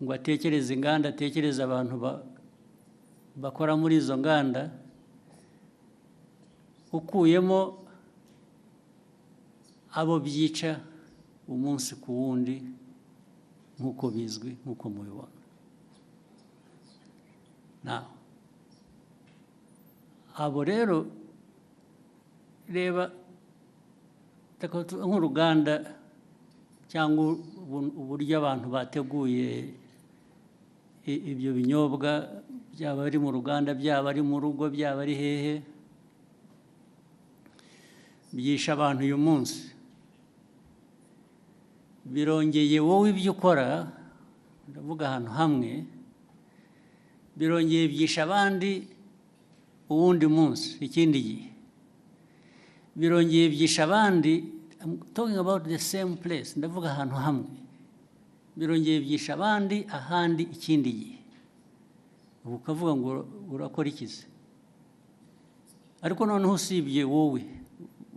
ngo atekereze inganda, atekereze abantu bakora muri izo nganda, ukuyemo abo byica umunsi ku wundi nk'uko bizwi, nk'uko mubibona. Abo rero reba nk'uruganda cyangwa uburyo abantu bateguye ibyo binyobwa, byaba ari mu ruganda, byaba ari mu rugo, byaba ari hehe, byisha abantu uyu munsi. Birongeye wowe ibyo ukora, ndavuga ahantu hamwe, birongeye byisha abandi uwundi munsi, ikindi gihe. Birongeye byisha abandi, I'm talking about the same place, ndavuga ahantu hamwe. Birongeye byisha abandi ahandi ikindi gihe. Ubu ukavuga ngo urakora ikize. Ariko noneho usibye wowe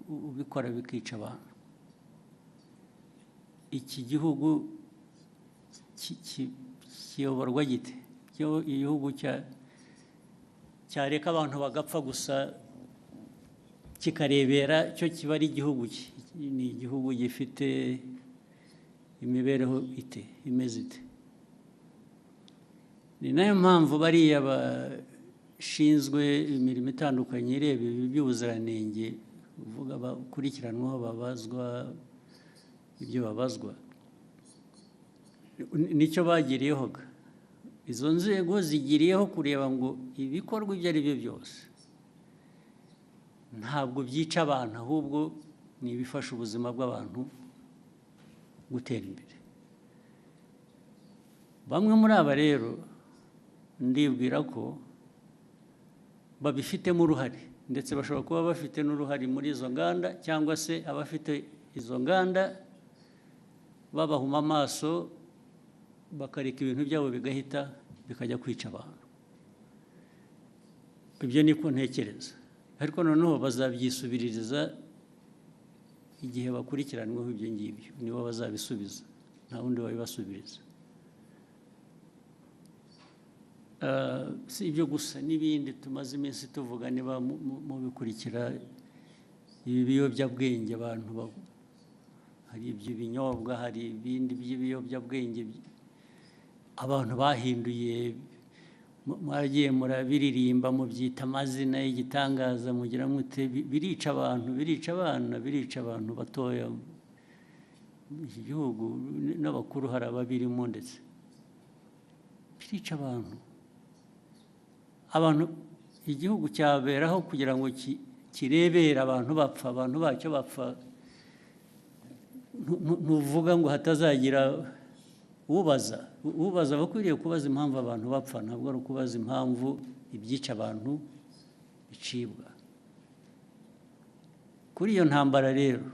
ubikora bikica abantu. Iki gihugu kiyoborwa gite? Igihugu cyareka abantu bagapfa gusa kikarebera cyo kiba ari igihugu ki? Ni igihugu gifite imibereho imeze ite? Ni nayo mpamvu bariya bashinzwe imirimo itandukanye ireba ibi by'ubuziranenge, uvuga bakurikiranwaho, babazwa ibyo babazwa, nicyo bagiriyeho. Izo nzego zigiriyeho kureba ngo ibikorwa ibyo ari byo byose ntabwo byica abantu, ahubwo ni ibifasha ubuzima bw'abantu gutera imbere. Bamwe muri aba rero ndibwira ko babifitemo uruhare, ndetse bashobora kuba bafite n'uruhare muri izo nganda, cyangwa se abafite izo nganda babahuma amaso bakareka ibintu byabo bigahita bikajya kwica abantu. Ibyo niko ntekereza. Ariko noneho bazabyisubiririza igihe bakurikiranweho ibyo ngibyo, nibo bazabisubiza, nta wundi wabibasubiriza. Si ibyo gusa, n'ibindi tumaze iminsi tuvuga, niba mubikurikira, ibi biyobyabwenge abantu hari iby'ibinyobwa, hari ibindi by'ibiyobyabwenge abantu bahinduye, mwagiye murabiririmba, mubyita amazina y'igitangaza, mugira mute, birica abantu, birica abana, birica abantu batoya. Iki gihugu n'abakuru hari ababirimo, ndetse birica abantu. Igihugu cyaberaho kugira ngo kirebere abantu bapfa, abantu bacyo bapfa. Ntuvuga ngo hatazagira ubaza bakwiriye kubaza impamvu abantu bapfa, ntabwo ari ukubaza impamvu ibyica abantu bicibwa. Kuri iyo ntambara rero,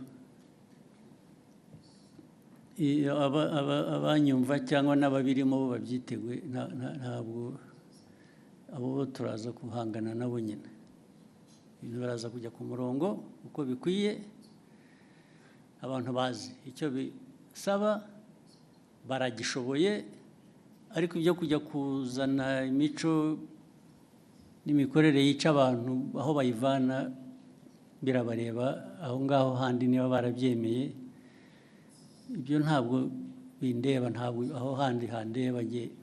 abanyumva cyangwa n'ababirimo bo babyiteguye, ntabwo abo turaza guhangana nabo nyine. Ibintu baraza kujya ku murongo uko bikwiye, abantu bazi icyo bisaba, baragishoboye. Ariko ibyo kujya kuzana imico n'imikorere yica abantu aho bayivana birabareba aho ngaho handi, niba barabyemeye. Ibyo ntabwo bindeba, ntabwo aho handi handeba. Nge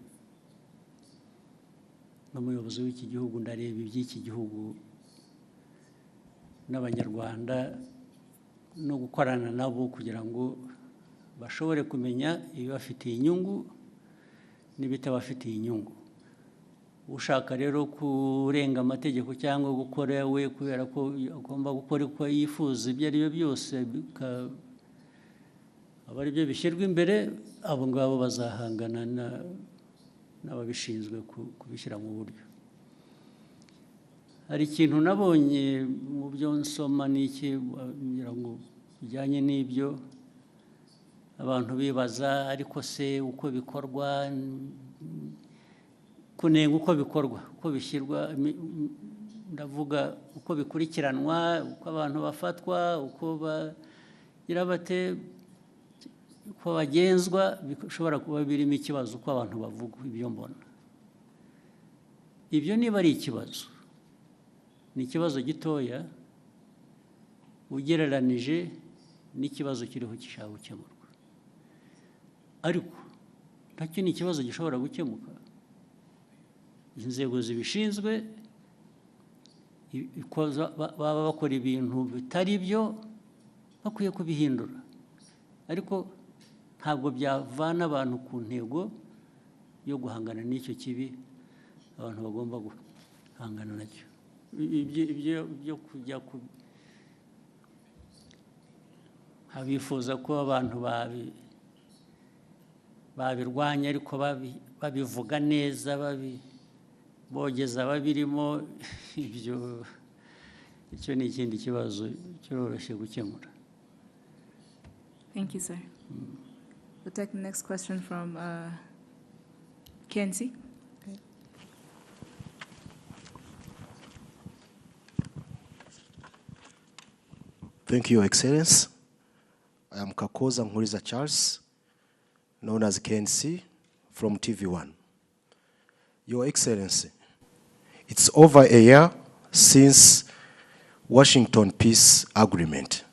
n'umuyobozi w'iki gihugu ndareba iby'iki gihugu n'Abanyarwanda, no gukorana nabo kugira ngo bashobore kumenya ibibafitiye inyungu n'ibitabafitiye inyungu. Ushaka rero kurenga amategeko cyangwa gukora we kubera ko agomba gukora uko yifuza, ibyo ari byo byose aba ari byo bishyirwa imbere, abo ngabo bazahangana n'ababishinzwe kubishyira mu buryo. Hari ikintu nabonye mu byo nsoma n'iki kugira ngo bijyanye n'ibyo abantu bibaza, ariko se uko bikorwa, kunenga uko bikorwa, uko bishyirwa, ndavuga uko bikurikiranwa, uko abantu bafatwa, uko bagira bate, uko bagenzwa bishobora kuba birimo ikibazo uko abantu bavuga ibyo mbona. Ibyo niba ari ikibazo, ni ikibazo gitoya ugereranije n'ikibazo kiriho gishaka gukemurwa. Ariko nacyo ni ikibazo gishobora gukemuka. Inzego zibishinzwe baba bakora ibintu bitari byo bakwiye kubihindura, ariko ntabwo byavana abantu ku ntego yo guhangana n'icyo kibi abantu bagomba guhangana nacyo. Ibyo kujya abifuza ko abantu babirwanya ariko babivuga neza, bogeza babirimo, icyo ni ikindi kibazo cyoroshye gukemura. Thank you, sir. We'll take the next question from Kenzie. Okay. Thank you, Excellency. I am Kakoza Nkuriza Charles, known as KNC, from TV1. Your Excellency, it's over a year since Washington Peace Agreement.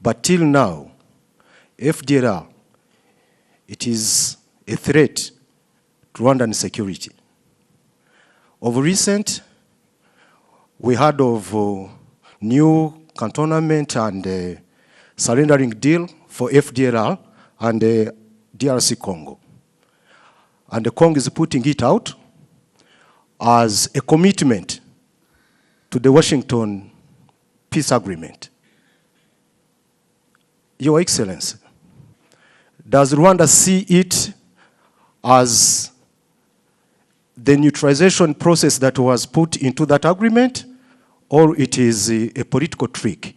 But till now, FDLR, it is a threat to Rwandan security. Of recent, we heard of new cantonment and surrendering deal for FDLR and DRC Congo. And the Congo is putting it out as a commitment to the Washington Peace Agreement. Your Excellency, does Rwanda see it as the neutralization process that was put into that agreement, or it is a political trick?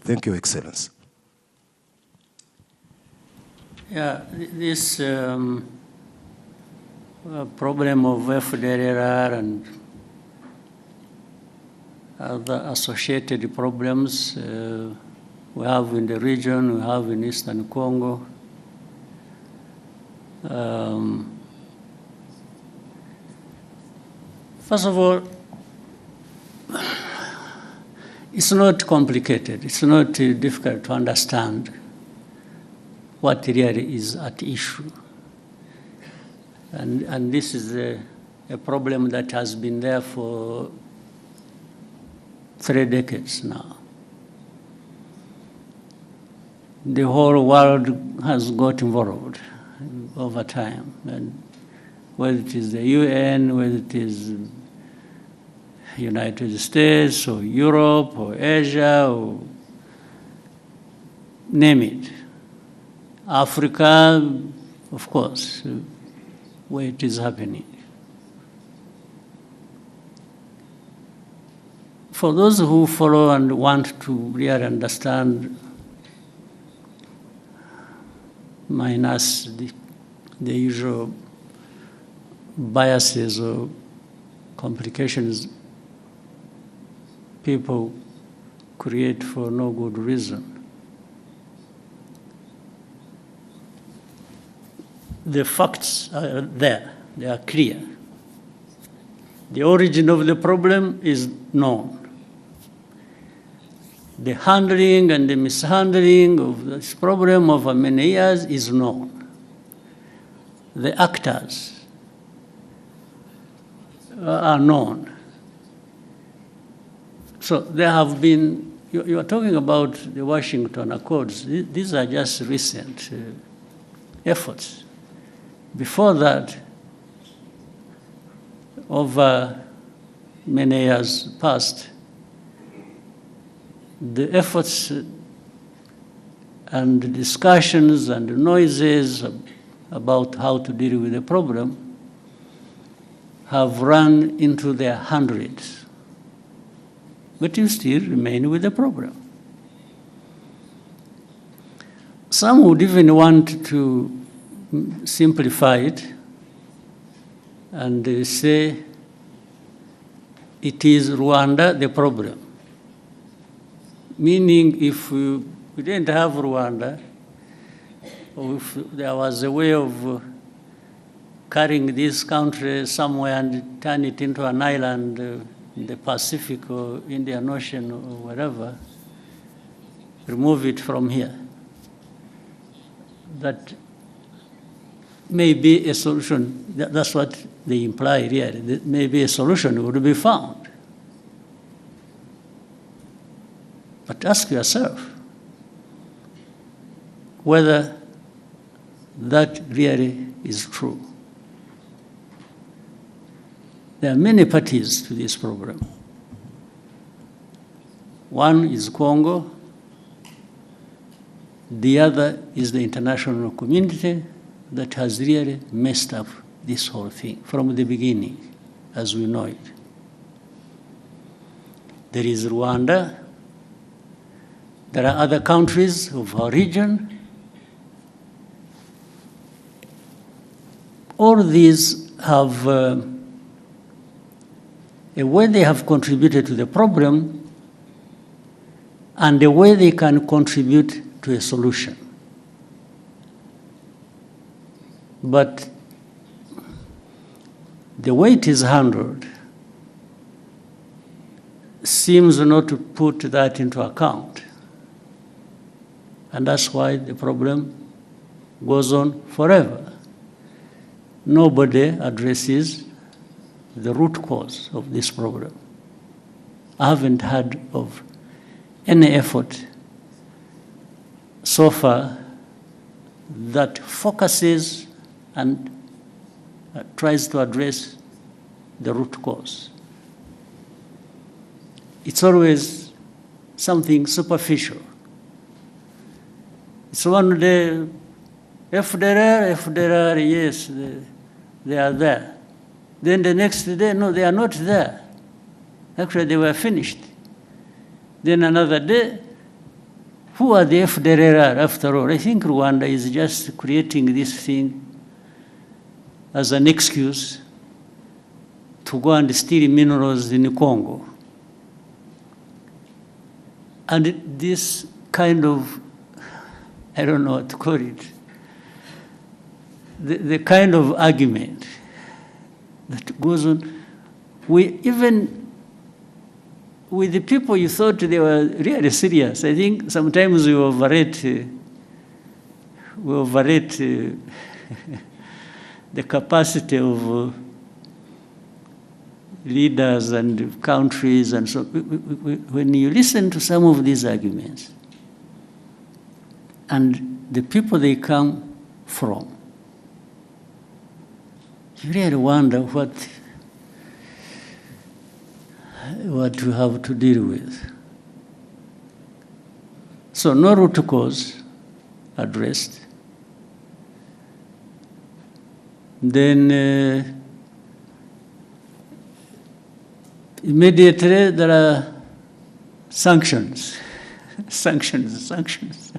Thank you, Excellency. Yeah, this problem of FDLR and other associated problems we have in the region, we have in Eastern Congo. First of all, it's not complicated. It's not difficult to understand what really is at issue. And this is a problem that has been there for 3 decades now. The whole world has got involved over time, and whether it is the UN, whether it is United States or Europe or Asia or name it. Africa, of course, where it is happening. For those who follow and want to really understand, minus the usual biases or complications people create for no good reason. The facts are there, they are clear. The origin of the problem is known. The handling and the mishandling of this problem over many years is known. The actors are known. So there have been, you are talking about the Washington Accords. These are just recent efforts. Before that, over many years past, the efforts and discussions and noises about how to deal with the problem have run into their hundreds. But you still remain with the problem. Some would even want to simplify it and say it is Rwanda the problem. Meaning if we didn't have Rwanda, or if there was a way of carrying this country somewhere and turn it into an island in the Pacific or Indian Ocean or wherever, remove it from here. That may be a solution. That's what they imply here. That maybe a solution would be found. But ask yourself whether that really is true. There are many parties to this program. One is Congo. The other is the international community that has really messed up this whole thing from the beginning, as we know it. There is Rwanda. There are other countries of our region. All these have a way they have contributed to the problem and a way they can contribute to a solution. But the way it is handled seems not to put that into account. And that's why the problem goes on forever. Nobody addresses the root cause of this problem. I haven't heard of any effort so far that focuses and tries to address the root cause. It's always something superficial. It's one day, FDR, yes, they are there. Then the next day, no, they are not there. Actually, they were finished. Then another day, who are the FDR after all? I think Rwanda is just creating this thing as an excuse to go and steal minerals in Congo. And this kind of, I don't know what to call it, the kind of argument that goes on, even with the people you thought they were really serious. I think sometimes we overrate the capacity of leaders and countries and so. When you listen to some of these arguments and the people they come from, you really wonder what you have to deal with. So no root cause addressed. Then immediately there are sanctions. sanctions.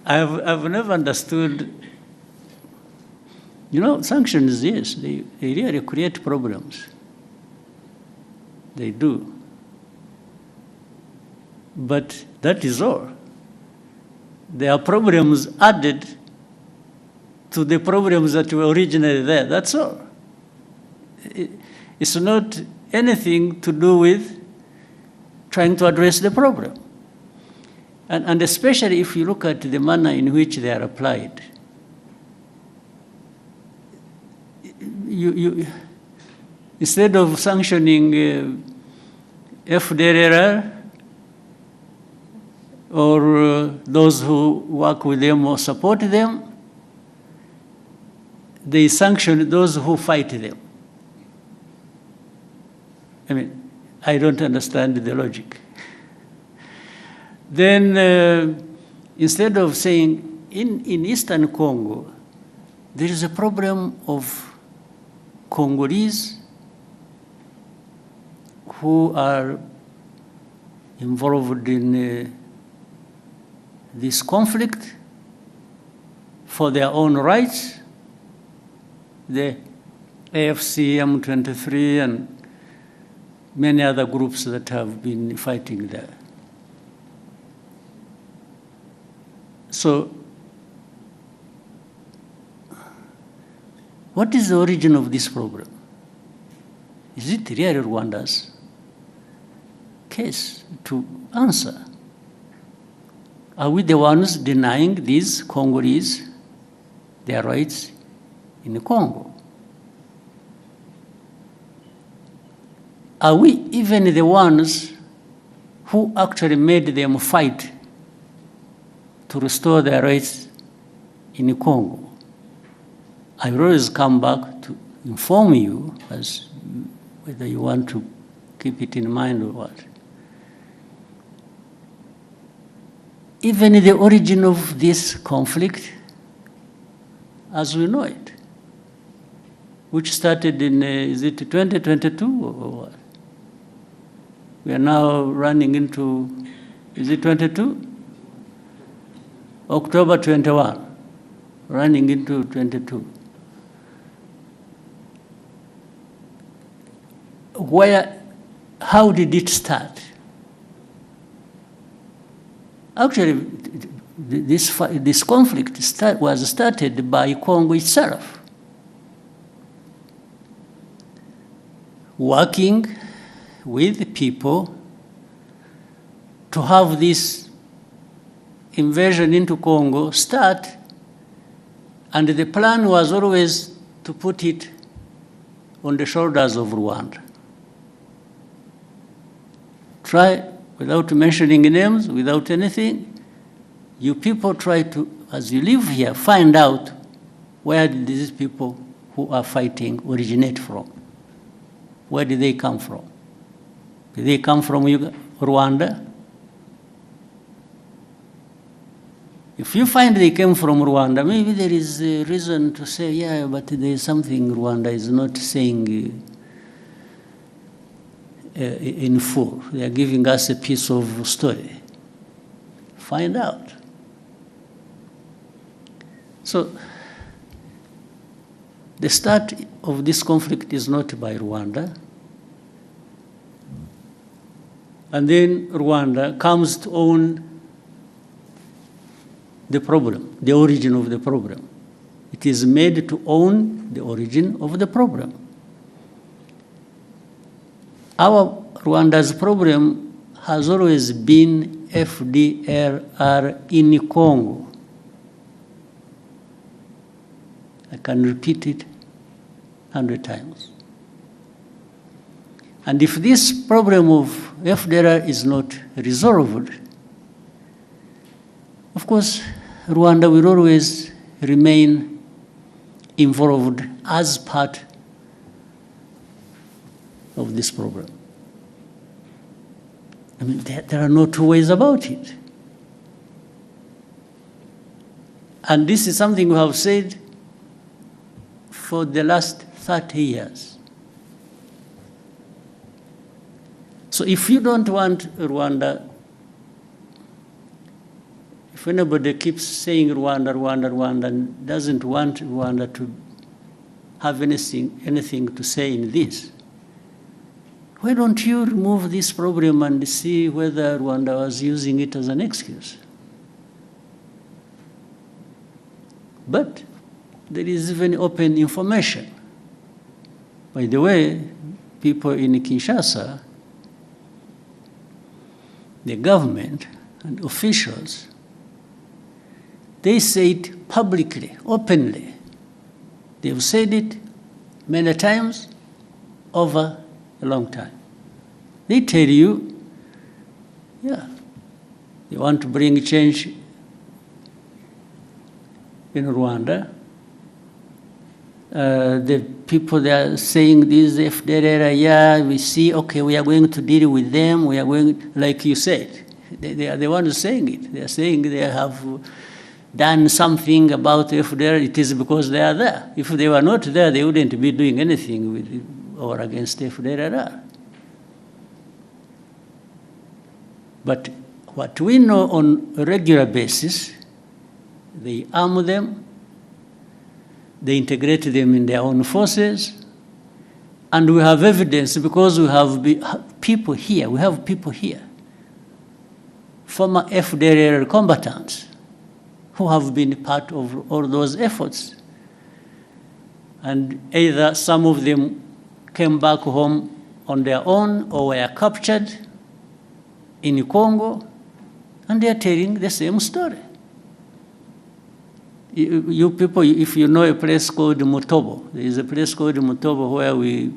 I've never understood. You know, sanctions, yes, they really create problems. They do. But that is all. There are problems added to the problems that were originally there. That's all. It's not anything to do with trying to address the problem. And especially if you look at the manner in which they are applied. You instead of sanctioning FDR or those who work with them or support them, they sanction those who fight them. I mean, I don't understand the logic. Then instead of saying, in Eastern Congo, there is a problem of Congolese who are involved in this conflict for their own rights, the AFC, M23, and many other groups that have been fighting there. So What is the origin of this problem? Is it really Rwanda's case to answer? Are we the ones denying these Congolese their rights in the Congo? Are we even the ones who actually made them fight to restore their rights in the Congo? I will always come back to inform you as whether you want to keep it in mind or what. Even the origin of this conflict, as we know it, which started in, is it 2022 or what? We are now running into, is it 22? October 21, running into 22. How did it start? Actually, this conflict was started by Congo itself, working with people to have this invasion into Congo start, and the plan was always to put it on the shoulders of Rwanda. Try, without mentioning names, without anything, you people try to, as you live here, find out where did these people who are fighting originate from. Where did they come from? Did they come from Rwanda? If you find they came from Rwanda, maybe there is a reason to say, yeah, but there is something Rwanda is not saying in full. They are giving us a piece of story. Find out. So the start of this conflict is not by Rwanda. And then Rwanda comes to own the problem, the origin of the problem. It is made to own the origin of the problem. Our Rwanda's problem has always been FDLR in Congo. I can repeat it 100 times. And if this problem of FDLR is not resolved, of course, Rwanda will always remain involved as part of this problem. I mean, there are no two ways about it. And this is something we have said for the last 30 years. So if you don't want Rwanda, if anybody keeps saying Rwanda, Rwanda, Rwanda, and doesn't want Rwanda to have anything to say in this, why don't you remove this problem and see whether Rwanda was using it as an excuse? But there is even open information. By the way, people in Kinshasa, the government and officials, they say it publicly, openly. They've said it many times over a long time. They tell you, yeah, they want to bring change in Rwanda. The people that are saying this, FDLR, yeah, we see, okay, we are going to deal with them. We are going, like you said, they are the ones saying it. They are saying they have done something about FDLR. It is because they are there. If they were not there, they wouldn't be doing anything with or against FDLR. But what we know on a regular basis, they arm them, they integrate them in their own forces, and we have evidence because we have people here, former FDLR combatants who have been part of all those efforts. And either some of them came back home on their own or were captured in Congo, and they are telling the same story. You people, if you know a place called Mutobo, there is a place called Mutobo where we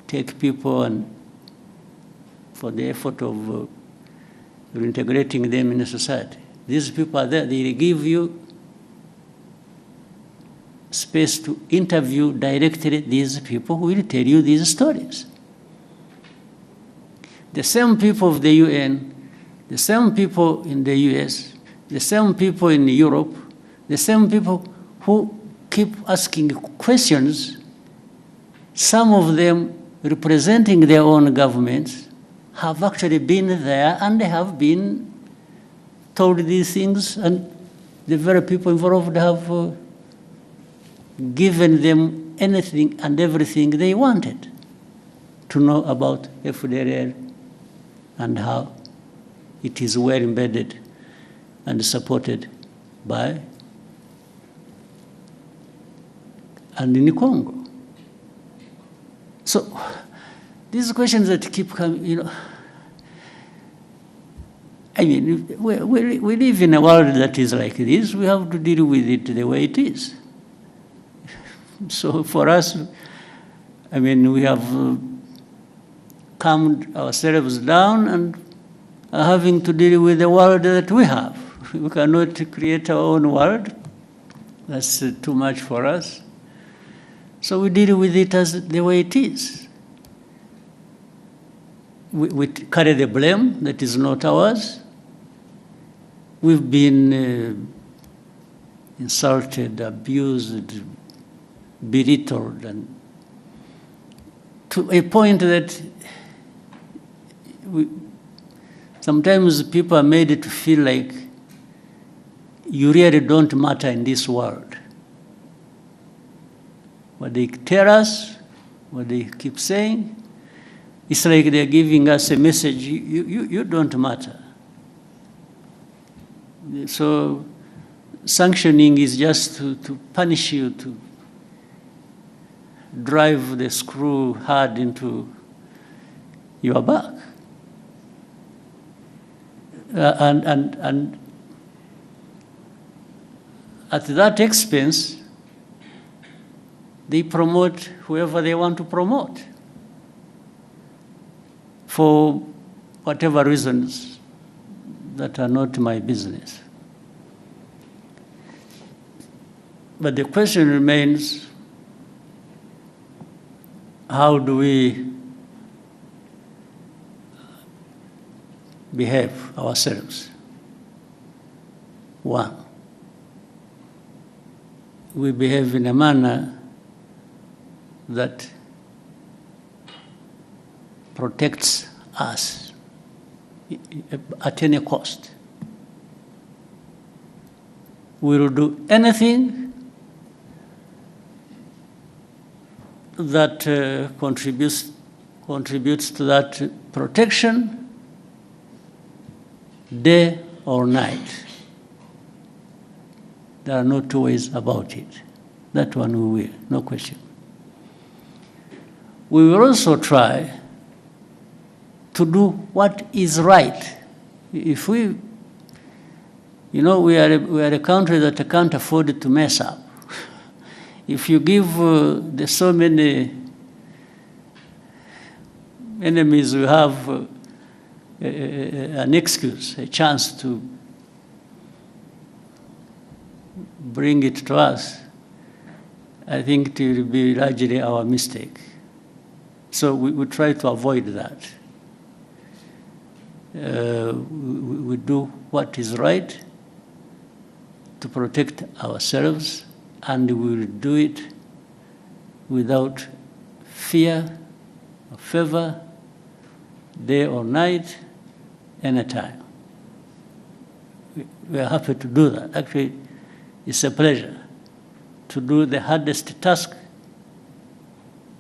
take people and for the effort of reintegrating them in society. These people are there, they give you space to interview directly these people who will tell you these stories. The same people of the UN, the same people in the US, the same people in Europe, the same people who keep asking questions, some of them representing their own governments, have actually been there and they have been told these things, and the very people involved have given them anything and everything they wanted to know about FDLR and how it is well embedded and supported by and in Congo. So these questions that keep coming, you know, I mean, we live in a world that is like this. We have to deal with it the way it is. So for us, I mean, we have calmed ourselves down and are having to deal with the world that we have. We cannot create our own world. That's too much for us. So we deal with it as the way it is. We carry the blame that is not ours. We've been insulted, abused, belittled, and to a point that sometimes people are made to feel like you really don't matter in this world. What they tell us, what they keep saying, it's like they're giving us a message, you don't matter. So sanctioning is just to punish you, to drive the screw hard into your back. And at that expense, they promote whoever they want to promote for whatever reasons that are not my business. But the question remains, how do we behave ourselves? One, we behave in a manner that protects us at any cost. We will do anything that contributes to that protection, day or night. There are no two ways about it. That one we will, no question. We will also try to do what is right. If we, you know, we are a country that can't afford to mess up. If you give the so many enemies we have an excuse, a chance to bring it to us, I think it will be largely our mistake. So we try to avoid that. We do what is right to protect ourselves, and we will do it without fear or favor, day or night, anytime. We are happy to do that. Actually, it's a pleasure to do the hardest task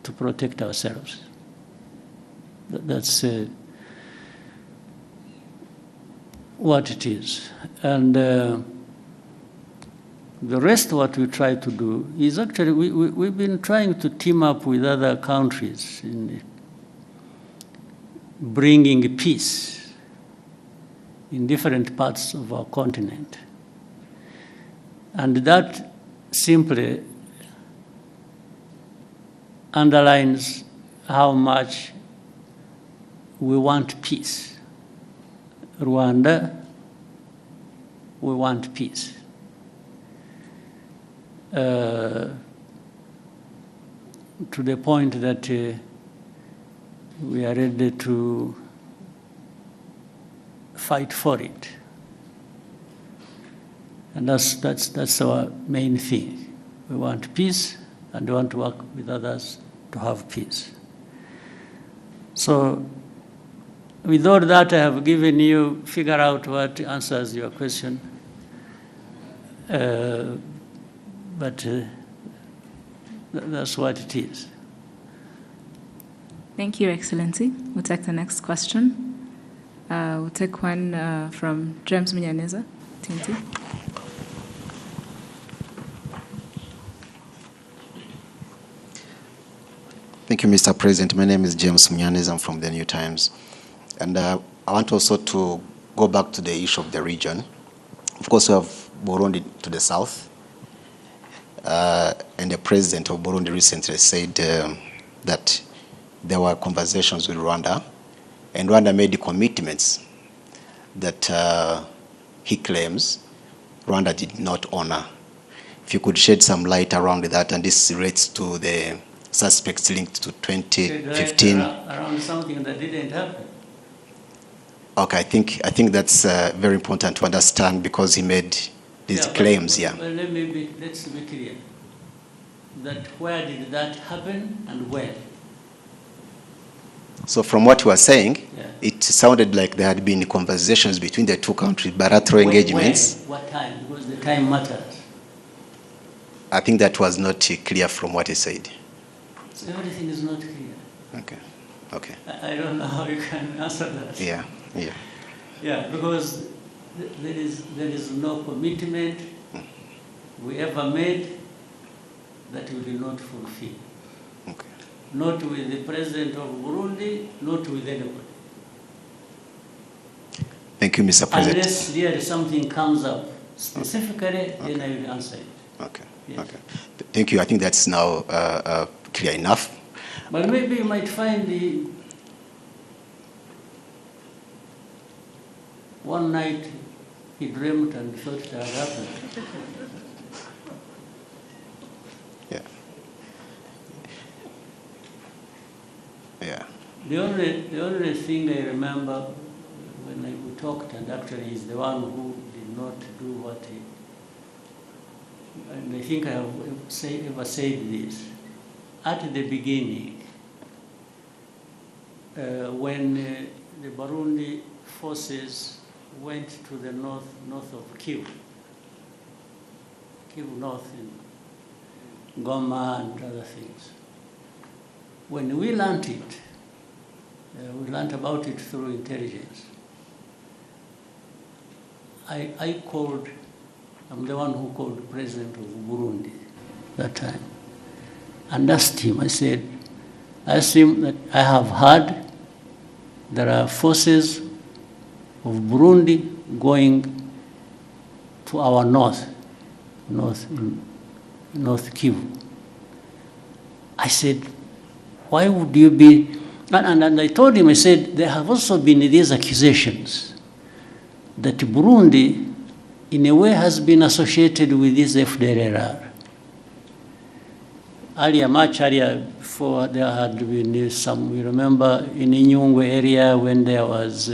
to protect ourselves. That's what it is. And The rest, what we try to do is actually, we've been trying to team up with other countries in bringing peace in different parts of our continent. And that simply underlines how much we want peace. Rwanda, we want peace. To the point that we are ready to fight for it. And that's our main thing. We want peace, and we want to work with others to have peace. So with all that I have given you, figure out what answers your question. But that's what it is. Thank you, Excellency. We'll take the next question. We'll take one from James Munyaneza, TNT. Thank you, Mr. President. My name is James Munyaneza. I'm from the New Times. And I want also to go back to the issue of the region. Of course, we have Burundi to the south. And the president of Burundi recently said that there were conversations with Rwanda, and Rwanda made the commitments that he claims Rwanda did not honor. If you could shed some light around that, and this relates to the suspects linked to 2015. Around something that didn't happen. Okay, I think that's very important to understand, because he made these claims. Well, let's be clear. That where did that happen and when? So from what you were saying, it sounded like there had been conversations between the two countries, bilateral engagements. When? What time? Because the time matters. I think that was not clear from what he said. So everything is not clear. Okay, okay. I don't know how you can answer that. Yeah, yeah. Yeah, because there is no commitment we ever made that we will not fulfill. Okay. Not with the president of Burundi, not with anybody. Thank you, Mr. President. Unless there something comes up specifically, then I will answer it. Okay, Yes. okay. Thank you. I think that's now clear enough. But maybe you might find one night he dreamt and thought it had happened. Yeah. Yeah. The only thing I remember when we talked, and actually he's the one who did not do what he, and I think I have ever said this, at the beginning, when the Burundi forces went to the north of Kivu North in Goma and other things. When we learned it, we learned about it through intelligence. I called, I'm the one who called the president of Burundi that time, and asked him, I asked him that I have heard there are forces of Burundi going to our north Kivu. I said, why would you be, and I told him, I said, there have also been these accusations that Burundi, in a way, has been associated with this FDLR. Much earlier, before there had been some, we remember in Inyungwe area when there was,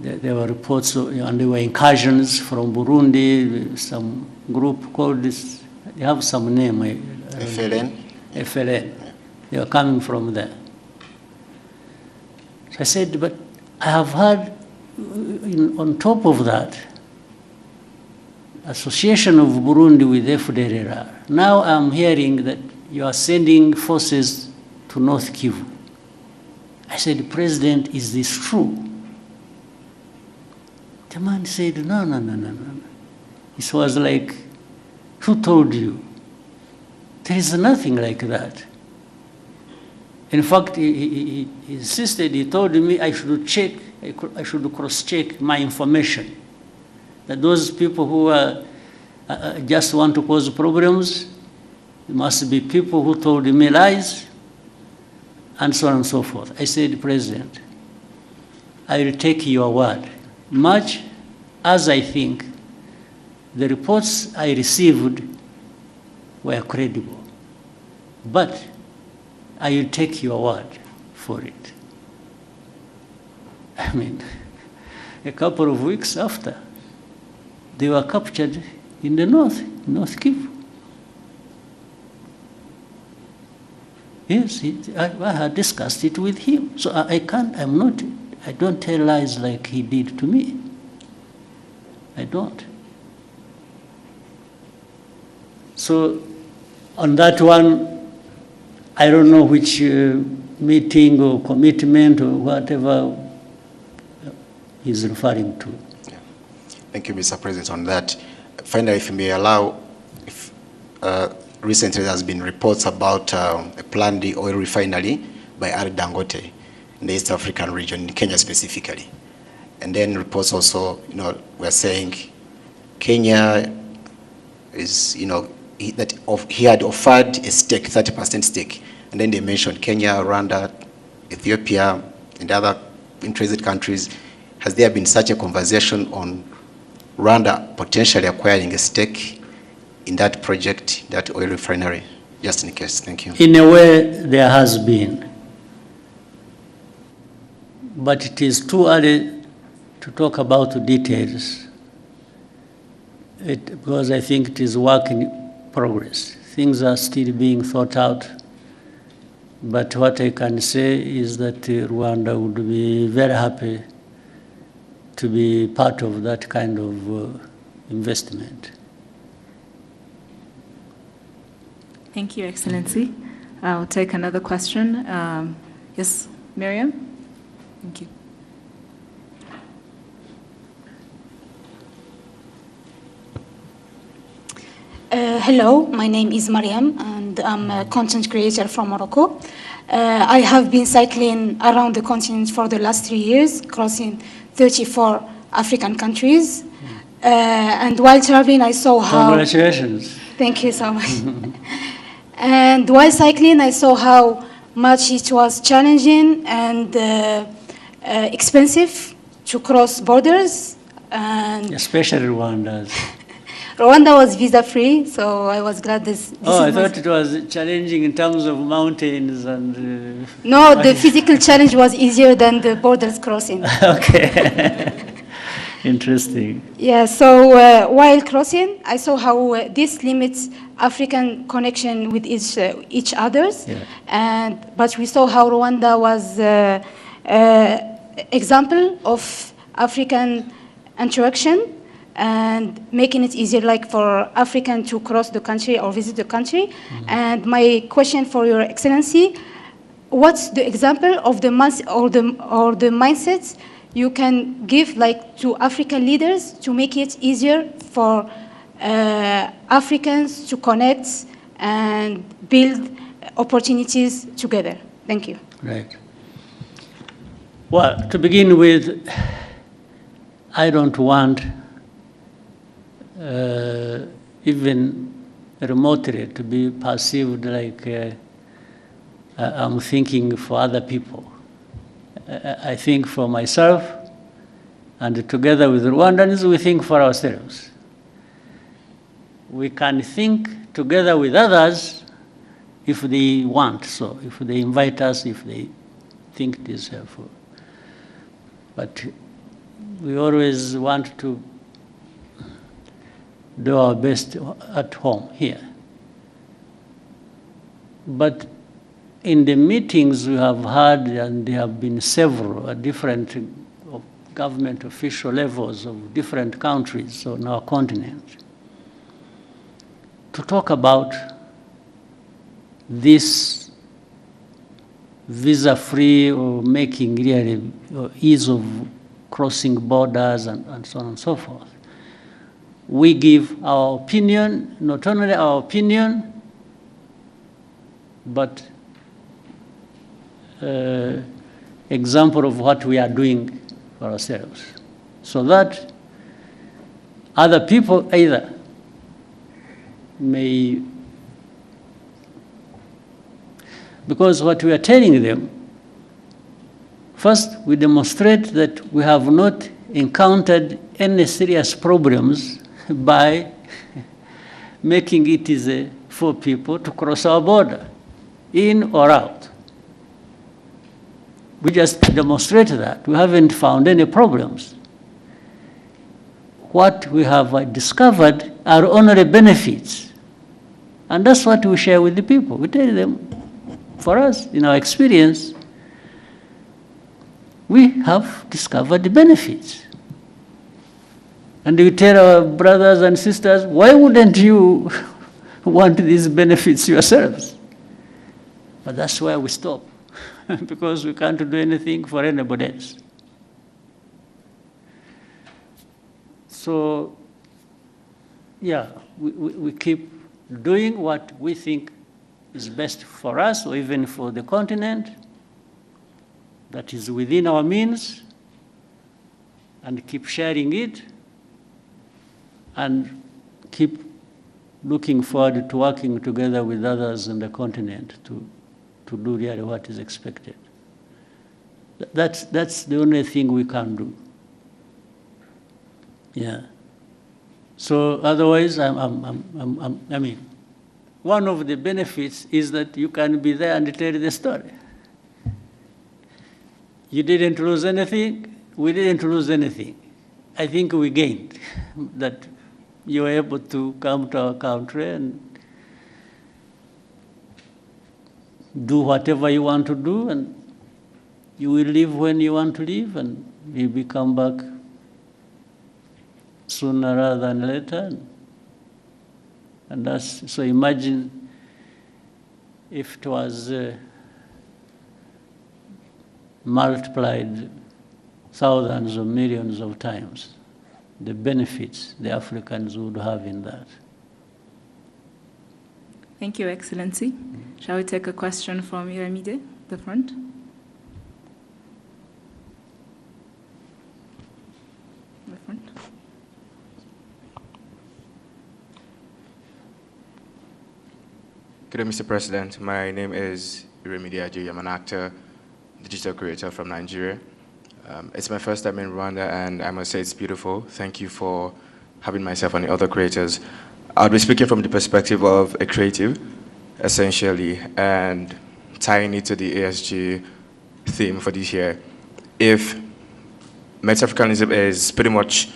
there were reports and there were incursions from Burundi, some group called this, they have some name. FLN? FLN. They were coming from there. So I said, but I have heard, on top of that, association of Burundi with FDLR. Now I'm hearing that you are sending forces to North Kivu. I said, President, is this true? The man said, no. It was like, who told you? There is nothing like that. In fact, he insisted, he told me I should check, I should cross-check my information. That those people who just want to cause problems, must be people who told me lies, and so on and so forth. I said, President, I will take your word, much as I think the reports I received were credible. But I will take your word for it. I mean, a couple of weeks after, they were captured in the North Kivu. Yes, I had discussed it with him. So I don't tell lies like he did to me. I don't. So on that one, I don't know which meeting or commitment or whatever he's referring to. Yeah. Thank you, Mr. President, on that. Finally, if you may allow, recently there has been reports about a planned oil refinery by R. Dangote in the East African region, in Kenya specifically. And then reports also, were saying Kenya is, he had offered a stake, 30% stake. And then they mentioned Kenya, Rwanda, Ethiopia, and other interested countries. Has there been such a conversation on Rwanda potentially acquiring a stake in that project, that oil refinery? Just in case, thank you. In a way, there has been. But it is too early to talk about the details, because I think it is work in progress. Things are still being thought out. But what I can say is that Rwanda would be very happy to be part of that kind of investment. Thank you, Excellency. I'll take another question. Yes, Miriam? Thank you. Hello, my name is Mariam, and I'm a content creator from Morocco. I have been cycling around the continent for the last 3 years, crossing 34 African countries. And while traveling, I saw how... Congratulations. Thank you so much. And while cycling, I saw how much it was challenging and expensive to cross borders. And especially Rwanda's. Rwanda was visa-free, so I was glad this I thought it was challenging in terms of mountains and... No, the physical challenge was easier than the borders crossing. Okay. Interesting. Yeah, so while crossing, I saw how this limits African connection with each others. Yeah. But we saw how Rwanda was example of African interaction and making it easier, like for African to cross the country or visit the country. Mm-hmm. And my question for Your Excellency, what's the example of the mindsets you can give, like, to African leaders to make it easier for Africans to connect and build opportunities together? Thank you. Right. Well, to begin with, I don't want even remotely to be perceived like I'm thinking for other people. I think for myself, and together with Rwandans, we think for ourselves. We can think together with others if they want so, if they invite us, if they think it is helpful. But we always want to do our best at home here. But in the meetings we have had, and there have been several at different government official levels of different countries on our continent, to talk about this visa-free or making really ease of crossing borders and so on and so forth. we give our opinion, not only our opinion, but example of what we are doing for ourselves, so that other people either may, because what we are telling them, first we demonstrate that we have not encountered any serious problems by making it easy for people to cross our border, in or out. We just demonstrate that. We haven't found any problems. What we have discovered are only benefits. And that's what we share with the people. We tell them, for us, in our experience, we have discovered the benefits. And we tell our brothers and sisters, why wouldn't you want these benefits yourselves? But that's where we stop, because we can't do anything for anybody else. So, yeah, we keep doing what we think is best for us, or even for the continent, that is within our means, and keep sharing it, and keep looking forward to working together with others in the continent to do really what is expected. That's the only thing we can do. Yeah. So otherwise, I mean, one of the benefits is that you can be there and tell the story. You didn't lose anything, we didn't lose anything. I think we gained that you were able to come to our country and do whatever you want to do, and you will leave when you want to leave, and maybe come back sooner rather than later. And that's, so imagine if it was multiplied thousands or millions of times, the benefits the Africans would have in that. Thank you, Excellency. Shall we take a question from Iramide, the front? The front. Good day, Mr. President. My name is Iramide Ajoyi. I'm an actor, digital creator from Nigeria. It's my first time in Rwanda, and I must say it's beautiful. Thank you for having myself and the other creators. I'll be speaking from the perspective of a creative, essentially, and tying it to the ASG theme for this year. If Met-Africanism is pretty much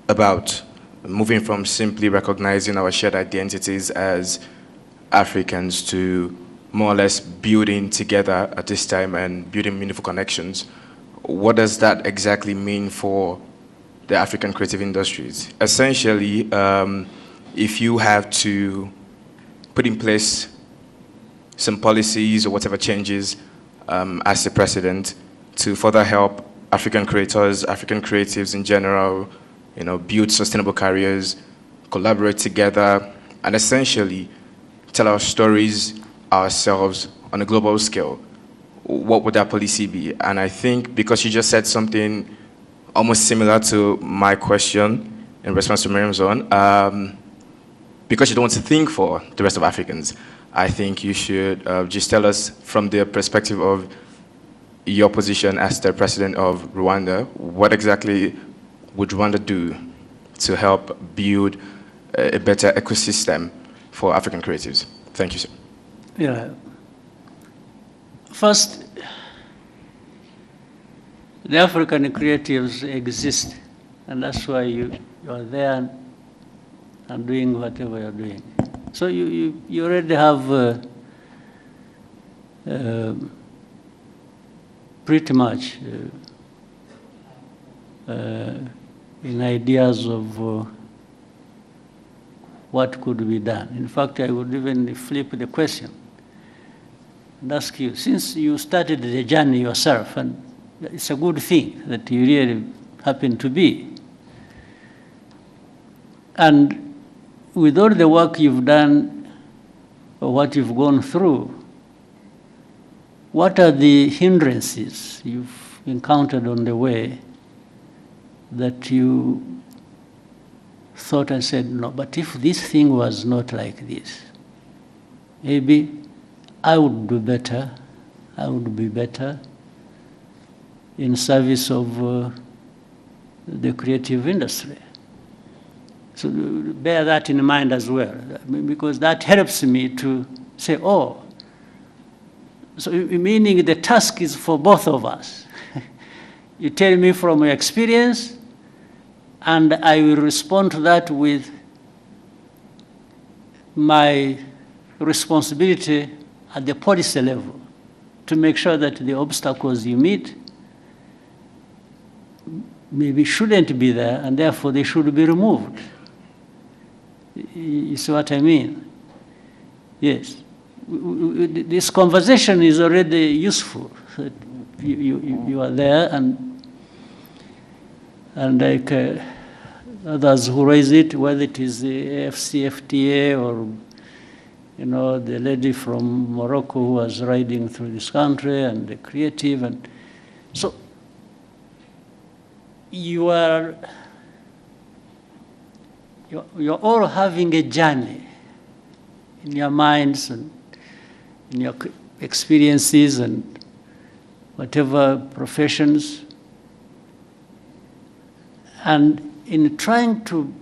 about moving from simply recognizing our shared identities as Africans to more or less building together at this time and building meaningful connections, what does that exactly mean for the African creative industries? Essentially, if you have to put in place some policies or whatever changes as the president to further help African creators, African creatives in general, build sustainable careers, collaborate together, and essentially tell our stories ourselves on a global scale, what would that policy be? And I think because you just said something almost similar to my question in response to Miriam's own, because you don't want to think for the rest of Africans, I think you should just tell us from the perspective of your position as the president of Rwanda, what exactly would Rwanda do to help build a better ecosystem for African creatives? Thank you, sir. Yeah. First, the African creatives exist, and that's why you are there and doing whatever you're doing. So you already have pretty much in ideas of what could be done. In fact, I would even flip the question and ask you, since you started the journey yourself, and it's a good thing that you really happen to be, And with all the work you've done, or what you've gone through, what are the hindrances you've encountered on the way that you thought and said, no, but if this thing was not like this, maybe I would do better, I would be better in service of the creative industry. So bear that in mind as well, because that helps me to say, oh, so meaning the task is for both of us. You tell me from your experience, and I will respond to that with my responsibility at the policy level to make sure that the obstacles you meet maybe shouldn't be there, and therefore they should be removed. You see what I mean? Yes. This conversation is already useful. You are there, and like others who raise it, whether it is the AFCFTA or the lady from Morocco who was riding through this country, and the creative, and so you're all having a journey in your minds and in your experiences and whatever professions. And in trying to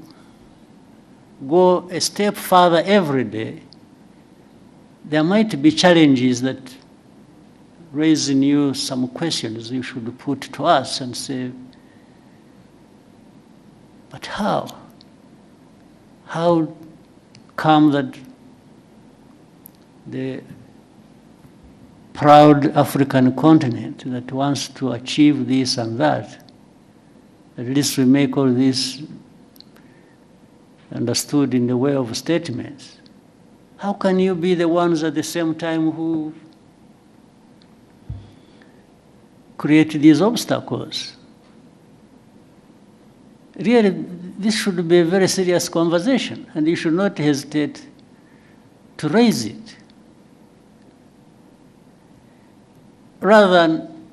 go a step further every day, there might be challenges that raise in you some questions you should put to us and say, but how? How come that the proud African continent that wants to achieve this and that, at least we make all this understood in the way of statements. How can you be the ones at the same time who create these obstacles? Really, this should be a very serious conversation, and you should not hesitate to raise it. Rather than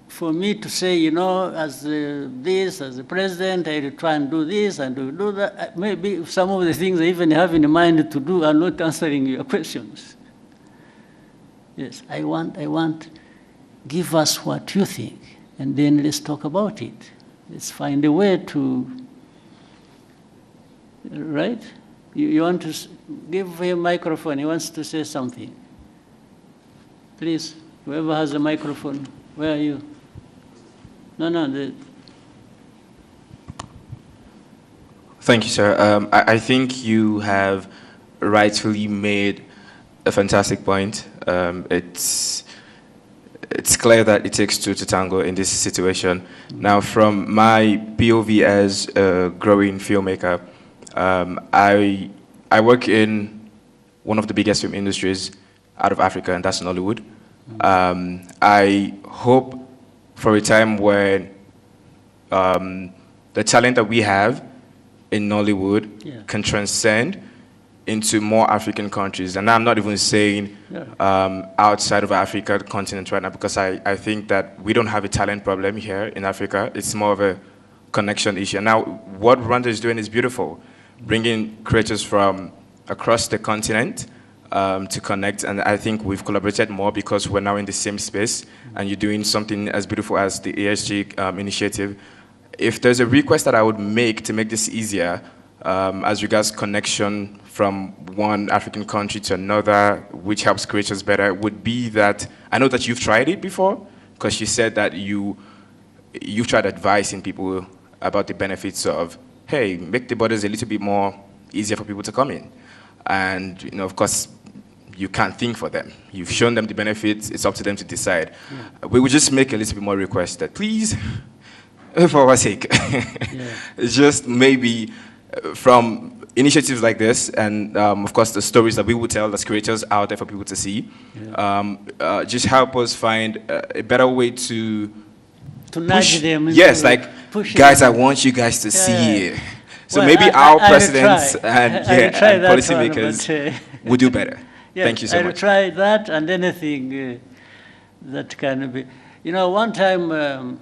for me to say, as the president, I will try and do this and do that. Maybe some of the things I even have in mind to do are not answering your questions. Yes, I want, give us what you think, and then let's talk about it. Let's find a way to, right? You want to give him a microphone, he wants to say something. Please, whoever has a microphone, where are you? No. Thank you, sir. I think you have rightfully made a fantastic point. It's clear that it takes two to tango in this situation. Now, from my POV as a growing filmmaker, I work in one of the biggest film industries out of Africa, and that's Nollywood. I hope for a time when the talent that we have in Nollywood can transcend into more African countries. And I'm not even saying outside of Africa continent right now, because I think that we don't have a talent problem here in Africa. It's more of a connection issue. Now, what Rwanda is doing is beautiful, bringing creators from across the continent to connect, and I think we've collaborated more because we're now in the same space, and you're doing something as beautiful as the ESG initiative. If there's a request that I would make to make this easier, as regards connection from one African country to another, which helps creators better, would be that, I know that you've tried it before, because you said that you've tried advising people about the benefits of, hey, make the borders a little bit more easier for people to come in. And, of course, you can't think for them. You've shown them the benefits, it's up to them to decide. We would just make a little bit more request that, please, for our sake, just maybe from initiatives like this, and of course the stories that we would tell as creators out there for people to see, just help us find a better way to nudge them. Yes, like, guys, I want you guys to see it. So Well, maybe I our will presidents try. and, I will yeah, try and that one, policymakers but, would do better. yes, Thank you so I will much. try that and anything that can be. You know, one time I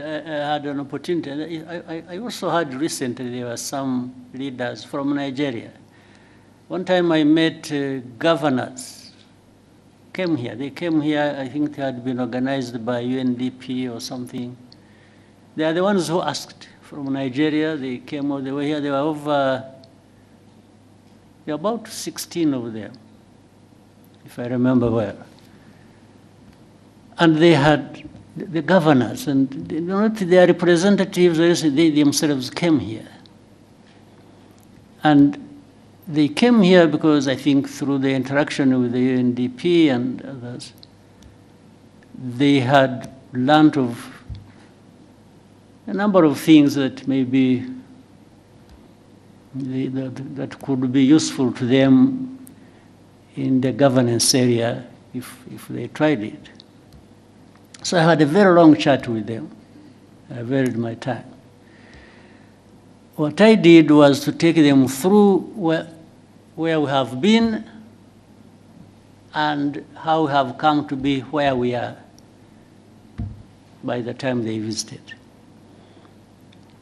had an opportunity. I also had recently, there were some leaders from Nigeria. One time I met governors, came here. They came here, I think they had been organized by UNDP or something. They are the ones who asked from Nigeria. They came all the way here. There were about 16 of them, if I remember well. And they had the governors, and not their representatives, they themselves came here. And they came here because I think through the interaction with the UNDP and others, they had learned of a number of things that maybe that could be useful to them in the governance area if they tried it. So I had a very long chat with them. I varied my time. What I did was to take them through where we have been and how we have come to be where we are by the time they visited.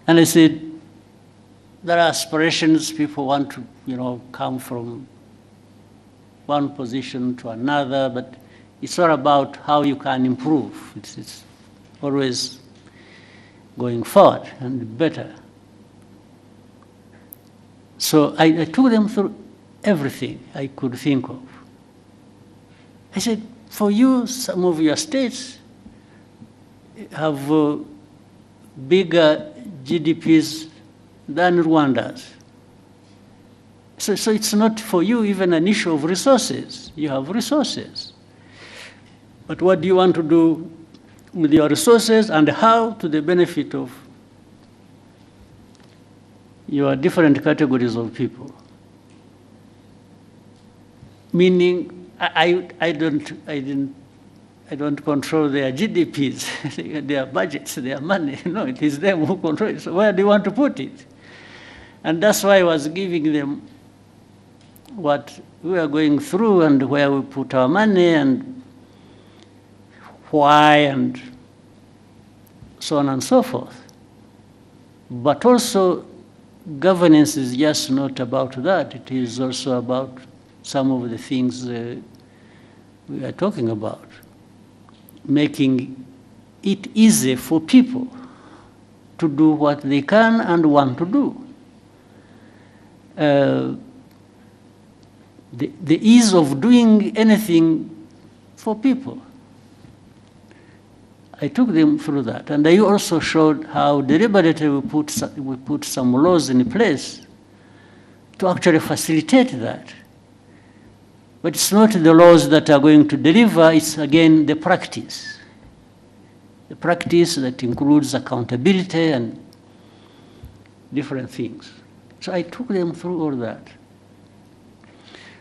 And I said, there are aspirations, people want to, come from one position to another, but it's all about how you can improve. It's always going forward and better. So I took them through everything I could think of. I said, for you, some of your states have bigger GDPs than Rwanda's. So it's not for you even an issue of resources. You have resources. But what do you want to do with your resources and how to the benefit of your different categories of people? Meaning, I don't control their GDPs, their budgets, their money. No, it is them who control it. So where do you want to put it? And that's why I was giving them what we are going through and where we put our money and why and so on and so forth. But also, governance is just not about that. It is also about some of the things we are talking about. Making it easy for people to do what they can and want to do. The ease of doing anything for people. I took them through that, and I also showed how deliberately we put some laws in place to actually facilitate that. But it's not the laws that are going to deliver, it's again the practice. The practice that includes accountability and different things. So I took them through all that.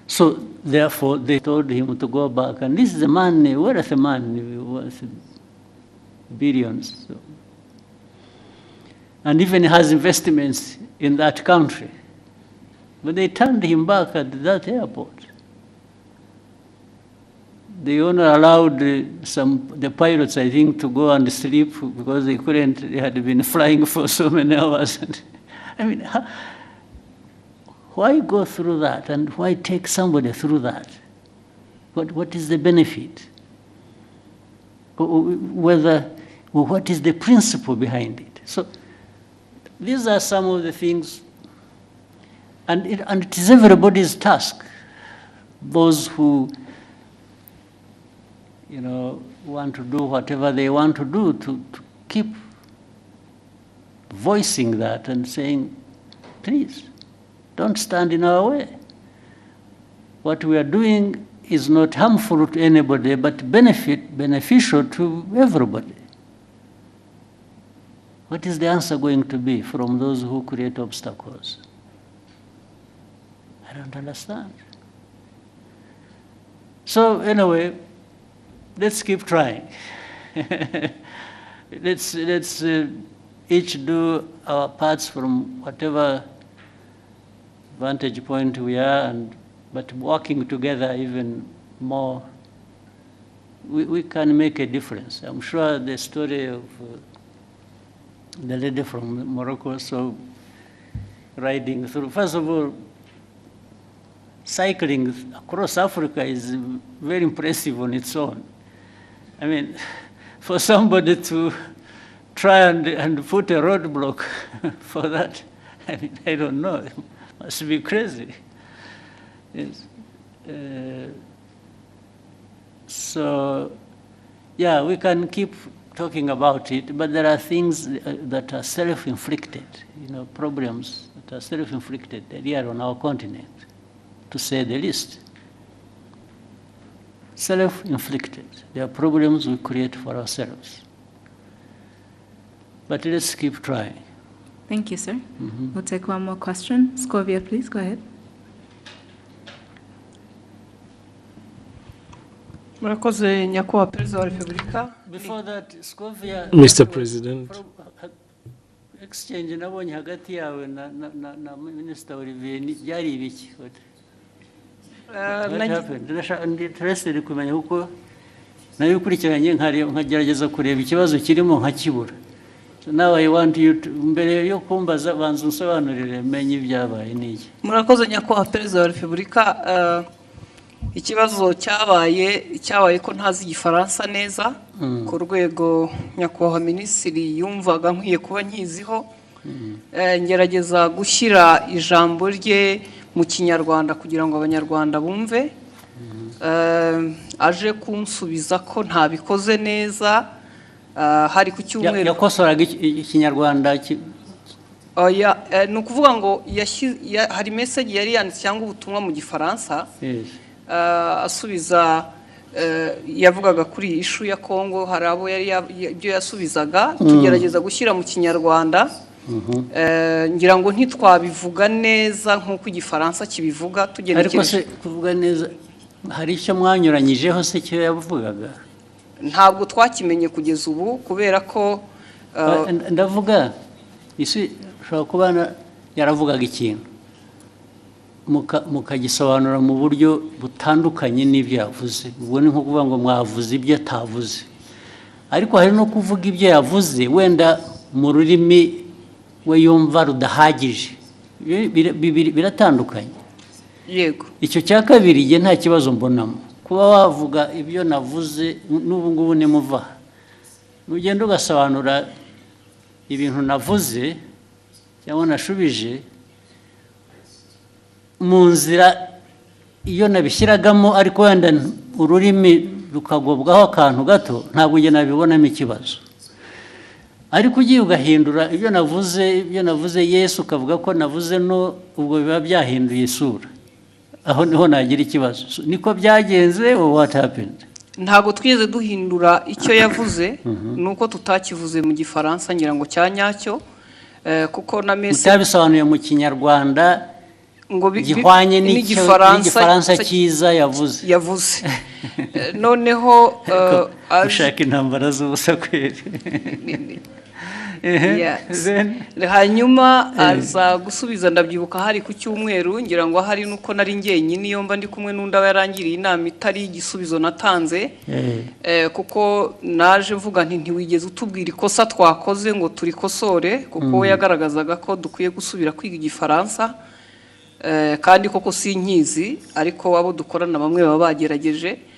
So therefore, they told him to go back, and this is the money, where is the money? Worth billions. So. And even has investments in that country. But they turned him back at that airport. They only allowed the pilots, I think, to go and sleep because they couldn't, they had been flying for so many hours. I mean, why go through that and why take somebody through that? What is the benefit? What is the principle behind it? So these are some of the things, and it is everybody's task. Those who want to do whatever they want to do, to keep voicing that and saying, please, don't stand in our way. What we are doing is not harmful to anybody, but beneficial to everybody. What is the answer going to be from those who create obstacles? I don't understand. So anyway, let's keep trying. let's each do our parts from whatever vantage point we are, but working together even more, we can make a difference. I'm sure the story of the lady from Morocco, so riding through, first of all, cycling across Africa is very impressive on its own. I mean, for somebody to try and put a roadblock for that, I mean, I don't know, it must be crazy. Yes. So, yeah, we can keep talking about it, but there are things that are self-inflicted, problems that are self-inflicted here on our continent, to say the least. Self-inflicted. There are problems we create for ourselves. But let's keep trying. Thank you, sir. We'll take one more question. Scovia, please, go ahead. Murakoze nyakubahwa Perezida wa Repubulika. Before that, Scovia, Mr. President. Exchange nabonye hagati yawe na Minister Olivier byari ibiki? What happened? Interested kumenya kuko nayo ukurikiranye nkagerageza kureba ikibazo kirimo nkakibura. So now I want you to, mbere yo kumbaza banza unsobanurire menye ibyabaye niki. Murakoze nyakubahwa Perezida wa Repubulika. Ikibazo cyabaye ko ntazi igifaransa neza ku rwego nyakubahwa minisitiri yumvaga nkwiye kuba nkiziho, ngerageza gushyira ijambo rye mu kinyarwanda kugira ngo abanyarwanda bumve, aje kunsubiza ko ntabikoze neza, hari ku cyumweru yakosoraga ikinyarwanda ni ukuvuga ngo hari message yari yanditse cyangwa ubutumwa mu gifaransa, asubiza yavugaga kuri ishu ya Kongo, hari abo yari ibyo yasubizaga, tugerageza gushyira mu kinyarwanda, ngira ngo ntitwabivuga neza nk'uko igifaransa kibivuga tugenekereje. Ariko se kuvuga neza hari icyo mwanyuranyijeho se cyo yavugaga? Ntabwo twakimenye kugeza ubu kubera ko ndavuga isi ushobora kuba yaravugaga ikintu mukagisobanura mu buryo butandukanye n'ibyo yavuze. Ubwo ni nko kuvuga ngo mwavuze ibyo atavuze, ariko hari no kuvuga ibyo yavuze wenda mu rurimi we yumva rudahagije. Biratandukanye. Yego. Icyo cya kabiri igihe nta kibazo mbonamo kuba wavuga ibyo navuze n'ubu ngubu nimuva ugenda ugasobanura ibintu navuze cyangwa nashubije mu nzira iyo nabishyiragamo, ariko wenda ururimi rukagobwaho akantu gato, ntabwo ugenda nabibonamo ikibazo. Ariko ugiye ugahindura ibyo navuze Yesu ukavuga ko navuze no, ubwo biba byahinduye isura, aho niho nagira ikibazo. Niko byagenze or what happened? Ntabwo twigeze duhindura icyo yavuze, nuko tutakivuze mu gifaransa ngira ngo cyanyacyo, kuko na message mutabisobanuye mu kinyarwanda ngo gihwanye n'igifaransa cyiza yavuze. Noneho ushaka intambara z'ubusa kweri. Hanyuma aza gusubiza, ndabyibuka hari ku cyumweru, ngira ngo hari nuko nari njyenyine iyo mba ndi kumwe n'undi aba yarangiriye inama itari igisubizo natanze, kuko naje mvuga nti ntiwigeze utubwira ikosa twakoze ngo turikosore, kuko we yagaragazaga ko dukwiye gusubira kwiga igifaransa, kandi koko sinkizi, ariko abo dukorana bamwe baba bagerageje.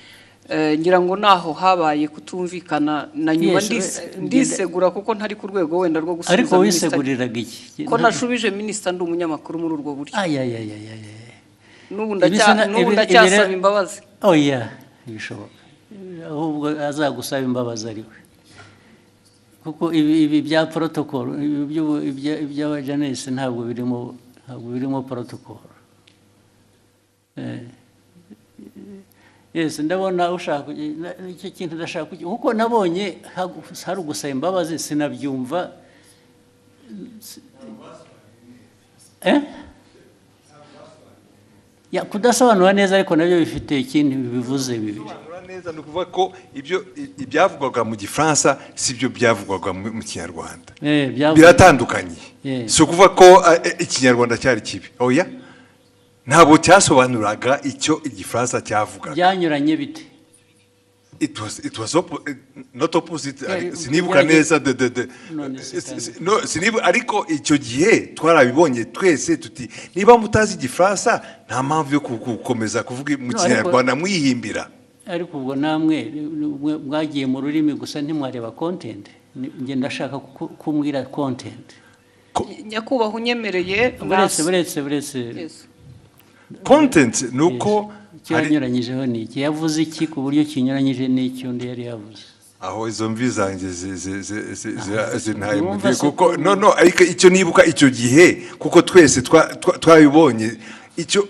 Ngira ngo naho habaye kutumvikana na nyuma ndisegura kuko ntari ku rwego wenda rwo gusubiza. Ariko wiseguriraga iki? Ko nashubije minisita ndi umunyamakuru muri urwo buryo. N'ubu ndacyasaba imbabazi. Oya, bishoboka. Ahubwo azagusaba imbabazi ariwe. Kuko ibi bya protocol, ibya Janese ntabwo birimo protocol. Yes, ndabona ushaka icyo kintu ndashaka kuko nabonye hari ugusaba imbabazi sinabyumva. ya kudasobanura neza ariko nabyo bifite ikindi bivuze bibiri. Neza ni ukuvuga ko ibyavugwaga mu Gifaransa si byo byavugwaga mu Kinyarwanda. Biratandukanye. Si ukuvuga ko Ikinyarwanda cyari kibi. Oya. Ntabwo cyasobanuraga icyo Igifaransa cyavugaga. Byanyuranye bite? It was not opposite. Sinibuka neza no sinibu ariko icyo gihe twarabibonye twese tuti niba mutazi Igifaransa nta mpamvu yo gukomeza kuvuga mu Kinyarwanda mwihimbira. Ariko ubwo namwe mwagiye mu rurimi gusa ntimwareba content. Nge ndashaka kumbwira content. Nyakubahwa unyemereye buretse content nuko cyanyuranyijeho ni iki yavuze iki ku buryo kinyuranyije n'icyo undi yari yavuze. Aho izo mvi zanjye zintaye kuko no ariko icyo nibuka icyo gihe kuko twese twabibonye icyo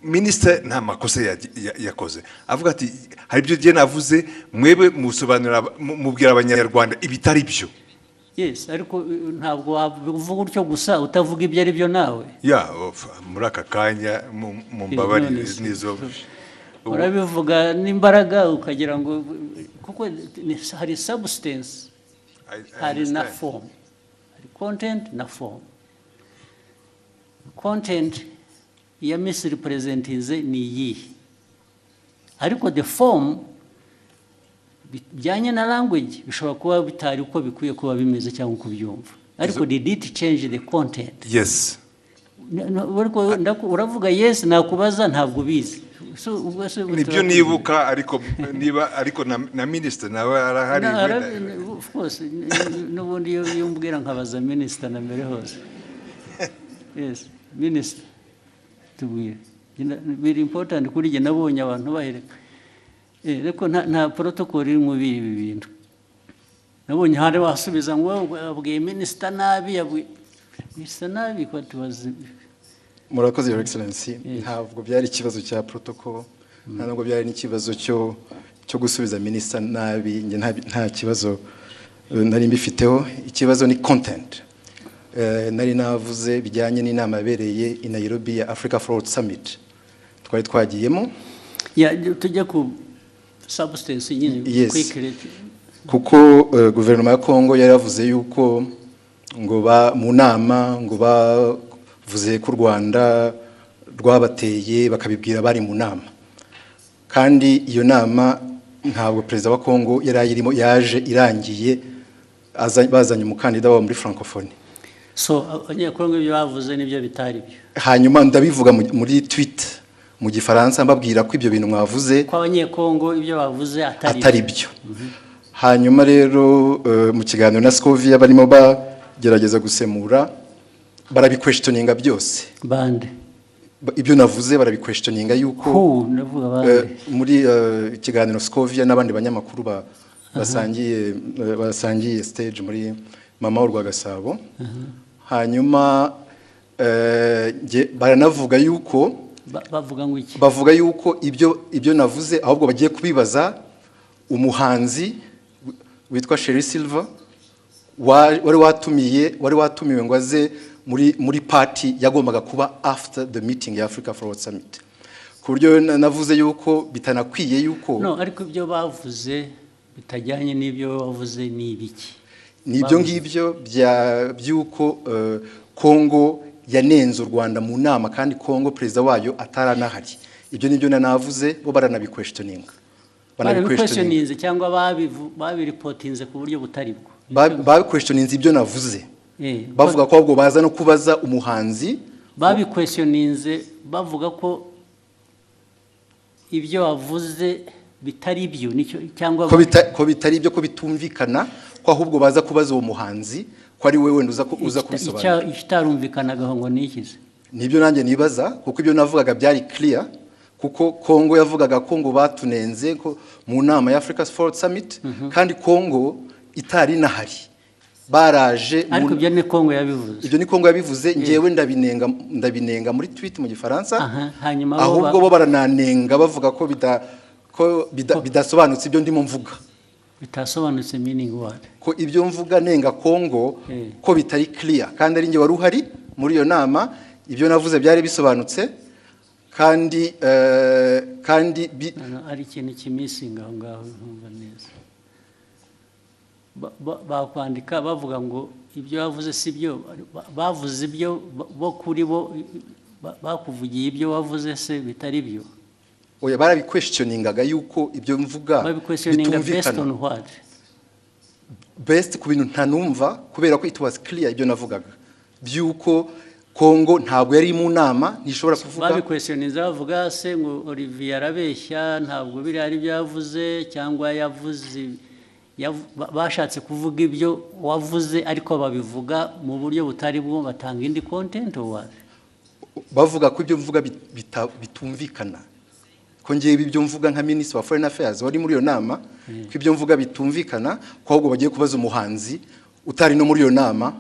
Minister nta makosa yakoze avuga ati hari ibyo gihe navuze mwebe musobanura mubwira abanyarwanda ibitari byo. Yes, ariko ntabwo wavuga utyo gusa utavuga ibyo ari byo nawe. Ya muri aka kanya mu mbabarire nizo urabivuga n'imbaraga ukagira ngo kuko hari substance hari na form, hari content na form. Content ya misrepresentinze ni iyi, ariko the form bijyanye na language bishobora kuba bitari uko bikwiye kuba bimeze cyangwa kubyumva, ariko did it change the content? Yes. Uravuga yes nakubaza ntabwo bizi. Nibyo nibuka ariko na minister nawe arahari. Of course n'ubundi iyo mbwira nkabaza minister na mbere hose. Yes, minister tubwire. Very important kuri je nabonye abantu bahereka. Ariko nta protocol iri mu bibi bintu. Nabonye hari wasubiza ngo abwiye minister nabi minister nabi ko tubaze. Murakoze Your Excellency, ntabwo byari ikibazo cya protocol, ntabwo byari n'ikibazo cyo gusubiza minister nabi, nta kibazo nari mbifiteho. Ikibazo ni content. Nari navuze bijyanye n'inama yabereye i Nairobi ya Africa Fraud Summit twari twagiyemo. Tujya ku substance nyine quickly. Kuko guverinoma ya Kongo yari yavuze yuko ngo mu nama ngo bavuze ko u Rwanda rwabateye bakabibwira bari mu nama, kandi iyo nama ntabwo perezida wa Kongo yari ayirimo, yaje irangiye bazanye umukandida wa muri francophonie. So abanyekongo ibyo bavuze nibyo bitari byo. Hanyuma ndabivuga muri tweet mu Gifaransa mbabwira ko ibyo bintu mwavuze ko abanyekongo ibyo bavuze atari byo. Hanyuma rero mu kiganiro na Scovia barimo bagerageza gusemura barabiquestioninga byose. Bande ibyo navuze barabiquestioninga yuko muri ikiganiro Scovia n'abandi banyamakuru basangiye stage muri mama w'u Rwagasabo. Hanyuma baranavuga yuko bavuga yuko ibyo navuze ahubwo bagiye kubibaza umuhanzi witwa Sherry Silver wari watumiwe ngo aze muri party yagombaga kuba after the meeting ya Africa Fraud Summit. Ku buryo navuze yuko bitanakwiye yuko no, ariko ibyo bavuze bitajyanye n'ibyo bavuze ni ibiki? Nibyo ngibyo byuko Kongo yanenze u Rwanda mu nama kandi Kongo perezida wayo ataranahari. Ibyo nibyo navuze bo baranabiquestioninga. Banabiquestioninze cyangwa babiripotinze ku buryo butari bwo. Babiquestioninze ibyo navuze. Bavuga ko ahubwo baza no kubaza umuhanzi. Babiquestioninze bavuga ko ibyo wavuze bitari byo nicyo cyangwa ko bitari byo, ko bitumvikana, ko ahubwo baza kubaza uwo muhanzi ko ari wewe uza kubisobanura. Ikitarumvikanagaho ngo nikize. Nibyo nanjye nibaza kuko ibyo navugaga byari clear, kuko Kongo yavugaga ko ngo batunenze ko mu nama ya Africa Fraud Summit kandi Kongo itari nahari. Baraje ariko ibyo ni Kongo yabivuze. Ibyo ni Kongo yabivuze, ngewe ndabinenga muri tweet mu Gifaransa. Hanyuma ahubwo bo barananenga bavuga ko bidasobanutse ibyo ndimo mvuga. Bitasobanutse meaning what? Ko ibyo mvuga nenga Kongo ko bitari clear kandi ari nge wari uhari muri iyo nama. Ibyo navuze byari bisobanutse kandi ari ikintu kimisinga aho ngaho ntumva neza. Bakwandika bavuga ngo ibyo wavuze si byo, bavuze ibyo bo kuri bo, bakuvugiye ibyo wavuze se bitari byo. Oya, barabiquestioningaga yuko ibyo mvuga bitumvikana. Best ku bintu ntanumva, kubera ko it was clear ibyo navugaga byuko Kongo ntabwo yari mu nama, ntishobora kuvuga. Babiquestioninza bavuga se ngo Olivier arabeshya, ntabwo biri ari byavuze, cyangwa yavuze bashatse kuvuga ibyo wavuze ariko babivuga mu buryo butari bwo, batanga indi content or what? Bavuga ko ibyo mvuga bitumvikana, ko ngiye ibyo mvuga nka Minister of Foreign Affairs wari muri iyo nama, ko ibyo mvuga bitumvikana, ko ahubwo bagiye kubaza umuhanzi utari no muri iyo nama.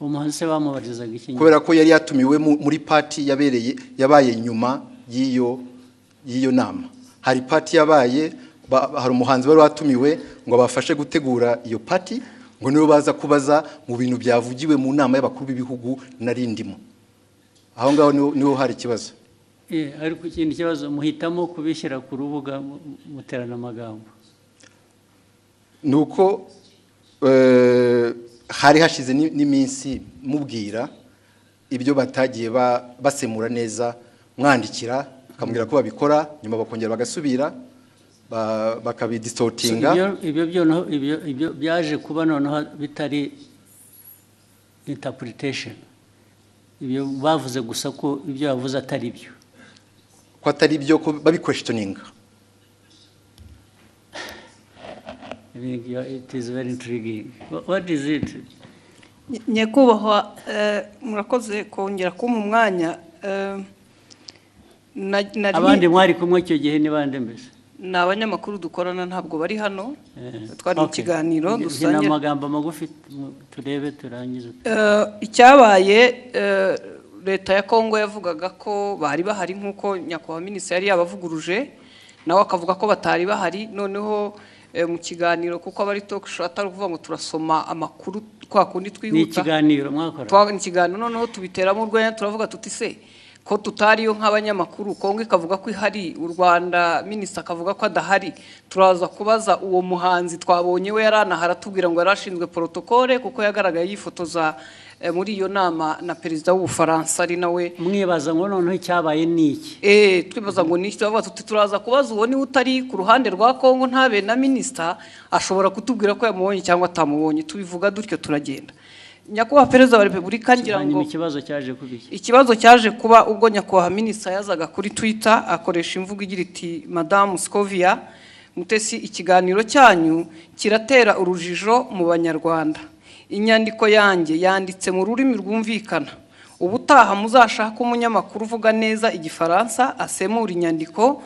Umuhanzi se bamubarizaga iki? Kubera ko yari yatumiwe muri party yabaye nyuma y'iyo nama. Hari party yabaye, hari umuhanzi wari watumiwe ngo bafashe gutegura iyo party, ngo nibo baza kubaza mu bintu byavugiwe mu nama y'abakuru b'ibihugu narindimo. Aho ngaho niho hari ikibazo. Ariko ikindi kibazo muhitamo kubishyira ku rubuga muterana amagambo. Nuko hari hashize n'iminsi mubwira ibyo batagiye basemura neza, mwandikira akamubwira ko babikora, nyuma bakongera bagasubira bakabidistortinga. Ibyo byaje kuba noneho bitari interpretation. Ibyo bavuze gusa ko ibyo bavuze atari byo. Ko atari byo, ko babiquestioninga. It is very intriguing. What is it? Nyakubahwa, murakoze kongera kumpa umwanya. Abandi mwari kumwe icyo gihe ni bande mbese? Ni abanyamakuru dukorana, ntabwo bari hano. Twari mu kiganiro dusangira. Ni amagambo magufi turebe turangize. Icyabaye, leta ya Kongo yavugaga ko bari bahari nk'uko nyakubahwa minisitiri yari yabavuguruje, nawe akavuga ko batari bahari. Noneho mu kiganiro, kuko abari talk show atari kuvuga ngo turasoma amakuru kwa kundi twihuta. Ni ikiganiro mwakora? Ni ikiganiro, noneho tubiteramo urwenya, turavuga tuti se ko tutariyo nk'abanyamakuru, Kongo ikavuga ko ihari, u Rwanda minisitiri akavuga ko adahari, turaza kubaza uwo muhanzi twabonye we yaranahara tubwira ngo yarashinzwe protocole kuko yagaragaye yifotoza muri iyo nama na perezida w'Ubufaransa ari nawe. Mwibaza ngo noneho icyabaye niki? Twibaza ngo niki, tubavuga tuti turaza kubaza uwo ni utari ku ruhande rwa Kongo ntabe na minisitiri ashobora kutubwira ko yamubonye cyangwa atamubonye. Tubivuga dutyo turagenda. Nyakubahwa Perezida wa Repubulika ngira ngo ikibazo cyaje kuba ubwo nyakubahwa minisitiri yazaga kuri Twitter akoresha imvugo igira iti Madame Scovia Mutesi, ikiganiro cyanyu kiratera urujijo mu Banyarwanda. Inyandiko yanjye yanditse mu rurimi rwumvikana. Ubutaha muzashaka umunyamakuru uvuga neza Igifaransa asemura inyandiko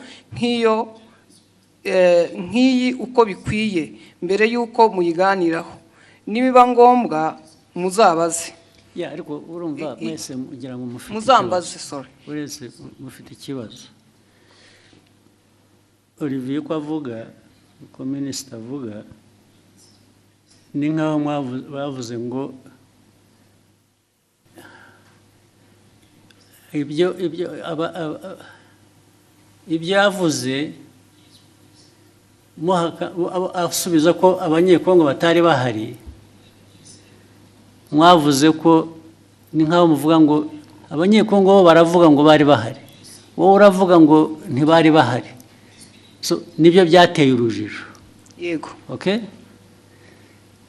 nk'iyi uko bikwiye mbere y'uko muyiganiraho. Nibiba ngombwa muzabaze. Ariko urumva mwese mugira ngo mufite muzambaze, sorry. Uretse mufite ikibazo. Olivier ko avuga, ko minisitiri avuga, ni nkaho bavuze ngo ibyo yavuze asubiza ko abanyekongo batari bahari. Mwavuze ko ni nkaho muvuga ngo abanyekongo bo baravuga ngo bari bahari, wowe uravuga ngo ntibari bahari. So nibyo byateye urujijo. Yego. Okay?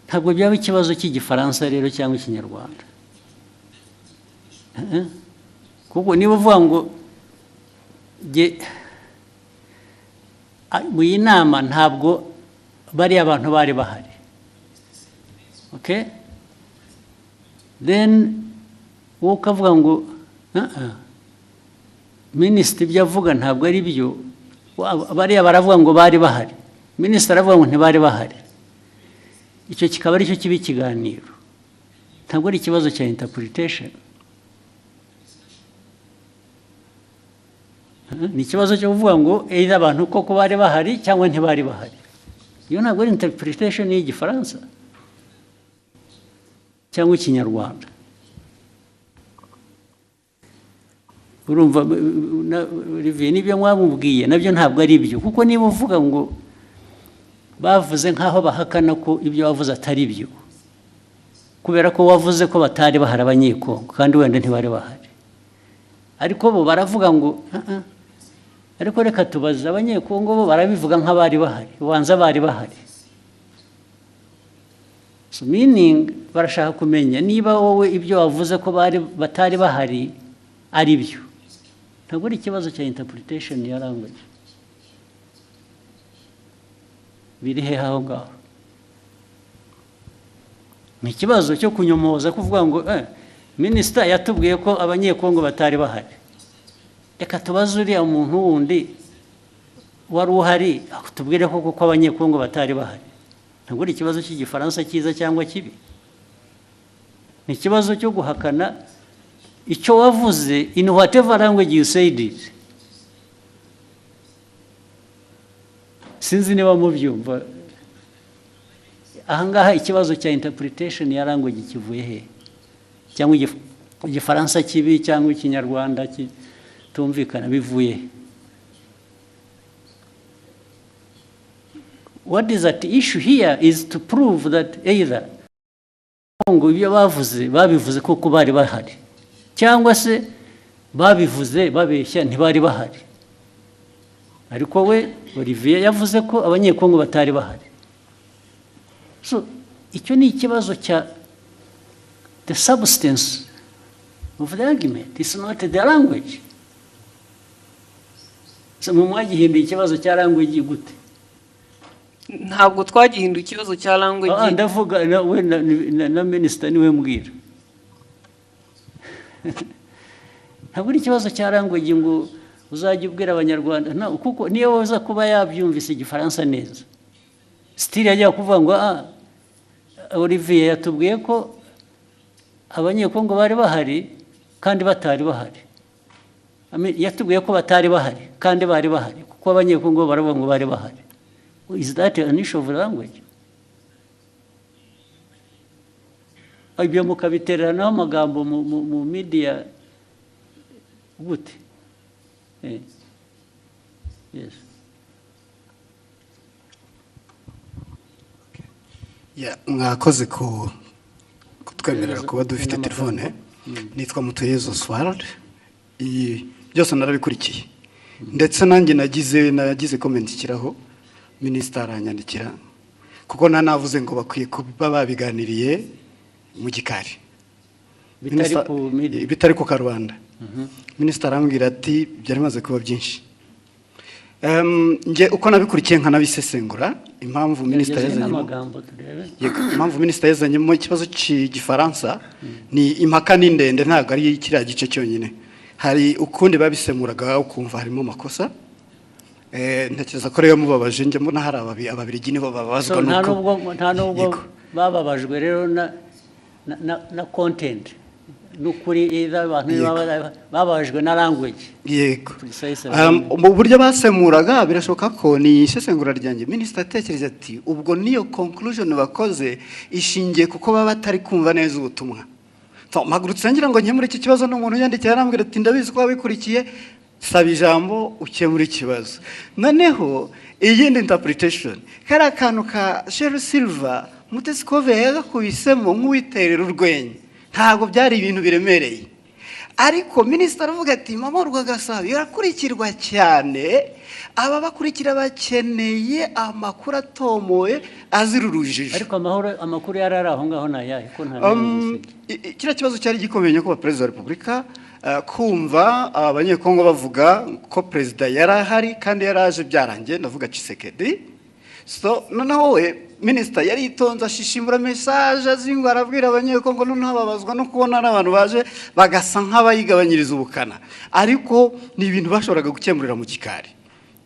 Ntabwo byaba ikibazo cy'Igifaransa rero cyangwa Ikinyarwanda. Kuko niba uvuga ngo mu inama ntabwo bari abantu bari bahari. Okay? Then wowe ukavuga ngo minisitiri ibyo avuga ntabwo ari byo, bariya baravuga ngo bari bahari, minisitiri aravuga ngo ntibari bahari. Icyo kikaba ari cyo kiba ikiganiro, ntabwo ari ikibazo cya interpretation. Ni ikibazo cyo kuvuga ngo either abantu koko bari bahari cyangwa ntibari bahari. Iyo ntabwo ari interpretation y'Igifaransa cyangwa Ikinyarwanda. urumva Olivier nibyo mwamubwiye nabyo ntabwo ari byo kuko niba uvuga ngo bavuze nkaho bahakana ko ibyo wavuze atari byo kubera ko wavuze ko batari bahari abanyekongo kandi wenda ntibari bahari ariko bo baravuga ngo ariko reka tubaze abanyekongo bo barabivuga nk'abari bahari ubanza bari bahari so meaning barashaka kumenya niba wowe ibyo wavuze ko batari bahari ari byo ntabwo ari ikibazo cya interpretation ya language biri he aho ngaho ni ikibazo cyo kunyomoza kuvuga ngo minisita yatubwiye ko abanyekongo batari bahari reka tubaze uriya muntu wundi wari uhari tubwire ko kuko abanyekongo batari bahari ntabwo ari ikibazo cy'igifaransa cyiza cyangwa kibi ni ikibazo cyo guhakana icyo wavuze in whatever language you said it sinzi niba mubyumva ahangaha ikibazo cya interpretation ya language kivuye he cyangwa igifaransa kibi cyangwa ikinyarwanda kitumvikana bivuye he what is at issue here is to prove that either ngo ibyo babivuze kuko bari bahari cyangwa se babivuze babeshya ntibari bahari ariko we Olivier yavuze ko abanyekongo batari bahari so icyo ni ikibazo cya the substance of the argument is not the language so mwagihinduye ikibazo cya language gute ntabwo twagihinduye ikibazo cya language ndavuga we na minister niwe mbwira ntabwo ari ikibazo cya language ngo uzajya ubwira abanyarwanda kuko niyo waza kuba yabyumvise igifaransa neza still yajya kuvuga ngo Olivier yatubwiye ko abanyekongo bari bahari kandi batari bahari yatubwiye ko batari bahari kandi bari bahari kuko abanyekongo baravuga ngo bari bahari is that an issue of language ibyo mukabiteranaho amagambo mu media gute yes mwakoze kutwemerera kuba dufite telefone nitwa Mutuyezo Swald byose narabikurikiye ndetse nanjye nagize comment ikiraho minisita aranyandikira kuko nanavuze ngo bakwiye kuba babiganiriye mu gikari bitari ku karubanda minisita arambwira ati byari bimaze kuba byinshi nge uko nabikurikiye nkanabisesengura impamvu minisita yazanyemo ikibazo cy'igifaransa ni impaka ni ndende ntabwo ari kiriya gice cyonyine hari ukundi babisemuraga ukumva harimo amakosa ntekereza ko rero mubabaje njye mbona hari ababirigi nibo babazwa nta nubwo bababajwe rero na content nukuri abantu babajwe na language yego mu buryo basemuraga birashoboka ko ni isesengura ryanjye minisita atekereza ati ubwo niyo conclusion bakoze ishingiye kuko baba batari kumva neza ubutumwa mpagurutse ngira ngo nkemure iki kibazo n'umuntu yandikira arambwira ati ndabizi ko wabikurikiye saba ijambo ukemura ikibazo noneho iyindi interpretation kari akantu ka Sheryl Silver Mutesikove yagakubisemo nk'uwiterera urwenya ntabwo byari ibintu biremereye ariko minisita aravuga ati mama Rwagasabo irakurikirwa cyane aba bakurikira bakeneye amakuru atomoye azira urujijo ariko amakuru yarari aho ngaho nayahe ko nta kiriya kibazo cyari gikomeye ko perezida wa repubulika kumva abanyekongo bavuga ko perezida yari ahari kandi yaraje byarangiye ndavuga Tshisekedi so noneho we minisita yari itonze ashishimura message azingo arabwira abanyekongo noneho babazwa no kubona abantu baje bagasa nk'abayigabanyiriza ubukana ariko ni ibintu bashoboraga gukemurira mu gikari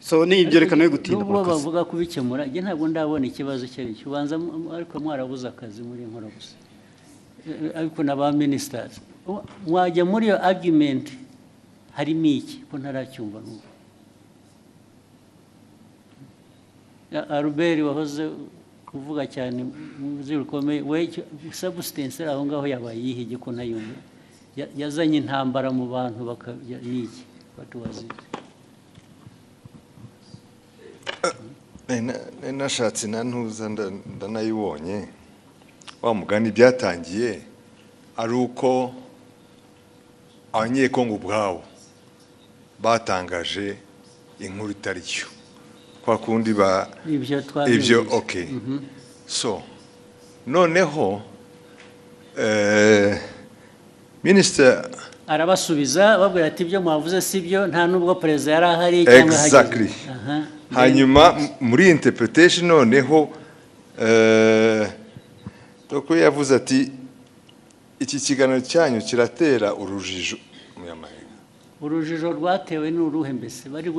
so ni ibyo rekano yo gutinda n'ubwo bavuga kubikemura nge ntabwo ndabona ikibazo cy'icyo ubanza ariko mwarabuze akazi muri nkora gusa ariko n'aba ministers mwajya muri iyo argument harimo iki ko ntaracyumva n'ubu Albert wahoze kuvuga cyane mu rukomeye we substance aho ngaho yabaye yihige ko ntayumva yazanye intambara mu bantu niki what was it? nashatse nantuza ndanayibonye wa mugani byatangiye ari uko abanyekongo ubwabo batangaje inkuru itari cyo kwa kundi ibyo okay so noneho Minister arabasubiza babwira ati ibyo mwavuze sibyo nta nubwo perezida yari ahari cyangwa exactly hanyuma muri interpretation noneho doko yavuze ati iki kiganiro cyanyu kiratera urujijo urujijo rwatewe n'uruhe mbese bari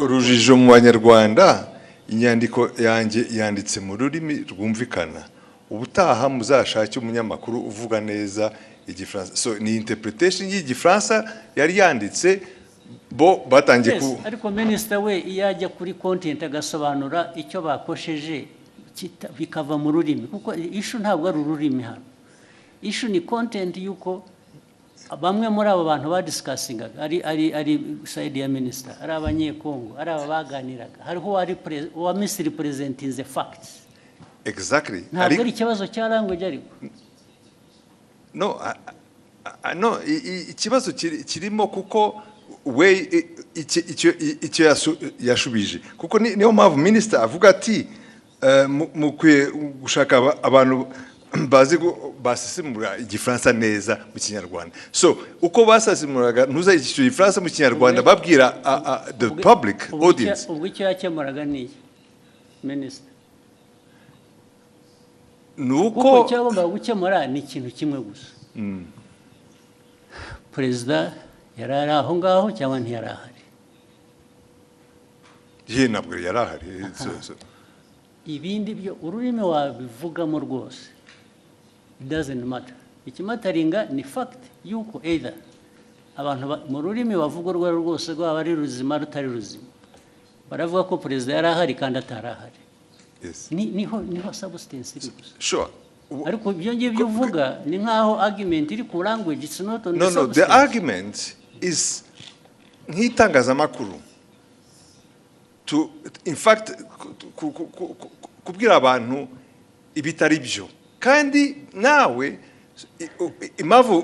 urujijo mu banyarwanda inyandiko yanjye yanditse mu rurimi rwumvikana ubutaha muzashake umunyamakuru uvuga neza igifaransa so ni interpretation y'igifaransa yari yanditse bo batangiye ku ariko minister we iyajya kuri content agasobanura icyo bakosheje bikava mu rurimi kuko issue ntabwo ari ururimi hano issue ni content yuko bamwe muri abo bantu badiscussingaga ari side ya minister ari abanyekongo ari abaganiraga hariho wa misrepresenting the facts exactly ntabwo ari ikibazo cya language ariko no ikibazo kirimo kuko we icyo yashubije kuko niyo mpamvu minister avuga ati mukwiye gushaka abantu bazi basesemura igifaransa neza mu kinyarwanda so uko basesemuraga ntuza icyo gifaransa mu kinyarwanda babwira the public audience ubwo icyo yakemuraga ni minister nuko cyagomba gukemura ni ikintu kimwe gusa perezida yari ari aho ngaho cyangwa ntiyari ahari ntabwo yari ahari ibindi byo ururimi wabivugamo rwose it doesn't matter ikimataringa ni fact yuko either abantu mu rurimi bavuga urwo rwose rwaba ari ruzima rutari ruzima baravuga ko perezida yari ahari kandi atari ahari niho substance iri gusa sure ariko ibyo ngibyo uvuga ni nkaho argument iri ku language it's not on the substance. The argument is nk'itangazamakuru to in fact kubwira abantu ibitari byo kandi nawe impamvu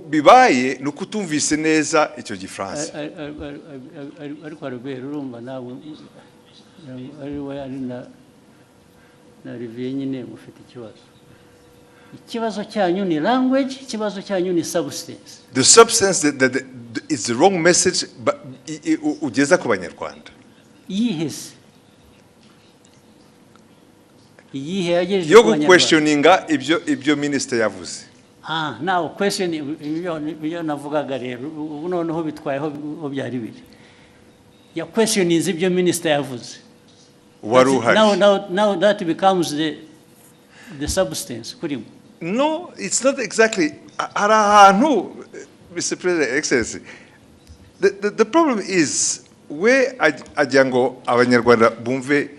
bibaye ni ukutumvise neza icyo gifaransa ariko arubera urumva nawe ari na riviye nyine mufite ikibazo cyanyu ni language ikibazo cyanyu ni substance the substance that is the wrong message ugeza ku banyarwanda yihese iyihe yagejeje yo questioninga ibyo minister yavuze now question ibyo navugaga rero ubu noneho bitwayeho byari biri ya questioning ibyo minister yavuze now that becomes the substance kurimo no it's not exactly hari ahantu Mr. President Excellency the problem is we ajya ngo abanyarwanda bumve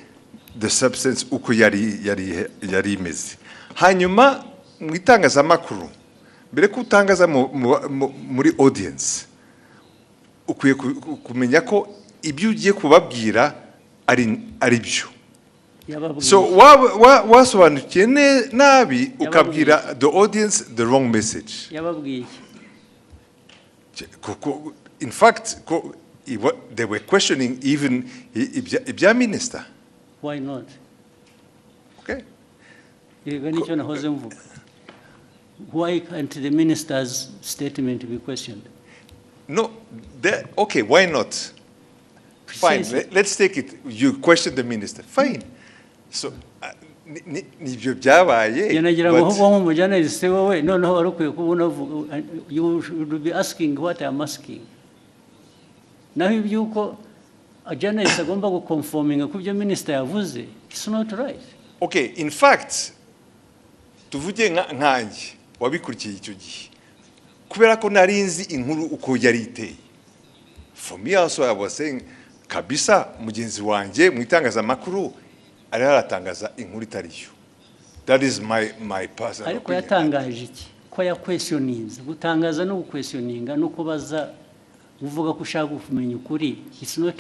the substance uko yari imeze hanyuma mu itangazamakuru mbere ko utangaza muri audience ukwiye kumenya ko ibyo ugiye kubabwira ari byo so wasobanukiye nabi ukabwira the audience the wrong message yababwiye in fact they were questioning even ibya minister. Why not? Okay. Why can't the minister's statement be questioned? No, okay, why not? Fine, let's take it. You question the minister. Fine. So, you should be asking what I'm asking. Now, if you a journalist agomba guconforminga kubyo minister yavuze, it's not right. Okay, in fact, tuvuge nkanjye wabikurikiye icyo gihe kubera ko narinzi inkuru uko yari iteye. For me also I was saying kabisa mugenzi wanjye mu itangazamakuru ari haratangaza inkuru itariyo. That is my personal ariko yatangaje iki ko ya questionings gutangaza no questioninga no kubaza uvuga ko ushaka kumenya ukuri it's not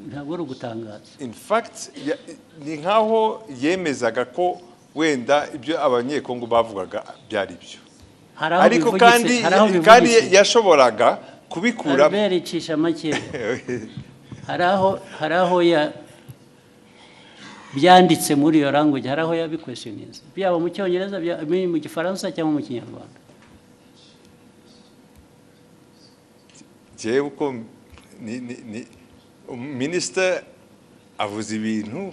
ntabwo ari gutangaza. In fact ni nkaho yemezaga ko wenda ibyo abanyekongo bavugaga byari byo, ariko kandi yashoboraga kubikura bericisha make haraho ya byanditse muri iyo language, haraho ya biquestionings byaba mu cyongereza mu gifaransa cyangwa mu kinyarwanda. jewe uko minister avuze ibintu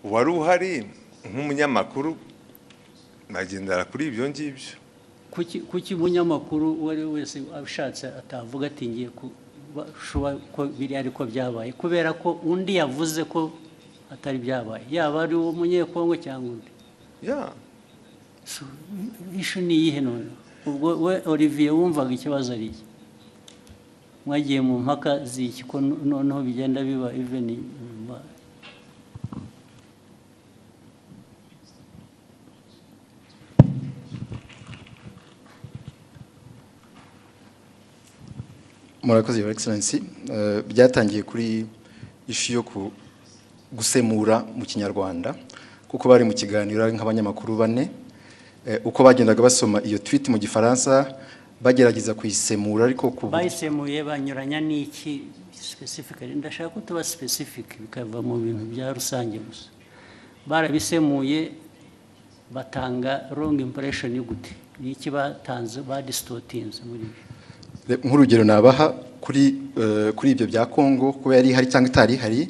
wari uhari nk'umunyamakuru nagendera kuri ibyo ngibyo. Kuki umunyamakuru wari wese ashatse atavuga ati ngiye ko biri ariko byabaye kubera ko undi yavuze ko atari byabaye, yaba ari umunyekongo cyangwa undi. So ishu ni iyihe none? Ubwo we Olivier wumvaga ikibazo ari iki? Mwagiye mu mpaka z'iki ko noneho bigenda biba even Murakoze Your Excellency. Byatangiye kuri ishu yo gusemura mu Kinyarwanda kuko bari mu kiganiro nk'abanyamakuru bane, uko bagendaga basoma iyo tweet mu Gifaransa bagerageza kuyisemura, ariko bayisemuye banyuranya n'iki specifically. Ndashaka ko tuba specific bikava mu bintu bya rusange gusa. Barabisemuye batanga wrong impression y'ugute n'iki batanze distortings muri nk'urugero nabaha kuri ibyo bya Kongo ko yari hari cyangwa itari hari,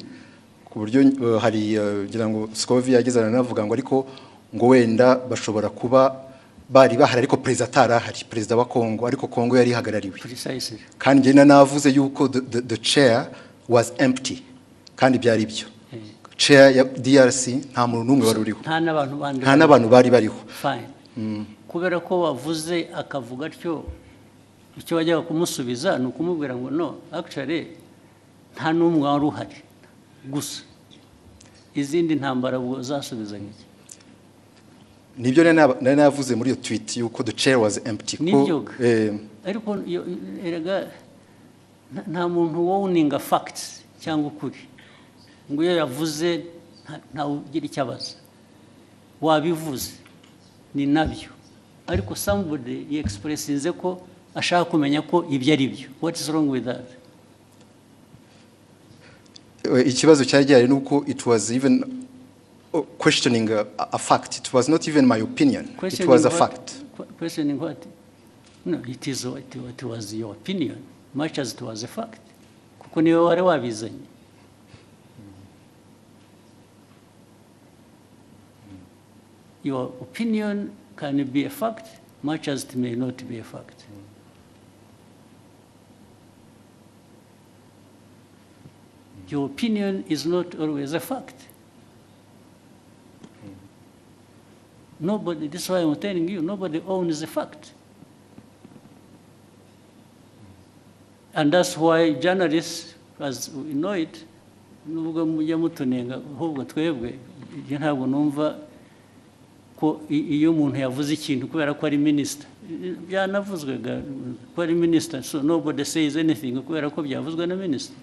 ku buryo hari ngira ngo Scovia yagezana navuga ngo ariko ngo wenda bashobora kuba bari bahari ariko perezida atarahari, perezida wa Kongo, ariko Kongo yari hagarariwe. Kandi njye navuze yuko the chair was empty, kandi byari byo. Chair ya DRC nta muntu n'umwe wari uriho, nta n'abantu bari bariho. Fine. Kubera ko wavuze akavuga atyo, icyo wajyaga kumusubiza ni ukumubwira ngo no actually nta n'umwe wari uhari gusa, izindi ntambara zasubizanye iki? Nibyo nari navuze muri iyo tweet yuko the chair was empty. Ariko erega nta muntu wowninga facts cyangwa ukuri ngo iyo yavuze nta ugira icyo abaza, wabivuze ni nabyo, ariko somebody expressinze ko ashaka kumenya ko ibyo ari byo. What is wrong with that? Ikibazo cyari gihari nuko it was even questioning a fact. It was not even my opinion. It was a fact. Questioning what? No, it was your opinion much as it was a fact. Kuko niwe wari wabizanye. Your opinion can be a fact much as it may not be a fact. Your opinion is not always a fact. Nobody, this is why I'm telling you, nobody owns the fact. And that's why journalists, as we know it, nubwo mujya mutunenga ahubwo twebwe ntabwo numva ko iyo umuntu yavuze ikintu kubera ko ari minister, byanavuzwe ko ari minister, so nobody says anything kubera ko byavuzwe na minister.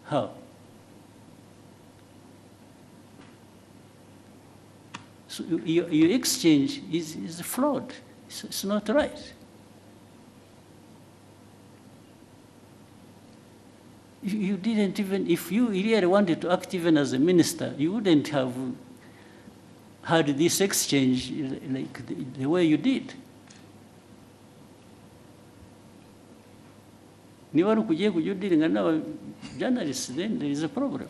How? So your exchange is flawed. It's not right. You didn't even, if you really wanted to act even as a minister, you wouldn't have had this exchange like the way you did. Niba ari ukugiye kujya udiringa n'aba journalists, then there is a problem.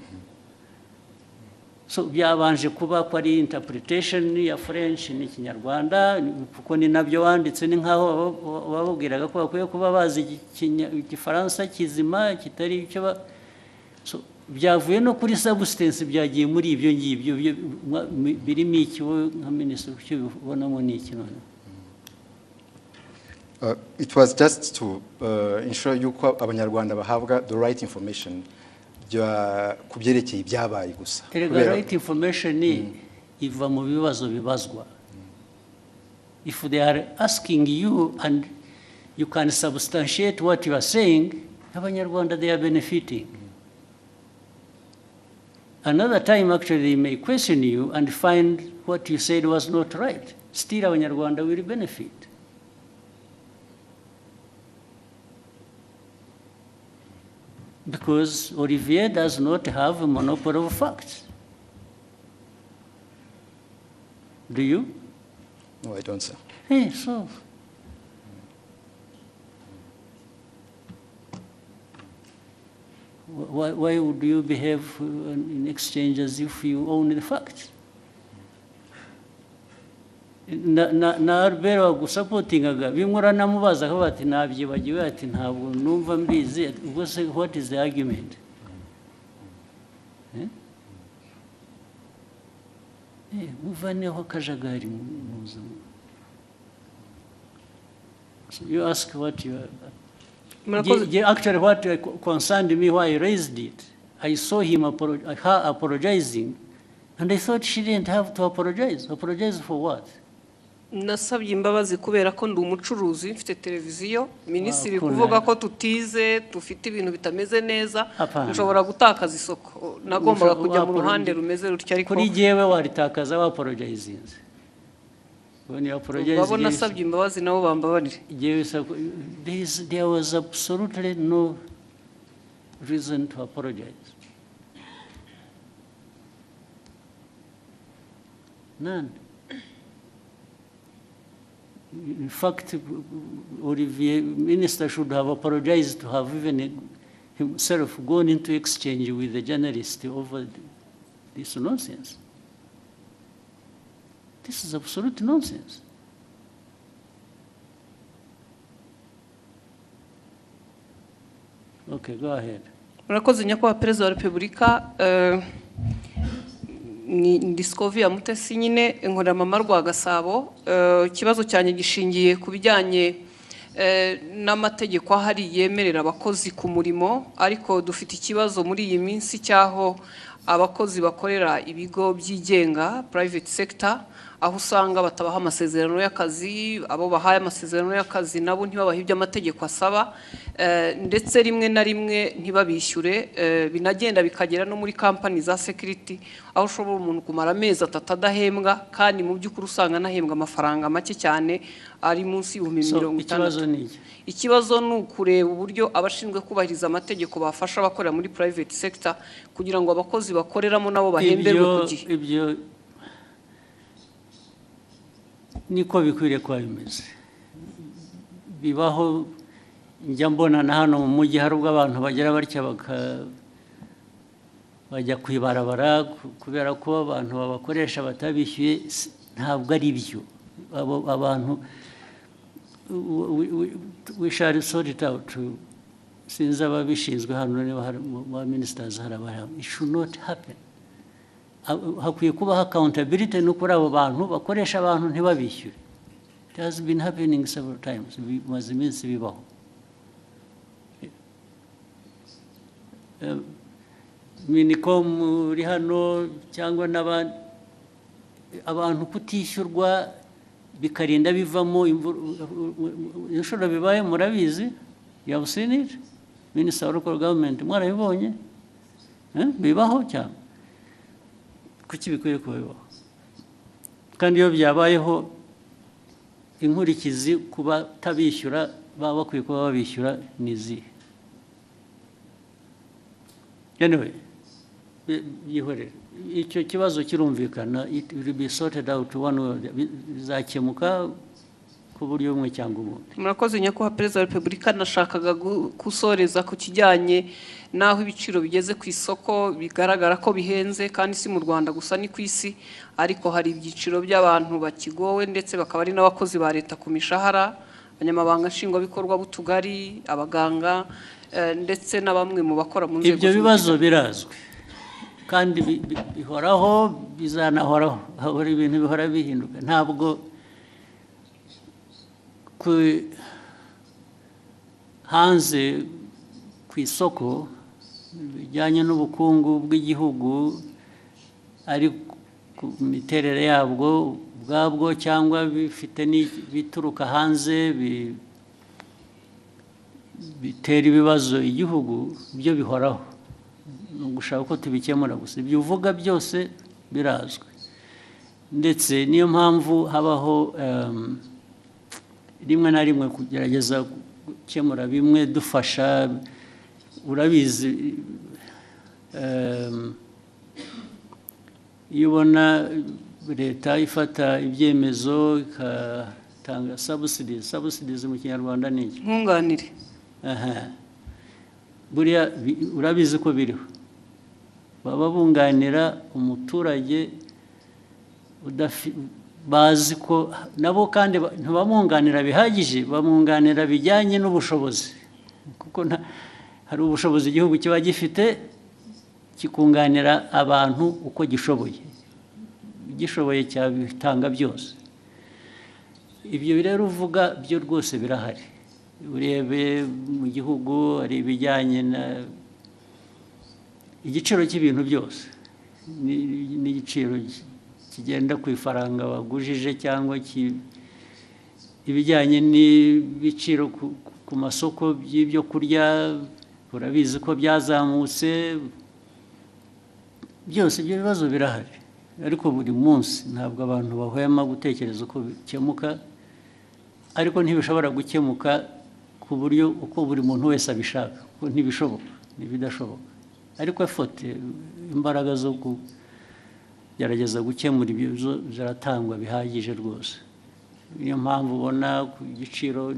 So byabanje kuba ko ari interpretation ya French n'ikinyarwanda, kuko ni nabyo wanditse, ni nkaho bababwiraga ko bakwiye kuba bazi igifaransa kizima kitari icyo. So byavuye no kuri substance, byagiye muri ibyo ngibyo birimo iki wowe nka minister cyo ubonamo ni iki none? It was just to ensure yuko abanyarwanda bahabwa the right information kubyerekeye ibyabaye gusa. The right information iva mu bibazo bibazwa. If they are asking you and you can substantiate what you are saying, Abanyarwanda, they are benefiting. Another time, actually, they may question you and find what you said was not right. Still, Abanyarwanda will benefit. Because Olivier does not have a monopoly of facts. Do you? No, I don't, sir. Hey, so. Why would you behave in exchange as if you own the facts? Na Albert wagusapotingaga bimura namubaza ko bati nabyibagiwe ati ntabwo numva mbizi ubwo se what is the argument? Muvaneho kajagari muzo. So you ask what you are. Actually, what concerned me why I raised it, I saw him her apologizing, and I thought she didn't have to apologize. Apologize for what? Nasabye imbabazi kubera ko ndi umucuruzi mfite televiziyo minisitiri kuvuga ko tutize dufite ibintu bitameze neza nshobora gutakaza isoko nagombaga kujya mu ruhande rumeze rutya ariko kuri jewe waritakaza wa apologizing. When you apologize, babona nasabye imbabazi nabo bambabarire. There was absolutely no reason to apologize. None. In fact, Olivier, Minister should have apologized to have even himself gone into exchange with the journalist over this nonsense. This is absolute nonsense. Okay, go ahead. Murakoze nyakubahwa Perezida wa Repubulika, ni Discovery Mutesi nyine inkorera mama rwa Gasabo. Ikibazo cyane gishingiye ku bijyanye n'amategeko ahari yemerera abakozi ku murimo, ariko dufite ikibazo muri iyi minsi cyaho abakozi bakorera ibigo byigenga private sector, aho usanga batabaha amasezerano y'akazi, abo bahaye amasezerano y'akazi nabo ntibabaha ibyo amategeko asaba, ndetse rimwe na rimwe ntibabishyure, binagenda bikagera no muri company za security aho ushobora umuntu kumara amezi atatu adahembwa kandi mu by'ukuri usanga nahembwa amafaranga make cyane ari munsi y'50. Ikibazo ni ukureba uburyo abashinzwe kubahiriza amategeko bafasha abakorera muri private sector kugira ngo abakozi bakoreramo nabo bahemberwe ku gihe. Ibyo niko bikwiriye kuba bimeze. Bibaho njya mbona na hano mu mujyi hari ubwo abantu bagera batya bajya kwibarabara kubera ko abantu babakoresha batabishyuye. Ntabwo ari byo. Abantu we shall sort it out. Since ababishinzwe hano ba ministers harabara, it should not happen. Hakwiye kubaho accountability no kuri abo bantu bakoresha abantu ntibabishyure. It has been happening several times. Bimaze iminsi bibaho. Minicom uri hano cyangwa n'abandi abantu kutishyurwa bikarinda bivamo inshuro bibaye murabizi. You have seen it? Minister of Local Government mwarabibonye? Bibaho cyane. Kuki bikwiye kuba bibaho? Kandi iyo byabayeho inkurikizi kuba tabishyura baba bakwiye kuba babishyura nizi. Anyway, yihorere. Icyo kibazo kirumvikana, it will be sorted out one way, bizakemuka ku buryo bumwe cyangwa ubundi. Murakoze nyakubahwa Perezida wa Repubulika, nashakaga gusoreza ku kijyanye naho ibiciro bigeze ku isoko bigaragara ko bihenze, kandi si mu Rwanda gusa ni ku isi, ariko hari ibyiciro by'abantu bakigowe ndetse bakaba ari n'abakozi ba leta ku mishahara, abanyamabanga nshingwabikorwa b'utugari, abaganga ndetse na bamwe mu bakora mu nzego. Ibyo bibazo birazwi kandi bihoraho, bizanahoraho. Hari ibintu bihora bihinduka. Ntabwo hanze ku isoko bijyanye n'ubukungu bw'igihugu ariko ku miterere yabwo ubwabwo cyangwa bifite bituruka hanze bitera ibibazo igihugu byo bihoraho ni ugushaka ko tubikemura gusa ibyo uvuga byose birazwi ndetse niyo mpamvu habaho rimwe na rimwe kugerageza gukemura bimwe dufasha urabizi iyo ubona leta ifata ibyemezo igatanga subsidies mu kinyarwanda ni iki nkunganire buriya urabizi ko biriho baba bunganira umuturage bazi ko nabo kandi ntibamwunganira bihagije bamwunganira bijyanye n'ubushobozi kuko hari ubushobozi igihugu kiba gifite kikunganira abantu uko gishoboye cyabitanga byose ibyo rero uvuga byo rwose birahari urebe mu gihugu hari ibijyanye igiciro cy'ibintu byose n'igiciro kigenda ku ifaranga wagujije cyangwa ibijyanye n'ibiciro ku masoko by'ibyo kurya urabizi ko byazamutse byose ibyo bibazo birahari ariko buri munsi ntabwo abantu bahwema gutekereza uko bikemuka ariko ntibishobora gukemuka ku buryo uko buri muntu wese abishaka kuko ntibishoboka ntibidashoboka ariko imbaraga zo kugerageza gukemura ibyo ziratangwa bihagije rwose niyo mpamvu ubona ku giciro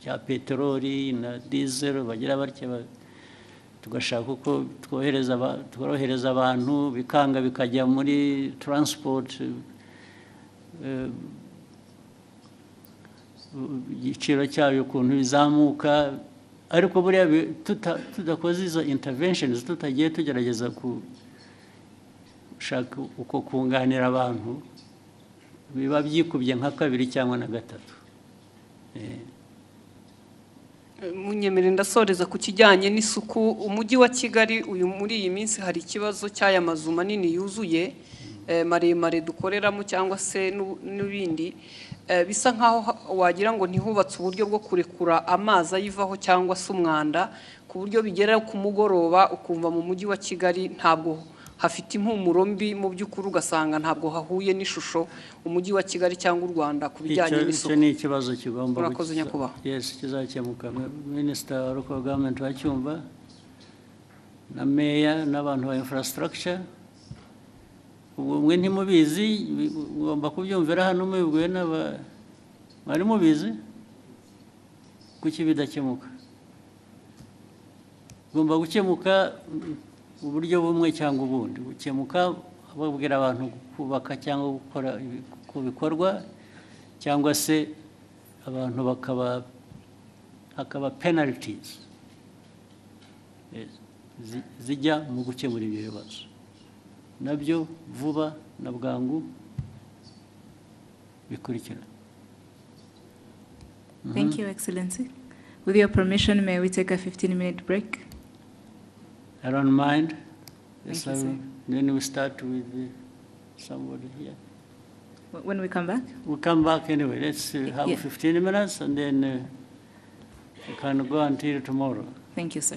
cya peteroli na diesel bagira batya tugashaka uko tworohereza abantu bikanga bikajya muri transport igiciro cyayo ukuntu bizamuka ariko buriya tudakoze izo interventions tutagiye tugerageza gushaka uko kunganira abantu biba byikubye nka kabiri cyangwa na gatatu munyemere ndasoreza ku kijyanye n'isuku umujyi wa Kigali uyu muri iyi minsi hari ikibazo cy'aya mazu manini yuzuye maremare dukoreramo cyangwa se n'ibindi bisa nkaho wagira ngo ntihubatse uburyo bwo kurekura amazi ayivaho cyangwa se umwanda ku buryo bigera ku mugoroba ukumva mu mujyi wa Kigali ntabwo hafite impumuro mbi mu by'ukuri ugasanga ntabwo hahuye n'ishusho umujyi wa Kigali cyangwa u Rwanda ku bijyanye n'isuku icyo ni ikibazo kigomba murakoze nyakubahwa kizakemuka minisita wa local government wacyumva na meya n'abantu ba infrastructure mwe ntimubizi ugomba kubyumvira hano mubibwiwe mwari mubizi kuki bidakemuka ugomba gukemuka uburyo bumwe cyangwa ubundi gukemuka babwira abantu kubaka cyangwa gukora ku bikorwa cyangwa se abantu hakaba penalties zijya mu gukemura ibyo bibazo nabyo vuba na bwangu bikurikira. Thank you, Excellency. With your permission, may we take a 15-minute break? I don't mind. Thank you, sir. Then we start with somebody here. When we come back? We'll come back anyway. Let's have 15 minutes and then we can go until tomorrow. Thank you, sir.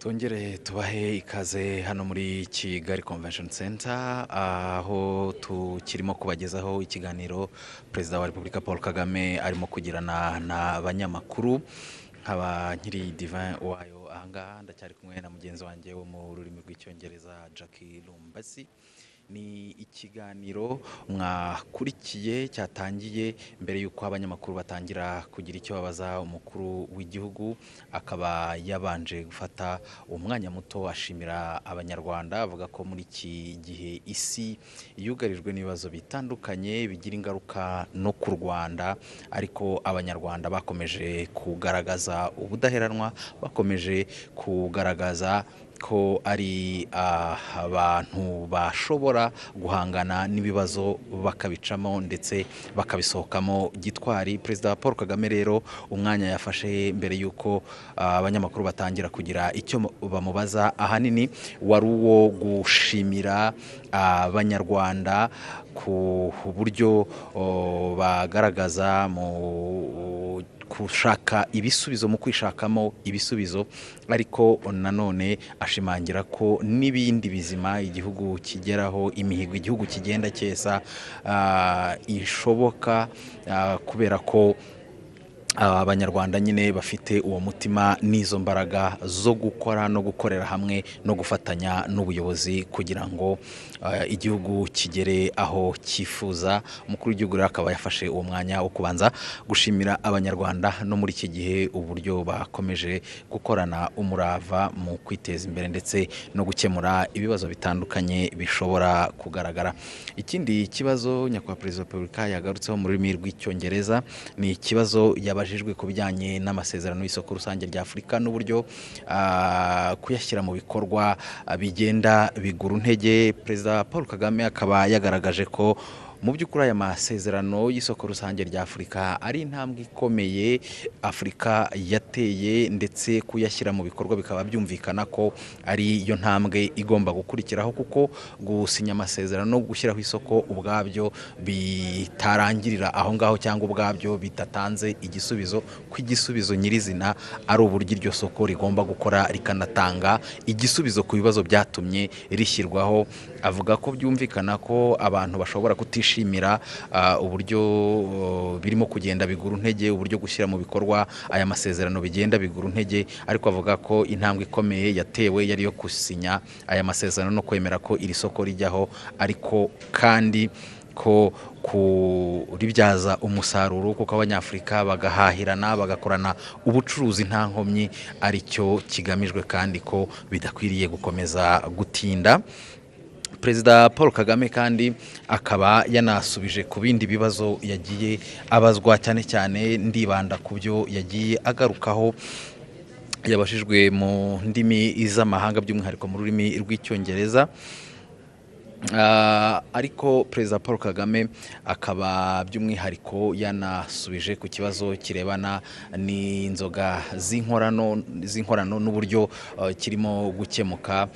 Tongere tubahe ikaze hano muri Kigali Convention Center aho tukirimo kubagezaho ikiganiro Perezida wa Repubulika Paul Kagame arimo kugirana n'abanyamakuru nkaba nkiri Divin wayo ahangaha ndacyari kumwe na mugenzi wanjye wo mu rurimi rw'icyongereza Jackie Lumbasi. Ni ikiganiro mwakurikiye cyatangiye mbere yuko abanyamakuru batangira kugira icyo babaza umukuru w'igihugu, akaba yabanje gufata umwanya muto ashimira abanyarwanda, avuga ko muri iki gihe isi yugarijwe n'ibibazo bitandukanye bigira ingaruka no ku Rwanda, ariko abanyarwanda bakomeje kugaragaza ubudaheranwa, bakomeje kugaragaza ko ari abantu bashobora guhangana n'ibibazo bakabicamo ndetse bakabisohokamo gitwari. Perezida Paul Kagame rero umwanya yafashe mbere yuko abanyamakuru batangira kugira icyo bamubaza ahanini wari uwo gushimira abanyarwanda ku buryo bagaragaza mu kushaka ibisubizo, mu kwishakamo ibisubizo, ariko nanone ashimangira ko n'ibindi bizima igihugu kigeraho, imihigo igihugu kigenda cyesa ishoboka kubera ko abanyarwanda nyine bafite uwo mutima n'izo mbaraga zo gukora no gukorera hamwe no gufatanya n'ubuyobozi kugira ngo igihugu kigere aho cyifuza. Umukuru w'igihugu rero akaba yafashe uwo mwanya wo kubanza gushimira abanyarwanda no muri iki gihe uburyo bakomeje gukorana umurava mu kwiteza imbere ndetse no gukemura ibibazo bitandukanye bishobora kugaragara. Ikindi kibazo nyakubahwa Perezida wa Repubulika yagarutseho mu rurimi rw'icyongereza ni ikibazo yabajijwe ku bijyanye n'amasezerano y'isoko rusange rya Afurika n'uburyo kuyashyira mu bikorwa bigenda bigura intege. Perezida Paul Kagame akaba yagaragaje ko mu by'ukuri aya masezerano y'isoko rusange rya Afurika ari intambwe ikomeye Afurika yateye, ndetse kuyashyira mu bikorwa bikaba byumvikana ko ari yo ntambwe igomba gukurikiraho, kuko gusinya amasezerano no gushyiraho isoko ubwabyo bitarangirira aho ngaho cyangwa ubwabyo bitatanze igisubizo, ko igisubizo nyirizina ari uburyo iryo soko rigomba gukora rikanatanga igisubizo ku bibazo byatumye rishyirwaho. Avuga ko byumvikana ko abantu bashobora kutishimira uburyo birimo kugenda bigura intege, uburyo gushyira mu bikorwa aya masezerano bigenda bigura intege, ariko avuga ko intambwe ikomeye yatewe yari yo gusinya aya masezerano no kwemera ko iri soko rijyaho, ariko kandi ko kuribyaza umusaruro kuko abanyafurika bagahahirana bagakorana ubucuruzi nta nkomyi aricyo kigamijwe, kandi ko bidakwiriye gukomeza gutinda. Perezida Paul Kagame kandi akaba yanasubije ku bindi bibazo yagiye abazwa, cyane cyane ndibanda ku byo yagiye agarukaho yabashijwe mu ndimi z'amahanga by'umwihariko mu rurimi rw'icyongereza. Ariko Perezida Paul Kagame akaba by'umwihariko yanasubije ku kibazo kirebana n'inzoga z'inkorano n'uburyo kirimo gukemuka.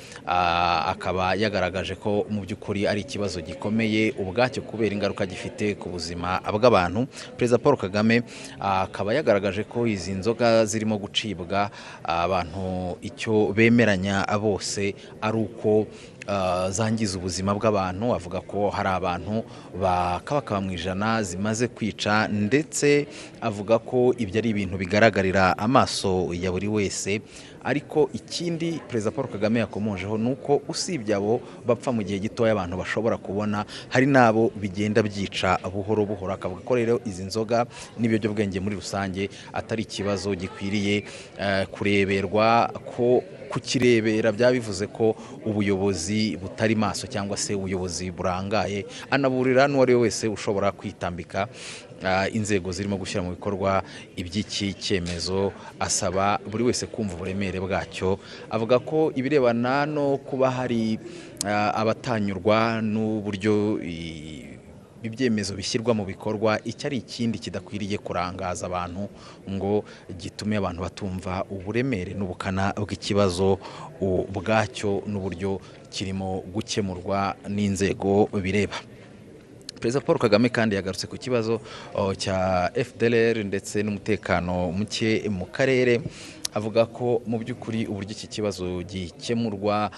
Akaba yagaragaje ko mu by'ukuri ari ikibazo gikomeye ubwacyo kubera ingaruka gifite ku buzima bw'abantu. Perezida Paul Kagame akaba yagaragaje ko izi nzoga zirimo gucibwa abantu icyo bemeranya bose ari uko zangiza ubuzima bw'abantu. Avuga ko hari abantu bakaba mu ijana zimaze kwica, ndetse avuga ko ibyo ari ibintu bigaragarira amaso ya buri wese. Ariko ikindi Perezida Paul Kagame yakomojeho ni uko usibye abo bapfa mu gihe gitoya abantu bashobora kubona, hari n'abo bigenda byica buhoro buhoro. Akavuga ko rero izi nzoga n'ibiyobyabwenge muri rusange atari ikibazo gikwiriye kureberwa, ko kukirebera byaba bivuze ko ubuyobozi butari maso cyangwa se ubuyobozi burangaye. Anaburira n'uwo ari we wese ushobora kwitambika inzego zirimo gushyira mu bikorwa iby'iki cyemezo, asaba buri wese kumva uburemere bwacyo. Avuga ko ibirebana no kuba hari abatanyurwa n'uburyo ibyemezo bishyirwa mu bikorwa, icyo ari ikindi kidakwiriye kurangaza abantu ngo gitume abantu batumva uburemere n'ubukana bw'ikibazo ubwacyo n'uburyo kirimo gukemurwa n'inzego bireba. Perezida Paul Kagame kandi yagarutse ku kibazo cya FDLR ndetse n'umutekano muke mu karere. avuga ko mu by'ukuri uburyo iki kibazo gikemurwa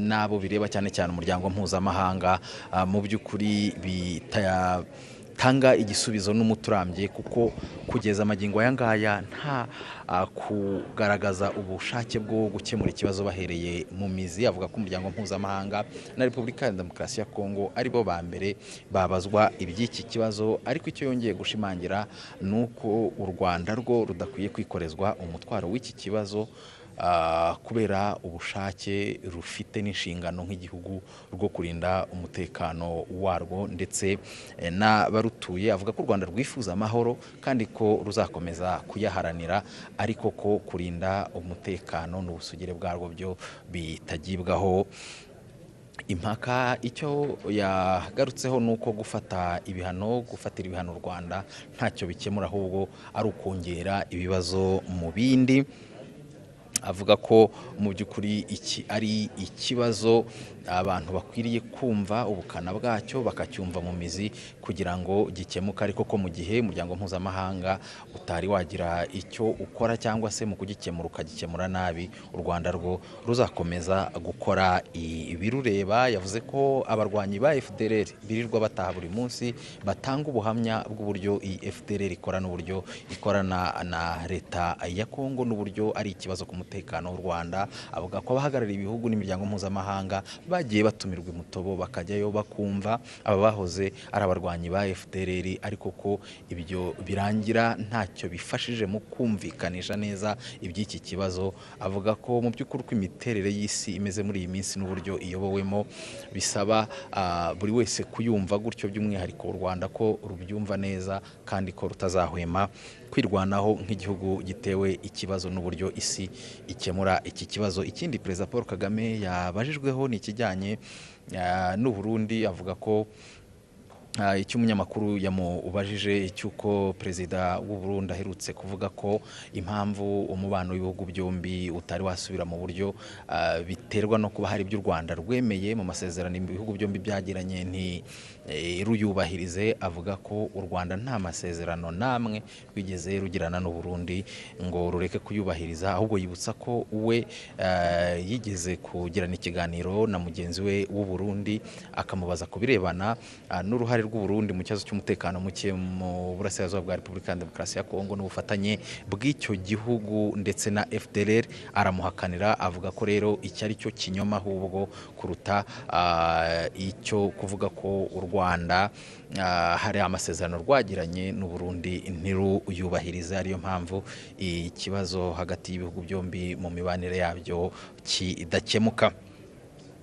n'abo bireba cyane cyane umuryango mpuzamahanga mu by'ukuri tanga igisubizo n'umuturambye kuko kugeza amagingo aya ngaya nta kugaragaza ubushake bwo gukemura ikibazo bahereye mu mizi. Avuga ko umuryango mpuzamahanga na Repubulika ya Demokarasi ya Kongo aribo ba mbere babazwa iby'iki kibazo, ariko icyo yongeye gushimangira ni uko u Rwanda rwo rudakwiye kwikorezwa umutwaro w'iki kibazo kubera ubushake rufite n'inshingano nk'igihugu rwo kurinda umutekano warwo ndetse n'abarutuye. Avuga ko u Rwanda rwifuza amahoro kandi ko ruzakomeza kuyaharanira, ariko ko kurinda umutekano n'ubusugire bwarwo byo bitagibwaho impaka. Icyo yagarutseho ni uko gufatira ibihano u Rwanda ntacyo bikemura, ahubwo ari ukongera ibibazo mu bindi. Avuga ko mu by'ukuri iki ari ikibazo abantu bakwiriye kumva ubukana bwacyo bakacyumva mu mizi kugira ngo gikemuke, ariko ko mu gihe umuryango mpuzamahanga utari wagira icyo ukora cyangwa se mu kugikemura ukagikemura nabi, u Rwanda rwo ruzakomeza gukora ibirureba. Yavuze ko abarwanyi ba FDLR birirwa bataha buri munsi batanga ubuhamya bw'uburyo iyi FDLR ikora n'uburyo ikorana na leta ya Kongo n'uburyo ari ikibazo ku mutekano w'u Rwanda. Avuga ko abahagarariye ibihugu n'imiryango mpuzamahanga bagiye batumirwa imutobo bakajyayo bakumva aba bahoze ari abarwanyi ba FDLR, ariko ko ibyo birangira ntacyo bifashije mu kumvikanisha neza iby'iki kibazo. Avuga ko mu by'ukuri uko imiterere y'isi imeze muri iyi minsi n'uburyo iyobowemo bisaba buri wese kuyumva gutyo, by'umwihariko u Rwanda ko rubyumva neza kandi ko rutazahwema kwirwanaho nk'igihugu gitewe ikibazo n'uburyo isi ikemura iki kibazo. Ikindi Perezida Paul Kagame yabajijweho ni ikijyanye n'u Burundi. Avuga ko icyo umunyamakuru yamubajije cy'uko Perezida w'u Burundi aherutse kuvuga ko impamvu umubano w'ibihugu byombi utari wasubira mu buryo biterwa no kuba hari ibyo u Rwanda rwemeye mu masezerano ibihugu byombi byagiranye ruyubahirize. Avuga ko u Rwanda nta masezerano namwe rwigeze rugirana n'u Burundi ngo rureke kuyubahiriza, ahubwo yibutsa ko we yigeze kugirana ikiganiro na mugenzi we w'u Burundi akamubaza ku birebana n'uruhare rw'u Burundi mu kibazo cy'umutekano muke mu burasirazuba bwa Repubulika ya Demokarasi ya Kongo n'ubufatanye bw'icyo gihugu ndetse na FDLR. Aramuhakanira, avuga ko rero icyo ari cyo kinyoma ahubwo kuruta icyo kuvuga ko u Rwanda hari amasezerano rwagiranye n'u Burundi ntiruyubahirize, ariyo mpamvu ikibazo hagati y'ibihugu byombi mu mibanire yabyo kidakemuka.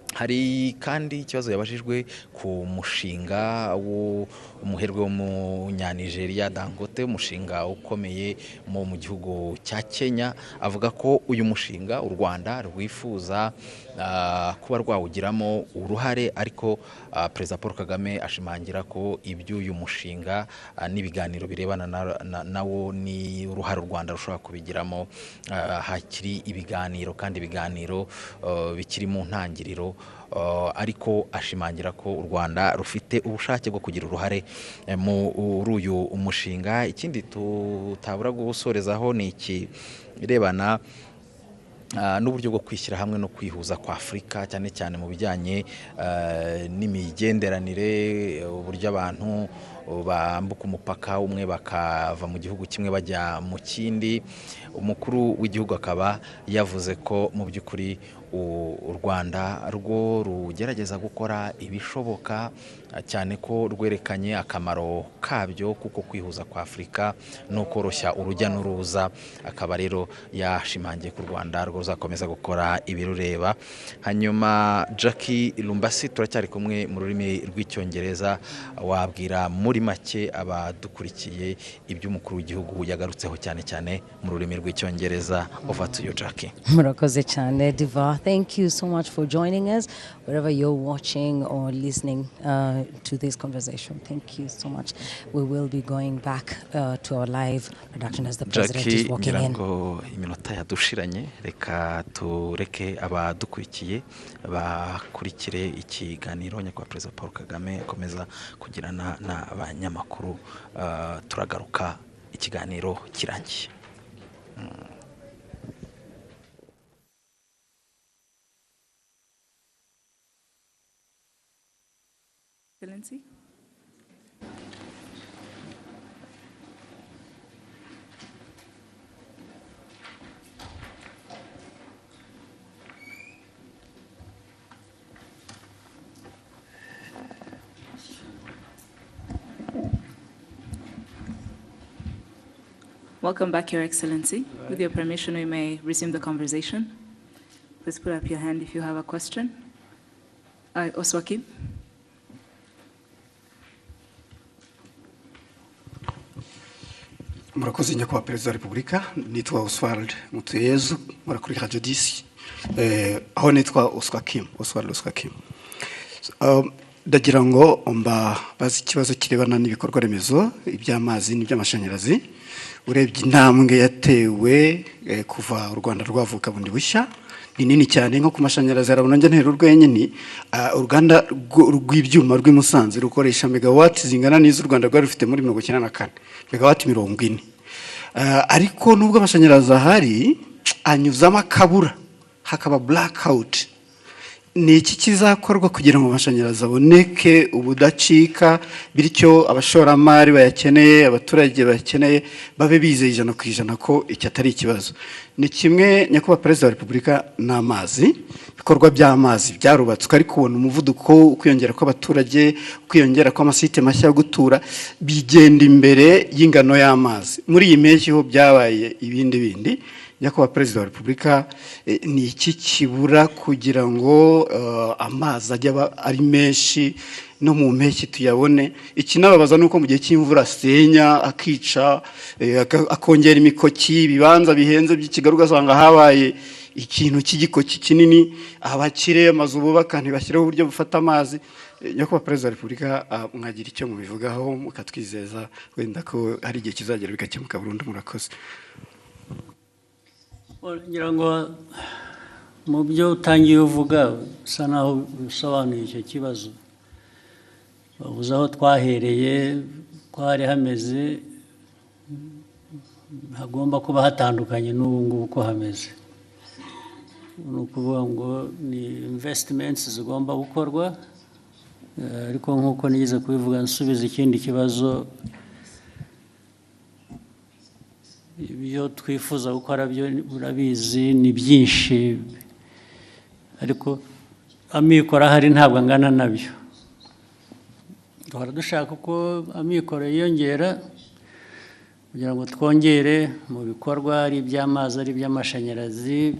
Hari kandi ikibazo yabajijwe ku mushinga w'umuherwe w'umunyanigeria Dangote, umushinga ukomeye mu gihugu cya Kenya. Avuga ko uyu mushinga u Rwanda rwifuza kuba rwawugiramo uruhare, ariko Perezida Paul Kagame ashimangira ko iby'uyu mushinga n'ibiganiro birebana nawo ni uruhare u Rwanda rushobora kubigiramo hakiri ibiganiro, kandi ibiganiro bikiri mu ntangiriro. Ariko ashimangira ko u Rwanda rufite ubushake bwo kugira uruhare muri uyu umushinga. Ikindi tutabura gusorezaho ni ikirebana n'uburyo bwo kwishyira hamwe no kwihuza kwa Afurika, cyane cyane mu bijyanye n'imigenderanire, uburyo abantu bambuka umupaka umwe bakava mu gihugu kimwe bajya mu kindi. Umukuru w'igihugu akaba yavuze ko mu by'ukuri u Rwanda rwo rugerageza gukora ibishoboka, cyane ko rwerekanye akamaro kabyo kuko kwihuza kwa Afurika no koroshya urujya n'uruza. Akaba rero yashimangiye ku Rwanda rwo ruzakomeza gukora ibirureba. Hanyuma Jackie Lumbasi, turacyari kumwe mu rurimi rw'Icyongereza, wabwira muri make abadukurikiye iby'umukuru w'igihugu yagarutseho cyane cyane mu rurimi rw'Icyongereza. Over to you, Jackie. Murakoze cyane Diva. Thank you so much for joining us wherever you're watching or listening to this conversation. Thank you so much. We will be going back to our live production as the president is walking in. Jackie, iminota yadushiranye, reka tureke abadukurikiye bakurikire ikiganiro nyakubahwa Perezida Paul Kagame akomeza kugirana n'abanyamakuru. Turagaruka ikiganiro kirangiye. Excellency. Welcome back, Your Excellency. With your permission, we may resume the conversation. Please put up your hand if you have a question. Oswaki. Murakoze nyakubahwa Perezida wa Repubulika, nitwa Oswald Mutuyezu, murakuri Radio DC. Aho nitwa Oswaki, Oswald Oswaki. Ndagira ngo bazi ikibazo kirebana n'ibikorwa remezo iby'amazi n'iby'amashanyarazi. Urebye intambwe yatewe kuva u Rwanda rwavuka bundi bushya ni nini cyane, nko ku mashanyarazi arabona njye ntero urwenyine. Uruganda rw'ibyuma rw'i Musanze rukoresha megawati zingana n'iz'u Rwanda rwari rufite muri 1994, megawati 40. Ariko nubwo amashanyarazi ahari anyuzamo akabura, hakaba blackout. Ni iki kizakorwa kugira ngo amashanyarazi aboneke ubudacika, bityo abashoramari bayakeneye, abaturage bayakeneye babe bizeye 100% ko iki atari ikibazo? Ni kimwe nyakubahwa Perezida wa Repubulika n'amazi, ibikorwa by'amazi byarubatswe, ariko ubona umuvuduko ukwiyongera kw'abaturage, ukwiyongera kw'amasite mashya yo gutura bigenda imbere y'ingano y'amazi. Muri iyi mpeshyi ho byabaye ibindi. Nyakubahwa Perezida wa Repubulika, ni iki kibura kugira ngo amazi ajya ari menshi no mu mpeshyi tuyabone? Ikinababaza nuko mu gihe cy'imvura asenya akica, akongera imikoki, ibibanza bihenze by'ikigali ugasanga habaye ikintu cy'igikoki kinini, abakire amazu bubaka ntibashyireho uburyo bufata amazi. Nyakubahwa Perezida wa Repubulika, mwagira icyo mubivugaho mukatwizeza wenda ko hari igihe kizagera bigakemuka burundu? Murakoze. Ngira ngo mu byo utangiye uvuga usa naho usobanuye icyo kibazo. Bavuze aho twahereye ko hari hameze, hagomba kuba hatandukanye n'ubu ngubu ko hameze. Ni ukuvuga ngo ni investments zigomba gukorwa, ariko nk'uko nigeze kubivuga nsubiza ikindi kibazo, ibyo twifuza gukora byo urabizi ni byinshi, ariko amikoro ahari ntabwo angana nabyo. Duhora dushaka uko amikoro yiyongera kugira ngo twongere mu bikorwa, ari iby'amazi ari iby'amashanyarazi.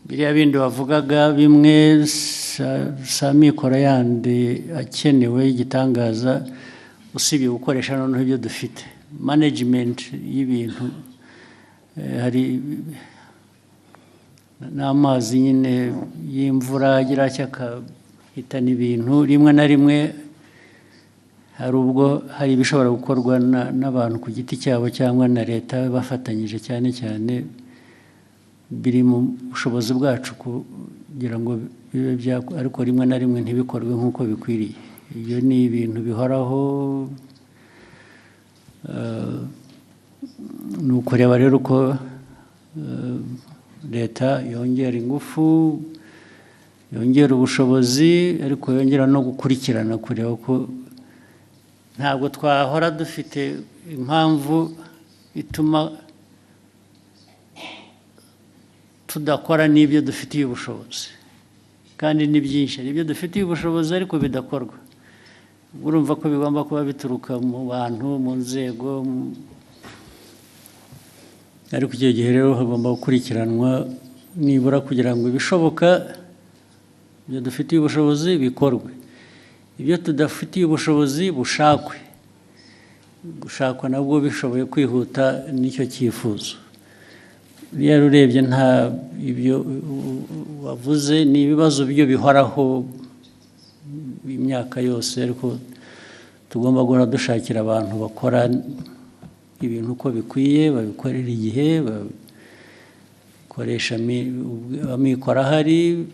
Biriya bindi bavugaga bimwe si amikoro yandi akenewe y'igitangaza, usibye gukoresha noneho ibyo dufite. Management y'ibintu, hari n'amazi nyine y'imvura agira akahitana ibintu. Rimwe na rimwe hari ubwo hari ibishobora gukorwa n'abantu ku giti cyabo cyangwa na leta bafatanyije, cyane cyane biri mu bushobozi bwacu kugira ngo bibe ariko rimwe na rimwe ntibikorwe nk'uko bikwiriye. Ibyo ni ibintu bihoraho. Ni ukureba rero uko leta yongera ingufu, yongera ubushobozi, ariko yongera no gukurikirana, kureba ko ntabwo twahora dufite impamvu ituma tudakora n'ibyo dufitiye ubushobozi, kandi ni byinshi ibyo dufitiye ubushobozi ariko bidakorwa. Urumva ko bigomba kuba bituruka mu bantu, mu nzego, ariko icyo gihe rero hagomba gukurikiranwa nibura kugira ngo ibishoboka ibyo dufitiye ubushobozi bikorwe, ibyo tudafitiye ubushobozi bushakwe. Gushakwa nabwo bishoboye kwihuta nicyo cyifuzo. Rero urebye nta ibyo wavuze, ni ibibazo byo bihoraho imyaka yose, ariko tugomba guhora dushakira abantu bakora ibintu uko bikwiye, babikorera igihe, bakoresha amikoro ahari,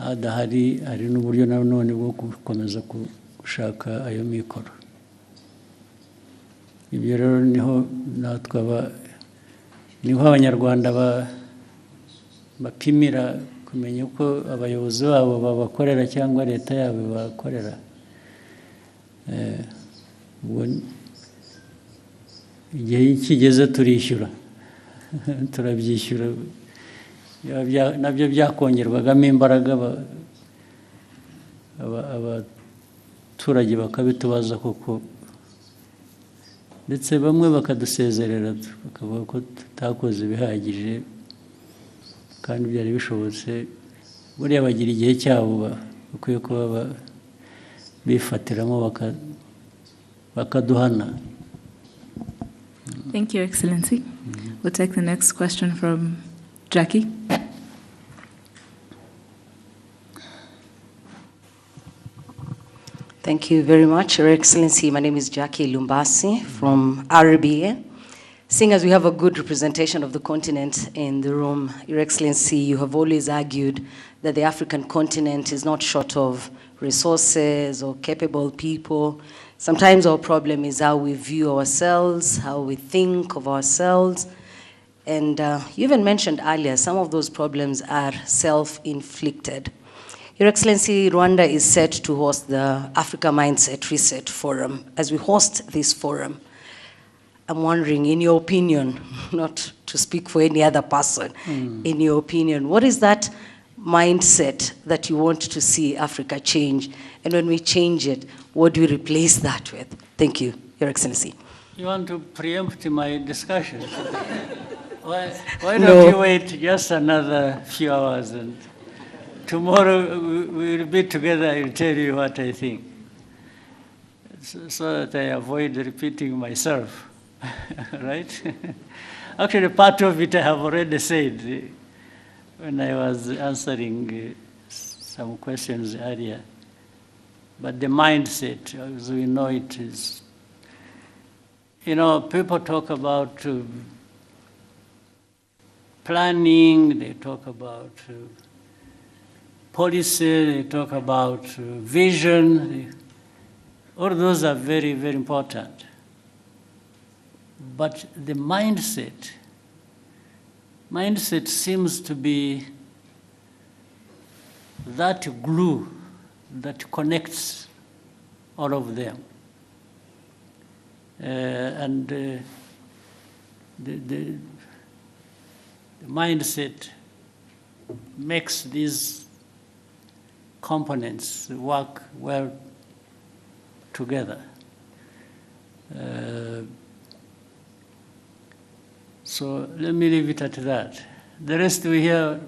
adahari hari n'uburyo nanone bwo gukomeza gushaka ayo mikoro. Ibyo rero niho natwe niho abanyarwanda bapimira kumenya uko abayobozi babo babakorera cyangwa leta yabo bakorera. Igihe kigeze turishyura turabyishyura nabyo byakongerwagamo imbaraga abaturage bakabitubaza kuko ndetse bamwe bakadusezerera bakavuga ko tutakoze ibihagije kandi byari bishobotse. Buriya bagira igihe cyabo bakwiye kuba bifatiramo bakaduhana. Thank you, Excellency. We'll take the next question from Jackie. Thank you very much, Your Excellency. My name is Jackie Lumbasi from RBA. Seeing as we have a good representation of the continent in the room, Your Excellency, you have always argued that the African continent is not short of resources or capable people. Sometimes our problem is how we view ourselves, how we think of ourselves. And you even mentioned earlier, some of those problems are self-inflicted. Your Excellency, Rwanda is set to host the Africa Mindset Reset Forum. As we host this forum, I'm wondering, in your opinion, not to speak for any other person, in your opinion, what is that mindset that you want to see Africa change? And when we change it, what do we replace that with? Thank you, Your Excellency. You want to preempt my discussion? Why don't you wait just another few hours and tomorrow we'll be together. I'll tell you what I think, so that I avoid repeating myself, right? Actually, part of it I have already said when I was answering some questions earlier. But the mindset, as we know it, is, people talk about planning, they talk about policy, they talk about vision. All those are very, very important. But the mindset seems to be that glue that connects all of them. The mindset makes these components work well together. So let me leave it at that. The rest you'll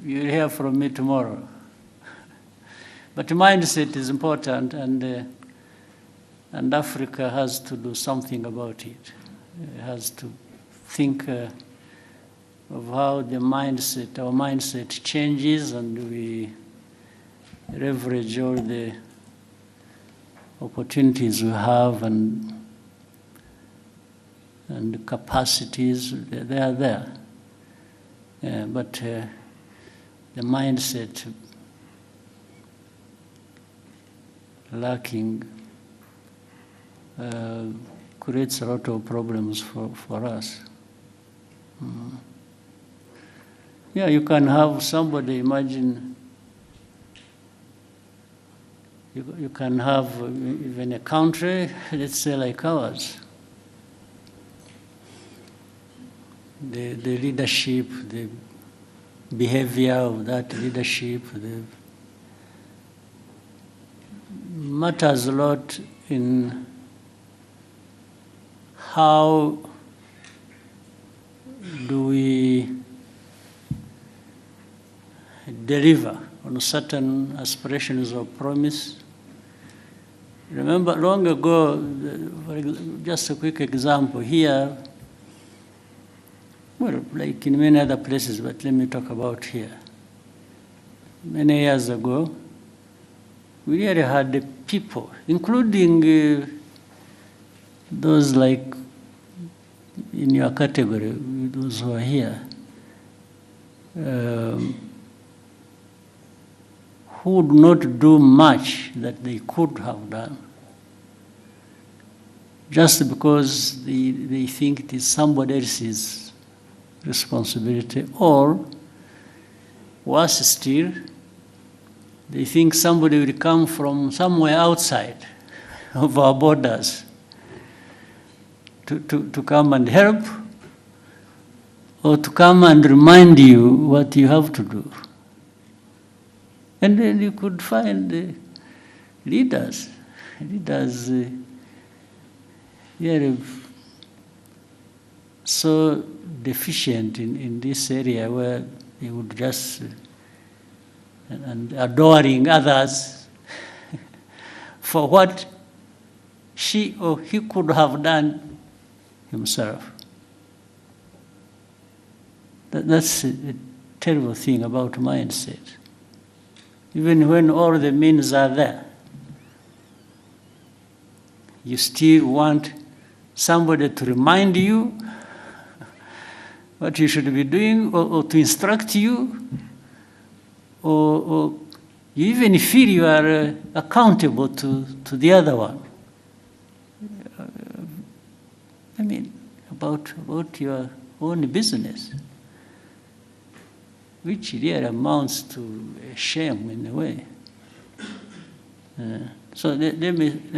hear from me tomorrow. But mindset is important, and Africa has to do something about it. It has to think of how our mindset changes, and we leverage all the opportunities we have and capacities. They are there. But the mindset lacking creates a lot of problems for us. Yeah, you can have somebody, imagine, you can have even a country, let's say like ours. The leadership, the behavior of that leadership, matters a lot in how do we deliver on certain aspirations or promise. Remember, long ago, just a quick example here, well, like in many other places, but let me talk about here. Many years ago, we really had the people, including those like in your category, those who are here, who would not do much that they could have done, just because they think it is somebody else's responsibility, or Worse still, they think somebody will come from somewhere outside of our borders to come and help, or to come and remind you what you have to do. And then you could find leaders here so deficient in this area where they would just, and adoring others for what she or he could have done himself. That's a terrible thing about mindset. Even when all the means are there, you still want somebody to remind you what you should be doing, or to instruct you, or you even feel you are accountable to the other one. I mean, about your own business, which really amounts to a shame in a way. So let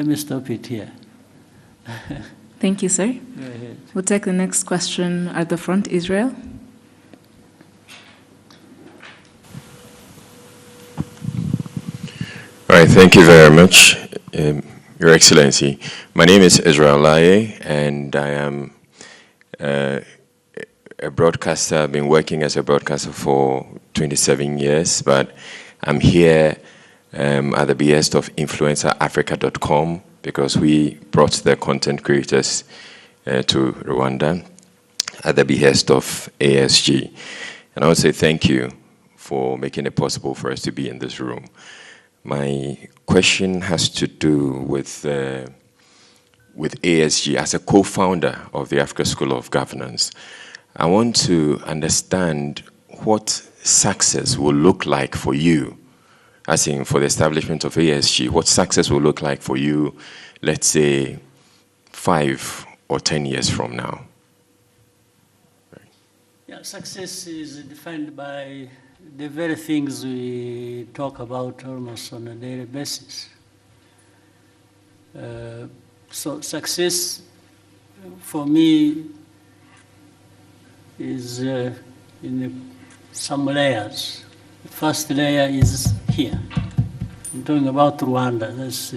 me stop it here. Thank you, sir. Go ahead. We'll take the next question at the front, Israel. All right, thank you very much, Your Excellency. My name is Israel Laye, and I am a broadcaster. I've been working as a broadcaster for 27 years, but I'm here at the behest of InfluencerAfrica.com, because we brought the content creators to Rwanda at the behest of ASG. And I want to say thank you for making it possible for us to be in this room. My question has to do with ASG as a co-founder of the Africa School of Governance. I want to understand what success will look like for you, as in for the establishment of ASG, what success will look like for you, let's say 5 or 10 years from now. Yeah, success is defined by the very things we talk about almost on a daily basis. So success for me is in some layers. The first layer is here. I'm talking about Rwanda. That's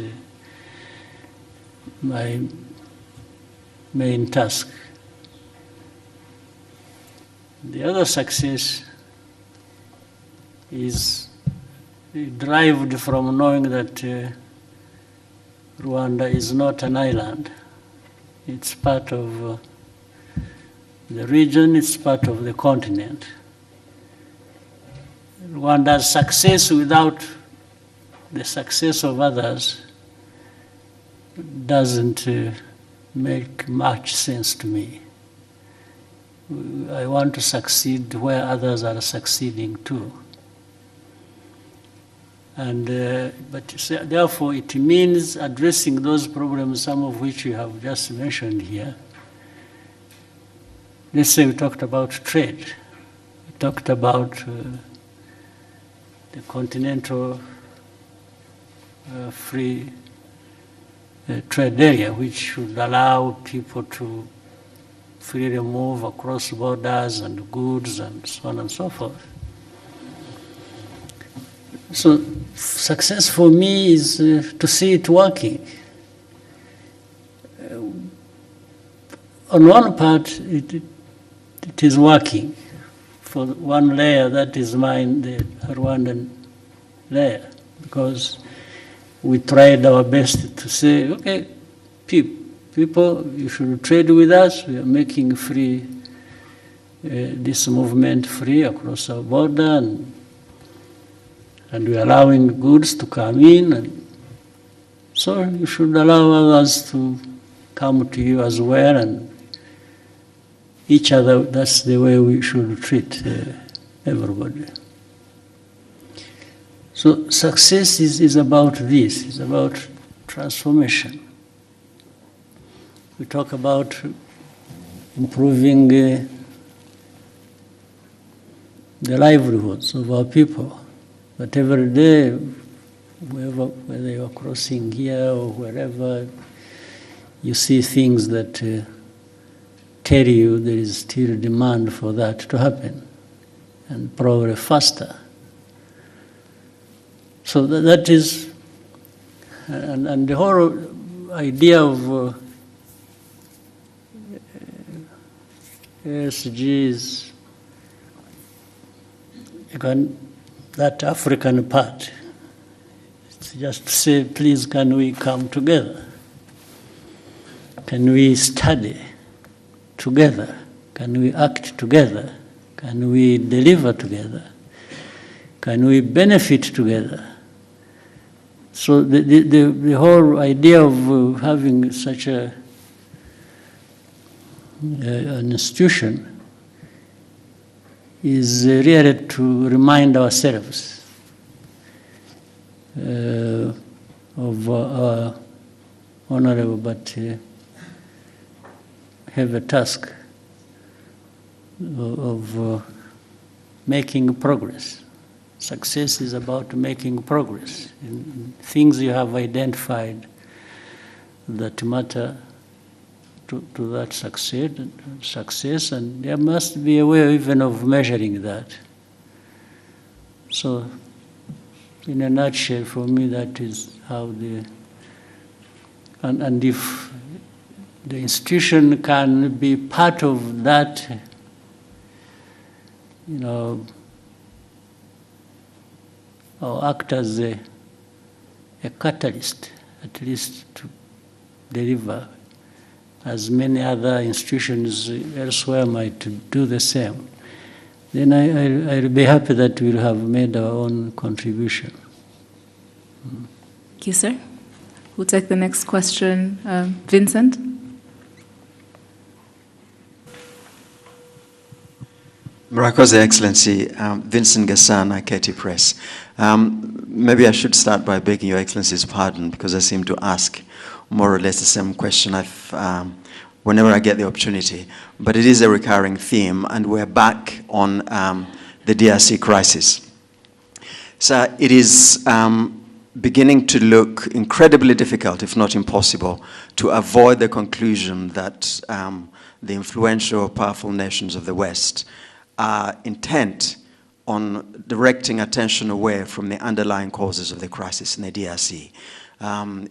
my main task. The other success is derived from knowing that Rwanda is not an island. It's part of the region, it's part of the continent. Rwanda's success without the success of others doesn't make much sense to me. I want to succeed where others are succeeding too. And, therefore, it means addressing those problems, some of which you have just mentioned here. Let's say we talked about trade. We talked about the continental free trade area, which should allow people to freely move across borders and goods and so on and so forth. So success for me is to see it working. On one part, it is working. For one layer, that is mine, the Rwandan layer, because we tried our best to say, okay, people, you should trade with us. We are making free, this movement free across our border, and we are allowing goods to come in. And so you should allow others to come to you as well, and each other. That's the way we should treat everybody. So success is about this. It's about transformation. We talk about improving the livelihoods of our people. But every day, whether you're crossing here or wherever, you see things that tell you there is still demand for that to happen, and probably faster. So that is, and the whole idea of SGs, that African part, it's just to say, please, can we come together? Can we study together? Can we act together? Can we deliver together? Can we benefit together? So the whole idea of having such an institution is really to remind ourselves of our honorable but heavy task of making progress. Success is about making progress in things you have identified that matter to that success, and there must be a way even of measuring that. So, in a nutshell, for me, that is how and if the institution can be part of that, or act as a catalyst, at least to deliver, as many other institutions elsewhere might do the same, then I'll be happy that we'll have made our own contribution. Thank you, sir. We'll take the next question. Vincent? Murakoze, Excellency. Vincent Gasana, KT Press. Maybe I should start by begging Your Excellency's pardon, because I seem to ask more or less the same question whenever I get the opportunity. But it is a recurring theme, and we're back on the DRC crisis. So it is beginning to look incredibly difficult, if not impossible, to avoid the conclusion that the influential, powerful nations of the West are intent on directing attention away from the underlying causes of the crisis in the DRC.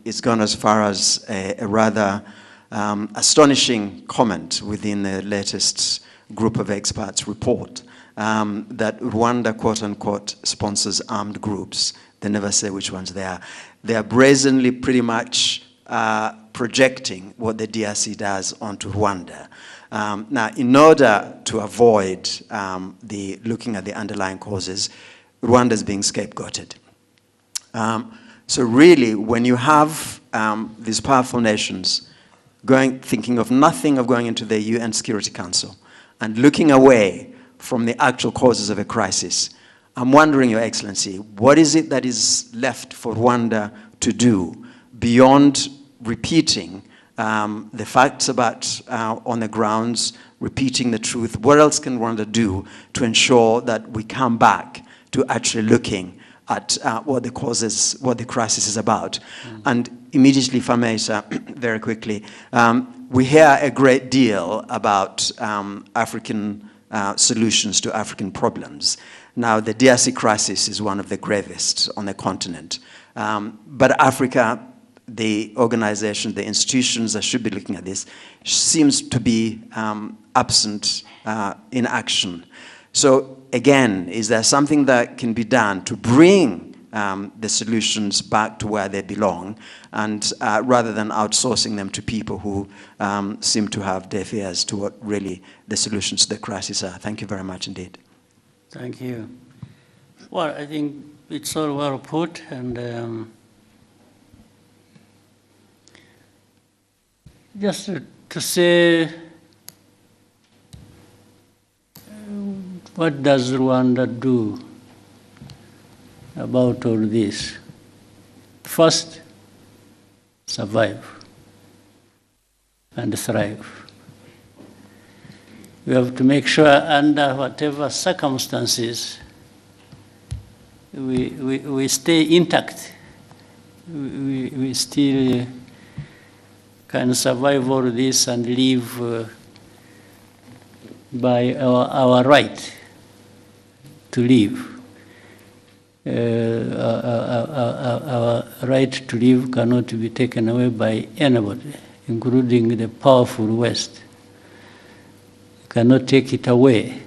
It's gone as far as a rather astonishing comment within the latest group of experts report that Rwanda, quote unquote, sponsors armed groups. They never say which ones they are. They are brazenly pretty much projecting what the DRC does onto Rwanda. Now, in order to avoid looking at the underlying causes, Rwanda is being scapegoated. So really, when you have these powerful nations thinking of nothing of going into the UN Security Council and looking away from the actual causes of a crisis, I'm wondering, Your Excellency, what is it that is left for Rwanda to do beyond repeating the facts about on the grounds, repeating the truth? What else can Rwanda do to ensure that we come back to actually looking at what the causes, what the crisis is about? And immediately, if I may, sir, very quickly, we hear a great deal about African solutions to African problems. Now, the DRC crisis is one of the gravest on the continent. But Africa, the organization, the institutions that should be looking at this, seems to be absent in action. So again, is there something that can be done to bring the solutions back to where they belong, and rather than outsourcing them to people who seem to have deaf ears to what really the solutions to the crisis are? Thank you very much indeed. Thank you. Well, I think it's all well put, and just to say, what does Rwanda do about all this? First, survive and thrive. we have to make sure under whatever circumstances we stay intact. We still can survive all this and live by our right to live. Our right to live cannot be taken away by anybody, including the powerful West. Cannot take it away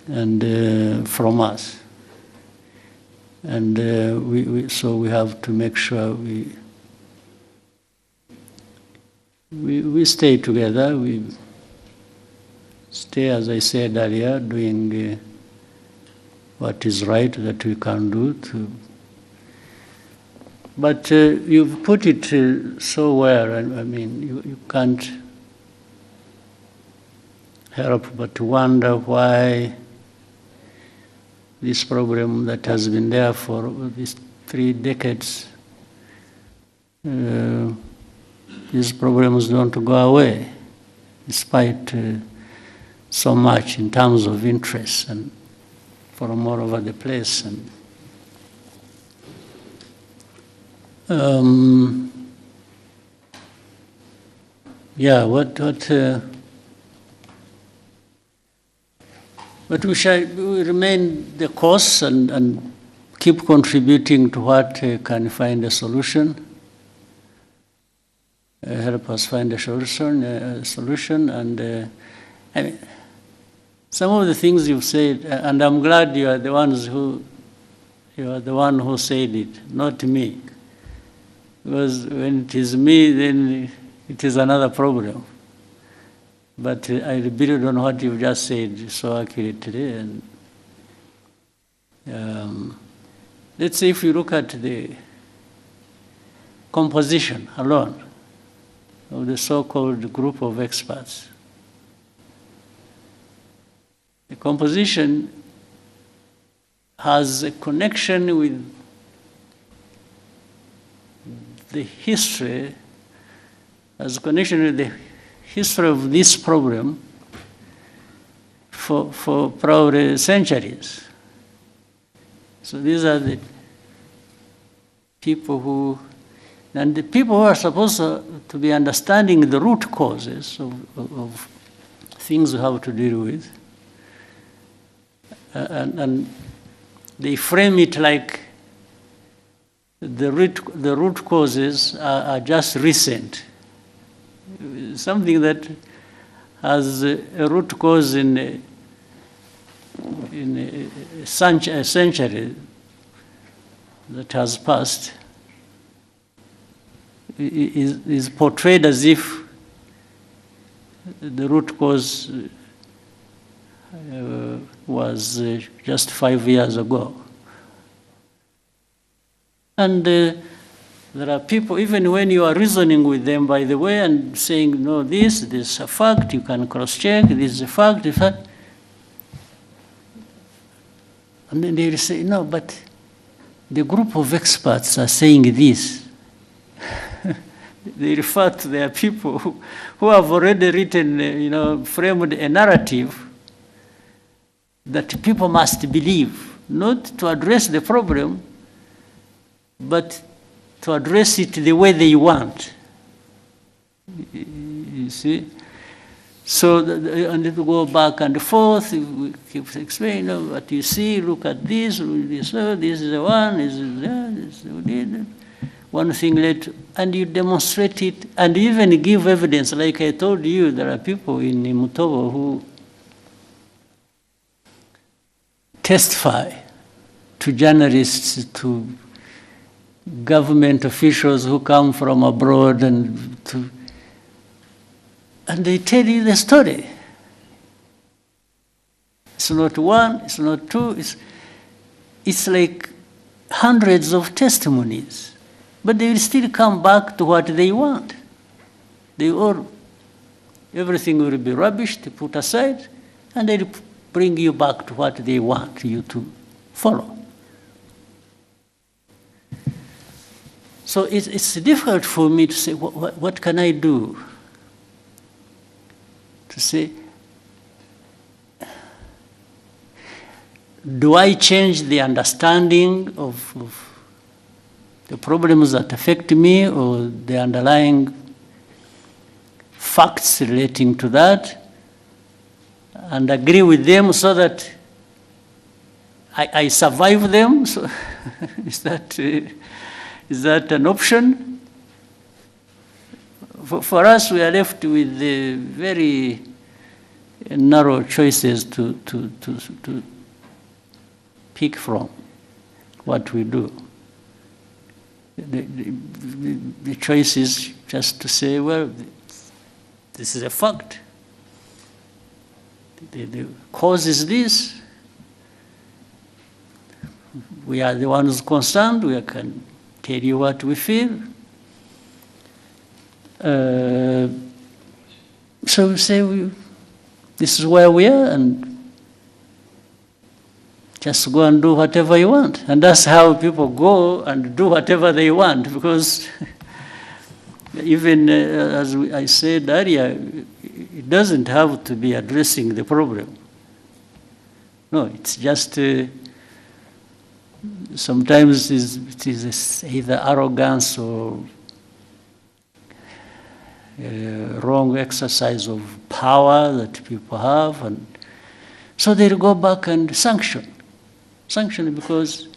and from us. And so we have to make sure we stay together. We stay, as I said earlier, doing what is right that we can do. But you've put it so well. I mean, you can't help but wonder why this problem that has been there for these 3 decades, these problems don't go away, despite so much in terms of interest and from all over the place. And yeah, but we shall remain the course and keep contributing to what can find a solution, help us find a solution. And I mean, some of the things you've said, and I'm glad you are the one who said it, not me. Because when it is me, then it is another problem. But I build on what you've just said so accurately. And let's say if you look at the composition alone of the so-called group of experts, the composition has a connection with the history, has a connection with the history of this problem for probably centuries. So these are the people who, and the people who are supposed to be understanding the root causes of things we have to deal with. And they frame it like the root causes are just recent. Something that has a root cause in a century that has passed is portrayed as if the root cause was just 5 years ago. And there are people, even when you are reasoning with them, by the way, and saying, no, this is a fact, you can cross-check, this is a fact, and then they will say, no, but the group of experts are saying this. They refer to their people who have already written, framed a narrative that people must believe, not to address the problem, but to address it the way they want. You see? So, and to go back and forth, we keep explaining, what you see, look at this is the one, this is that, this is one thing later, and you demonstrate it, and even give evidence. Like I told you, there are people in Mutobo who testify to journalists, to government officials who come from abroad, and they tell you the story. It's not one, it's not two, it's like hundreds of testimonies. But they will still come back to what they want. Everything will be rubbish, to put aside, and they'll bring you back to what they want you to follow. So it's difficult for me to say, what can I do to say, do I change the understanding of the problems that affect me or the underlying facts relating to that and agree with them so that I survive them? So is that an option? For us, we are left with very narrow choices to pick from what we do. The choice is just to say, well, this is a fact. The cause is this. We are the ones concerned. We can tell you what we feel. So we say, this is where we are, and just go and do whatever you want. And that's how people go and do whatever they want, because even as I said earlier, it doesn't have to be addressing the problem. No, it's just sometimes it is either arrogance or wrong exercise of power that people have, and so they'll go back and sanction because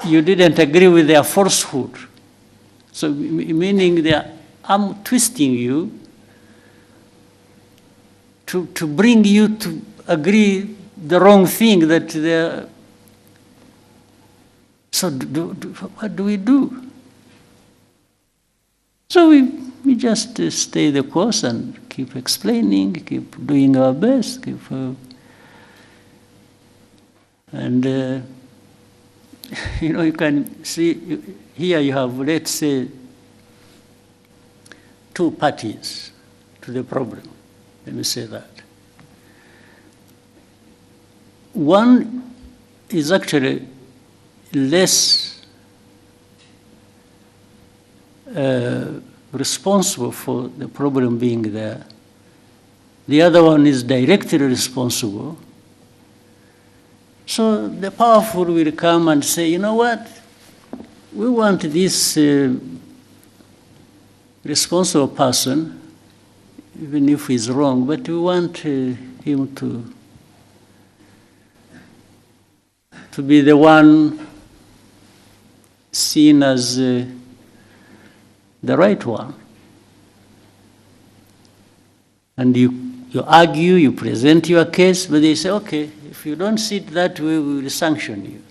you didn't agree with their falsehood. So meaning they are arm twisting you to bring you to agree the wrong thing that they're. So what do we do? So we just stay the course and keep explaining, keep doing our best, and you can see here you have, let's say, two parties to the problem. Let me say that. One is actually less responsible for the problem being there. The other one is directly responsible. So the powerful will come and say, you know what, we want this responsible person, even if he's wrong, but we want him to be the one seen as the right one. And you argue, you present your case, but they say, okay, if you don't see it that way, we will sanction you.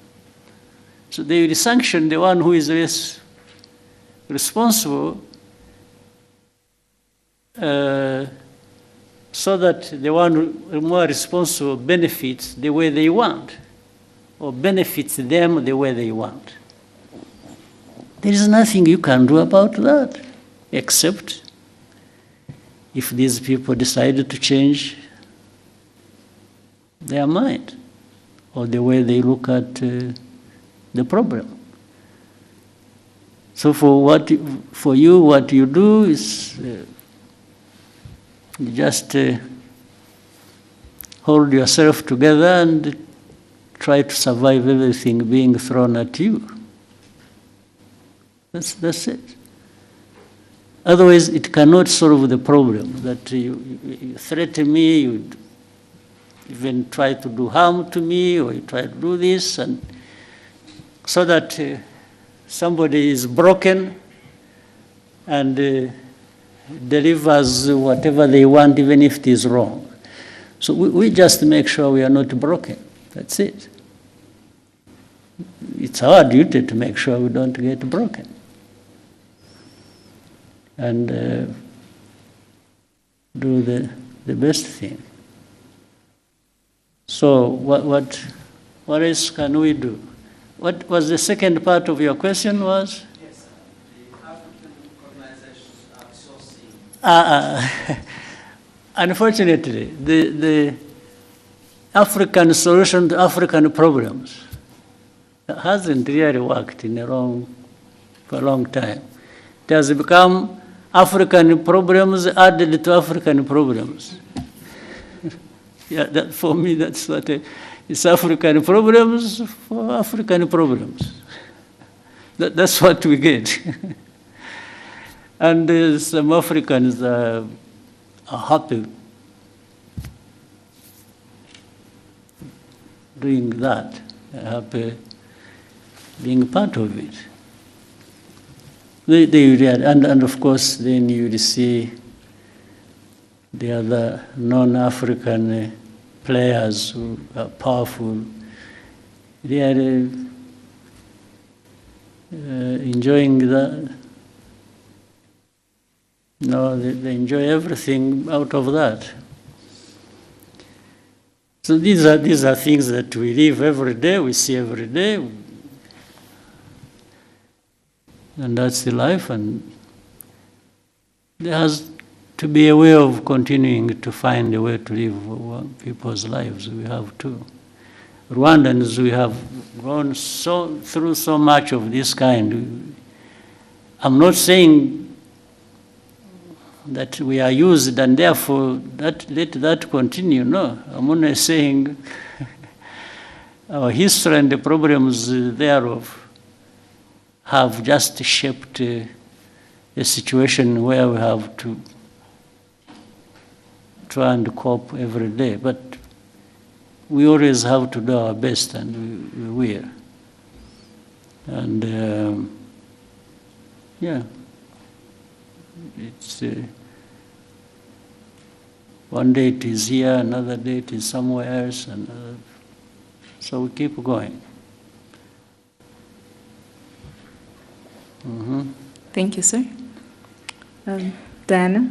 So they will sanction the one who is less responsible so that the one more responsible benefits the way they want, or benefits them the way they want. There is nothing you can do about that, except if these people decided to change their mind or the way they look at the problem. So for you, what you do is you just hold yourself together and try to survive everything being thrown at you. That's it. Otherwise, it cannot solve the problem. That you threaten me, you even try to do harm to me, or you try to do this, and so that somebody is broken and delivers whatever they want, even if it is wrong. So we just make sure we are not broken. That's it. It's our duty to make sure we don't get broken. And do the best thing. So what else can we do? What was the second part of your question was? Yes, the African organizations outsourcing. Unfortunately, the African solution to African problems hasn't really worked for a long time. It has become African problems added to African problems. Yeah, that, for me, that's what it's African problems for African problems. That's what we get. And some Africans are happy doing that, happy being part of it. And of course, then you see the other non-African players who are powerful. They are enjoying that. No, they enjoy everything out of that. So these are things that we live every day, we see every day, and that's the life. And there has to be a way of continuing to find a way to live people's lives. We have to. Rwandans, we have gone through so much of this kind. I'm not saying that we are used and therefore let that continue. No, I'm only saying our history and the problems thereof have just shaped a situation where we have to try and cope every day. But we always have to do our best, and we will. And yeah, it's one day it is here, another day it is somewhere else, and so we keep going. Mm-hmm. Thank you, sir. Diana?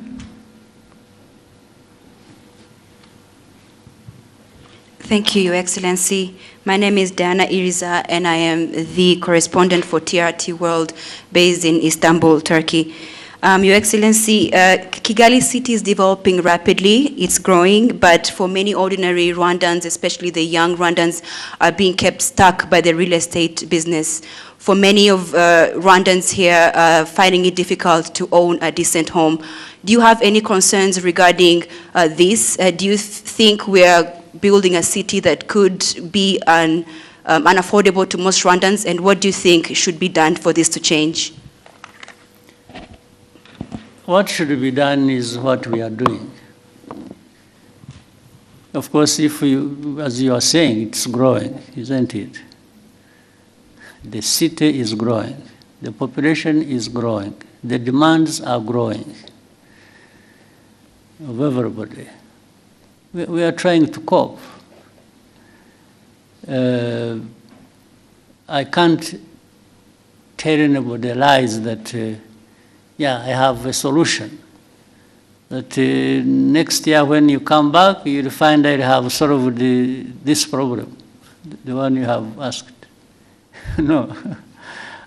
Thank you, Your Excellency. My name is Diana Iriza, and I am the correspondent for TRT World based in Istanbul, Turkey. Your Excellency, Kigali city is developing rapidly, it's growing, but for many ordinary Rwandans, especially the young Rwandans, are being kept stuck by the real estate business. For many of Rwandans here, finding it difficult to own a decent home. Do you have any concerns regarding this? Do you think we are building a city that could be unaffordable to most Rwandans, and what do you think should be done for this to change? What should be done is what we are doing. Of course, if you, as you are saying, it's growing, isn't it? The city is growing. The population is growing. The demands are growing of everybody. We are trying to cope. I can't tell anybody lies that yeah, I have a solution. That next year when you come back, you'll find I have solved this problem, the one you have asked. No,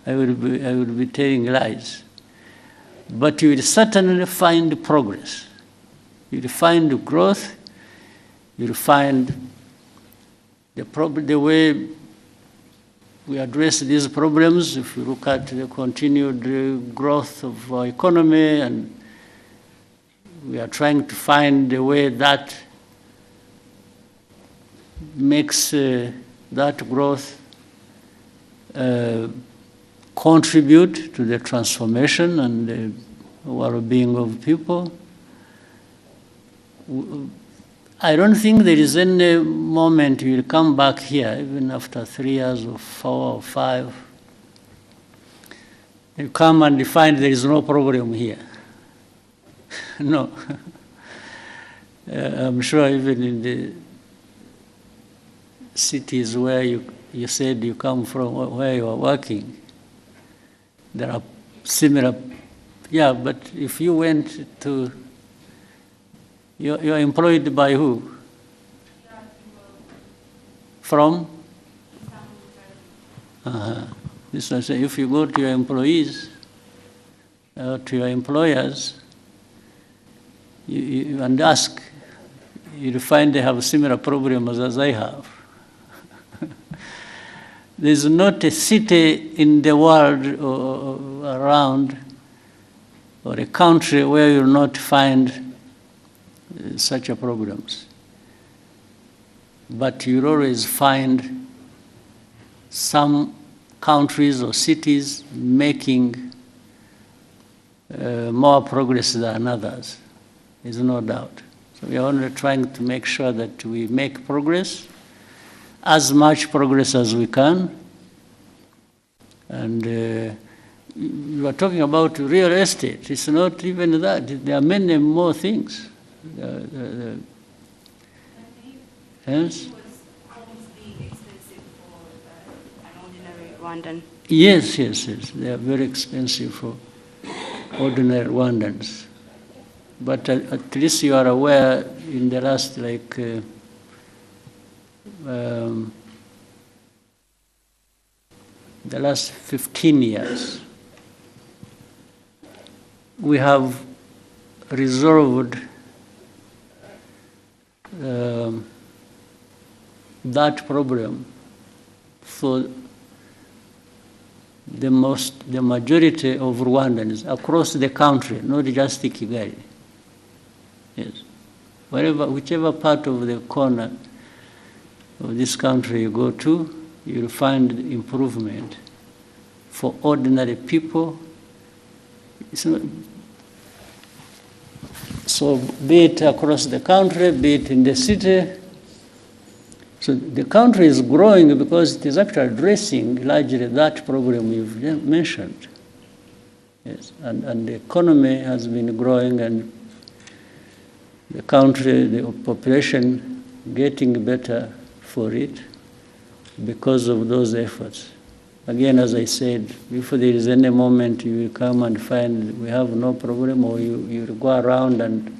I would be telling lies. But you will certainly find progress. You will find growth. You will find the way we address these problems. If you look at the continued growth of our economy, and we are trying to find a way that makes that growth contribute to the transformation and the well-being of people. I don't think there is any moment you will come back here, even after 3 years or 4 or 5. You come and you find there is no problem here. No. I'm sure even in the cities where you said you come from, where you are working, there are similar, yeah, but if you went to, you're employed by who? From? This one say, if you go to your employees, to your employers, and ask, you'll find they have similar problems as I have. There's not a city in the world or around or a country where you'll not find such a problems. But you'll always find some countries or cities making more progress than others. There's no doubt. So we are only trying to make sure that we make progress, as much progress as we can. And you are talking about real estate. It's not even that. There are many more things. Yes? Rwandan. Yes, yes, yes. They are very expensive for ordinary Rwandans. But at least you are aware in the last, like, the last 15 years, we have resolved that problem for the majority of Rwandans across the country, not just Kigali. Yes. Whichever part of the corner of this country you go to, you'll find improvement for ordinary people. So be it across the country, be it in the city. So the country is growing because it is actually addressing largely that problem you've mentioned. Yes, and the economy has been growing, and the country, the population getting better for it because of those efforts. Again, as I said, if there is any moment you will come and find we have no problem, or you will go around and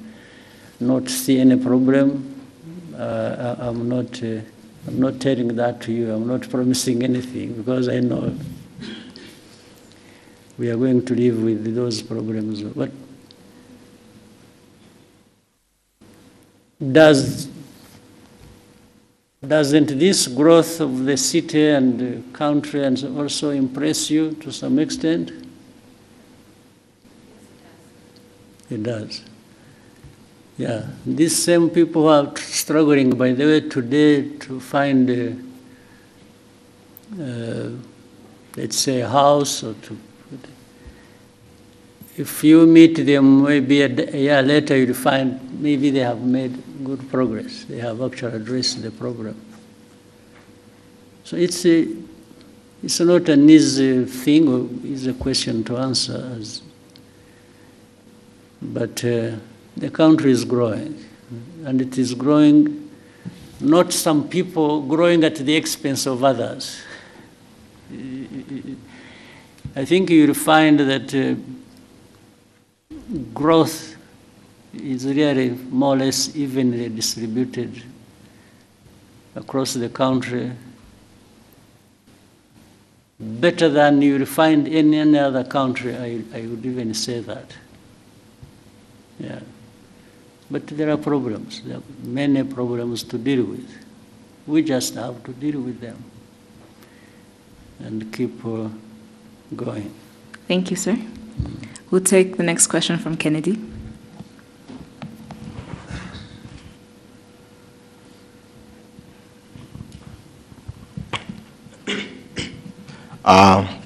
not see any problem, I'm not telling that to you. I'm not promising anything, because I know we are going to live with those problems. But doesn't this growth of the city and the country and also impress you to some extent? It does. Yeah, these same people who are struggling, by the way, today to find, let's say, a house, or if you meet them maybe a year later, you'll find maybe they have made good progress. They have actually addressed the problem. So it's not an easy thing or easy question to answer, but the country is growing, and it is growing, not some people growing at the expense of others. I think you'll find that growth is really more or less evenly distributed across the country, better than you will find in any other country. I would even say that. Yeah. But there are problems. There are many problems to deal with. We just have to deal with them and keep going. Thank you, sir. We'll take the next question from Kennedy.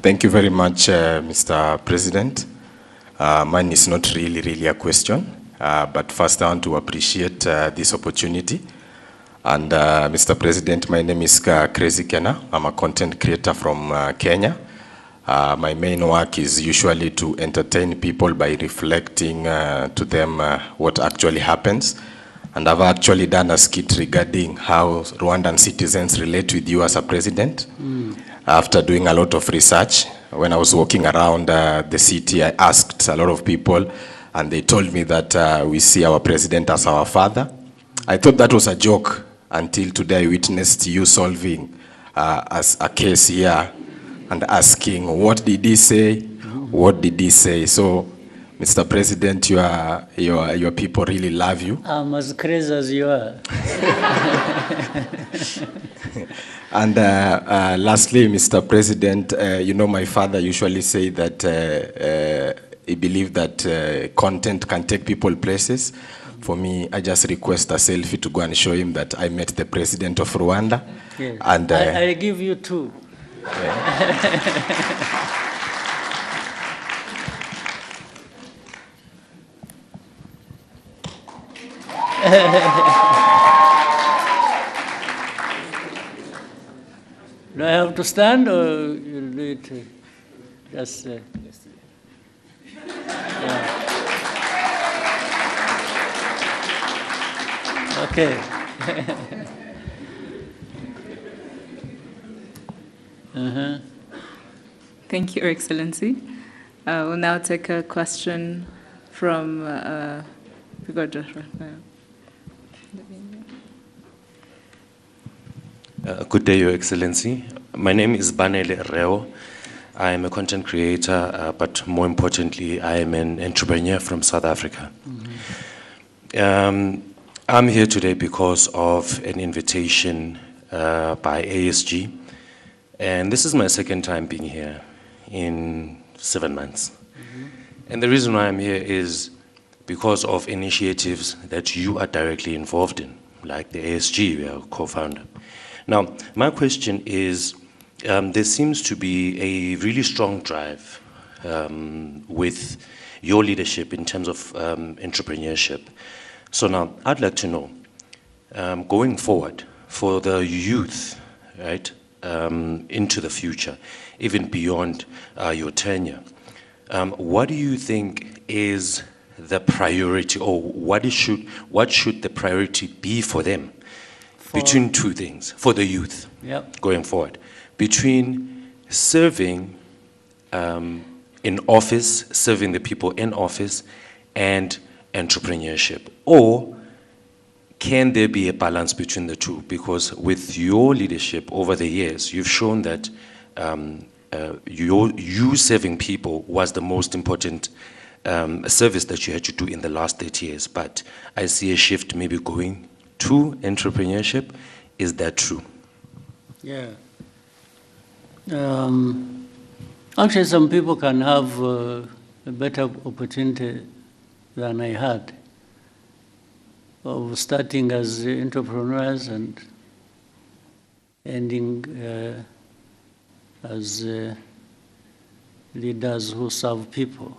Thank you very much, Mr. President. Mine is not really a question, but first I want to appreciate this opportunity. And Mr. President, my name is Crazy Kenna. I'm a content creator from Kenya. My main work is usually to entertain people by reflecting to them what actually happens. And I've actually done a skit regarding how Rwandan citizens relate with you as a president. After doing a lot of research, when I was walking around the city, I asked a lot of people, and they told me that we see our president as our father. I thought that was a joke until today I witnessed you solving as a case here and asking, what did he say? What did he say? So, Mr. President, your people really love you. I'm as crazy as you are. And lastly, Mr. President, you know, my father usually say that I believe that content can take people places. For me, I just request a selfie to go and show him that I met the president of Rwanda. Yes. And I give you two. Do I have to stand or you'll do it just... yeah. Okay. Thank you, Your Excellency. We'll now take a question from Good day, Your Excellency. My name is Banele Reo. I am a content creator, but more importantly, I am an entrepreneur from South Africa. I'm here today because of an invitation by ASG, and this is my second time being here in 7 months. And the reason why I'm here is because of initiatives that you are directly involved in, like the ASG, we are co-founder. Now, my question is, there seems to be a really strong drive with your leadership in terms of entrepreneurship. So now, I'd like to know, going forward, for the youth, right, into the future, even beyond your tenure, what do you think is the priority, or what should the priority be for them? Between two things, for the youth, going forward, between serving in office, serving the people in office, and entrepreneurship? Or can there be a balance between the two? Because with your leadership over the years, you've shown that you serving people was the most important service that you had to do in the last 30 years. But I see a shift maybe going to entrepreneurship. Is that true? Yeah. Actually, some people can have a better opportunity than I had of starting as entrepreneurs and ending as leaders who serve people.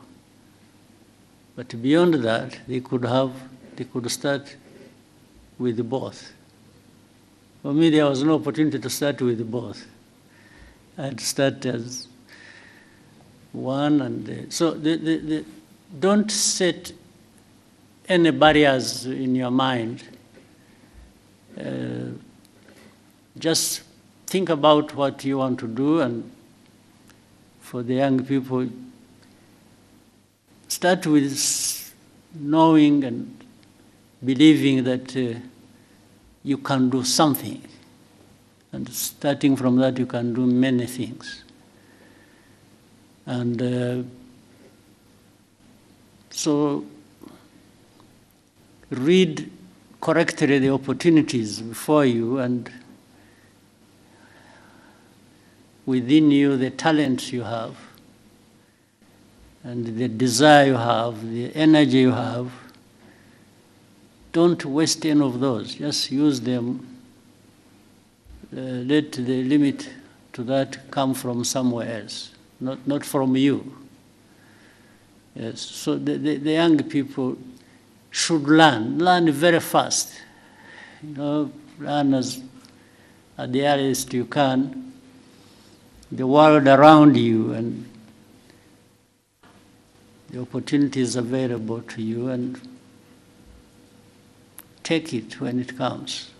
But beyond that, they could start with both. For me, there was no opportunity to start with both. I'd start as one, and so don't set any barriers in your mind. Just think about what you want to do, and for the young people, start with knowing and believing that you can do something. And starting from that, you can do many things. And so read correctly the opportunities before you, and within you the talents you have, and the desire you have, the energy you have. Don't waste any of those. Just use them. Let the limit to that come from somewhere else, not from you. Yes. So the young people should learn very fast. Learn at the earliest you can, the world around you and the opportunities available to you, and take it when it comes.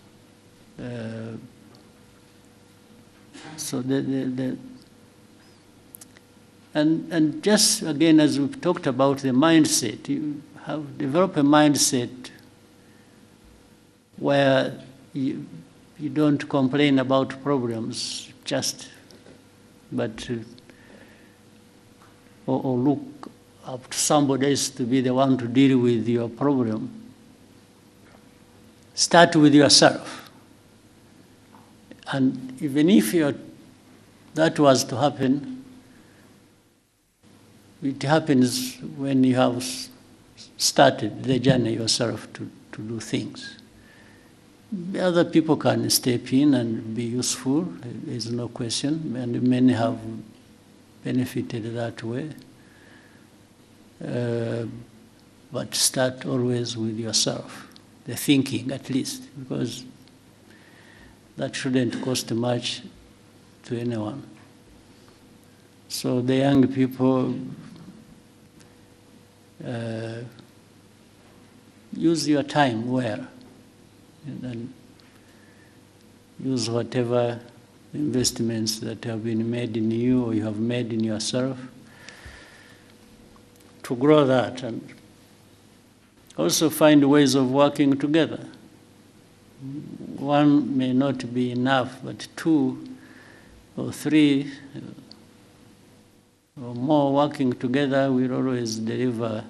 So and just again, as we've talked about the mindset, you have developed a mindset where you don't complain about problems, but or look up to somebody else to be the one to deal with your problem. Start with yourself. And even if that was to happen, it happens when you have started the journey yourself to do things. Other people can step in and be useful, there's no question, and many have benefited that way. But start always with yourself, the thinking at least, because that shouldn't cost much to anyone. So the young people, use your time well, and use whatever investments that have been made in you or you have made in yourself to grow that, and also find ways of working together. One may not be enough, but 2 or 3 or more working together will always deliver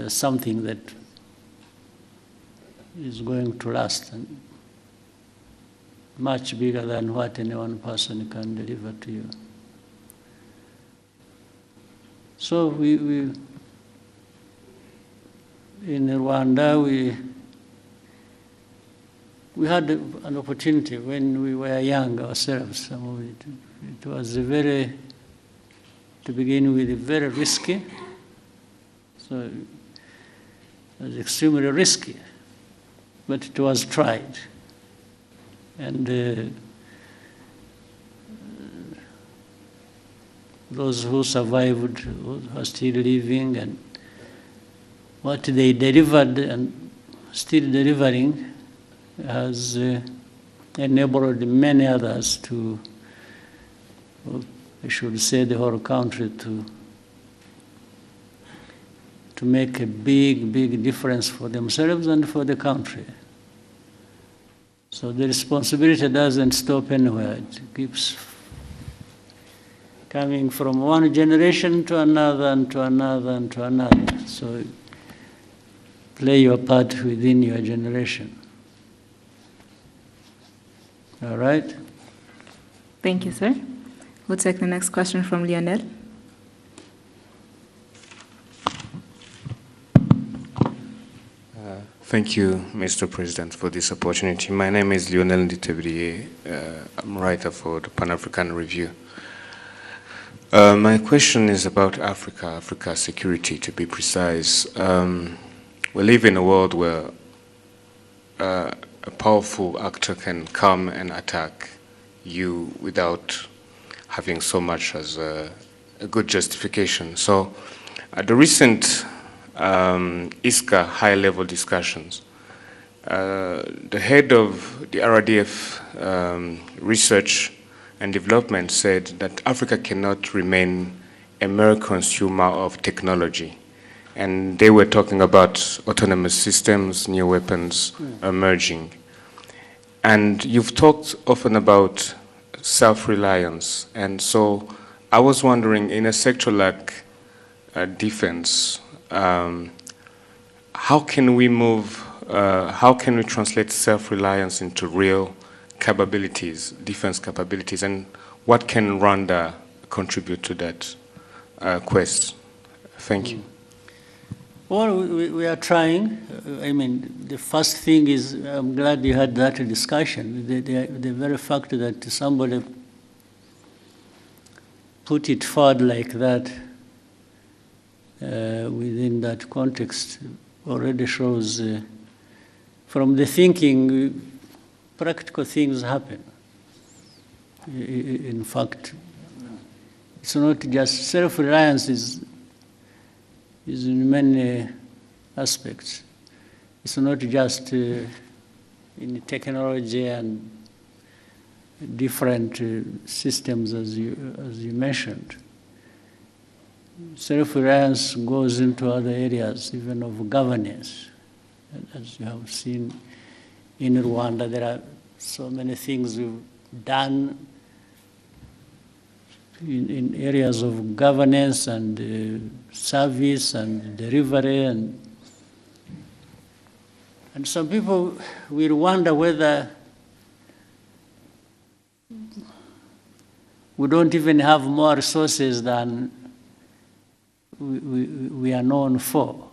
something that is going to last and much bigger than what any one person can deliver to you. So we in Rwanda, we had an opportunity when we were young ourselves. It was to begin with, very risky. So it was extremely risky, but it was tried. And those who survived, who are still living, and what they delivered and still delivering has enabled many others to, well, I should say the whole country, to make a big, big difference for themselves and for the country. So the responsibility doesn't stop anywhere. It keeps coming from one generation to another and to another and to another. So play your part within your generation. All right? Thank you, sir. We'll take the next question from Lionel. Thank you, Mr. President, for this opportunity. My name is Lionel Nditebriye. I'm a writer for the Pan-African Review. My question is about Africa's security, to be precise. We live in a world where a powerful actor can come and attack you without having so much as a good justification. So at the recent ISCA high-level discussions, the head of the RDF research and development said that Africa cannot remain a mere consumer of technology. And they were talking about autonomous systems, new weapons emerging. And you've talked often about self-reliance. And so I was wondering, in a sector like defense, how can we translate self-reliance into real capabilities, defense capabilities, and what can Rwanda contribute to that quest? Thank you. Well, we are trying. I mean, the first thing is, I'm glad you had that discussion. The very fact that somebody put it forward like that within that context already shows from the thinking, practical things happen. In fact, it's not just self-reliance is in many aspects. It's not just in technology and different systems as you mentioned. Self-reliance goes into other areas, even of governance. As you have seen in Rwanda, there are so many things we've done in areas of governance and service and delivery, and some people will wonder whether we don't even have more resources than we are known for.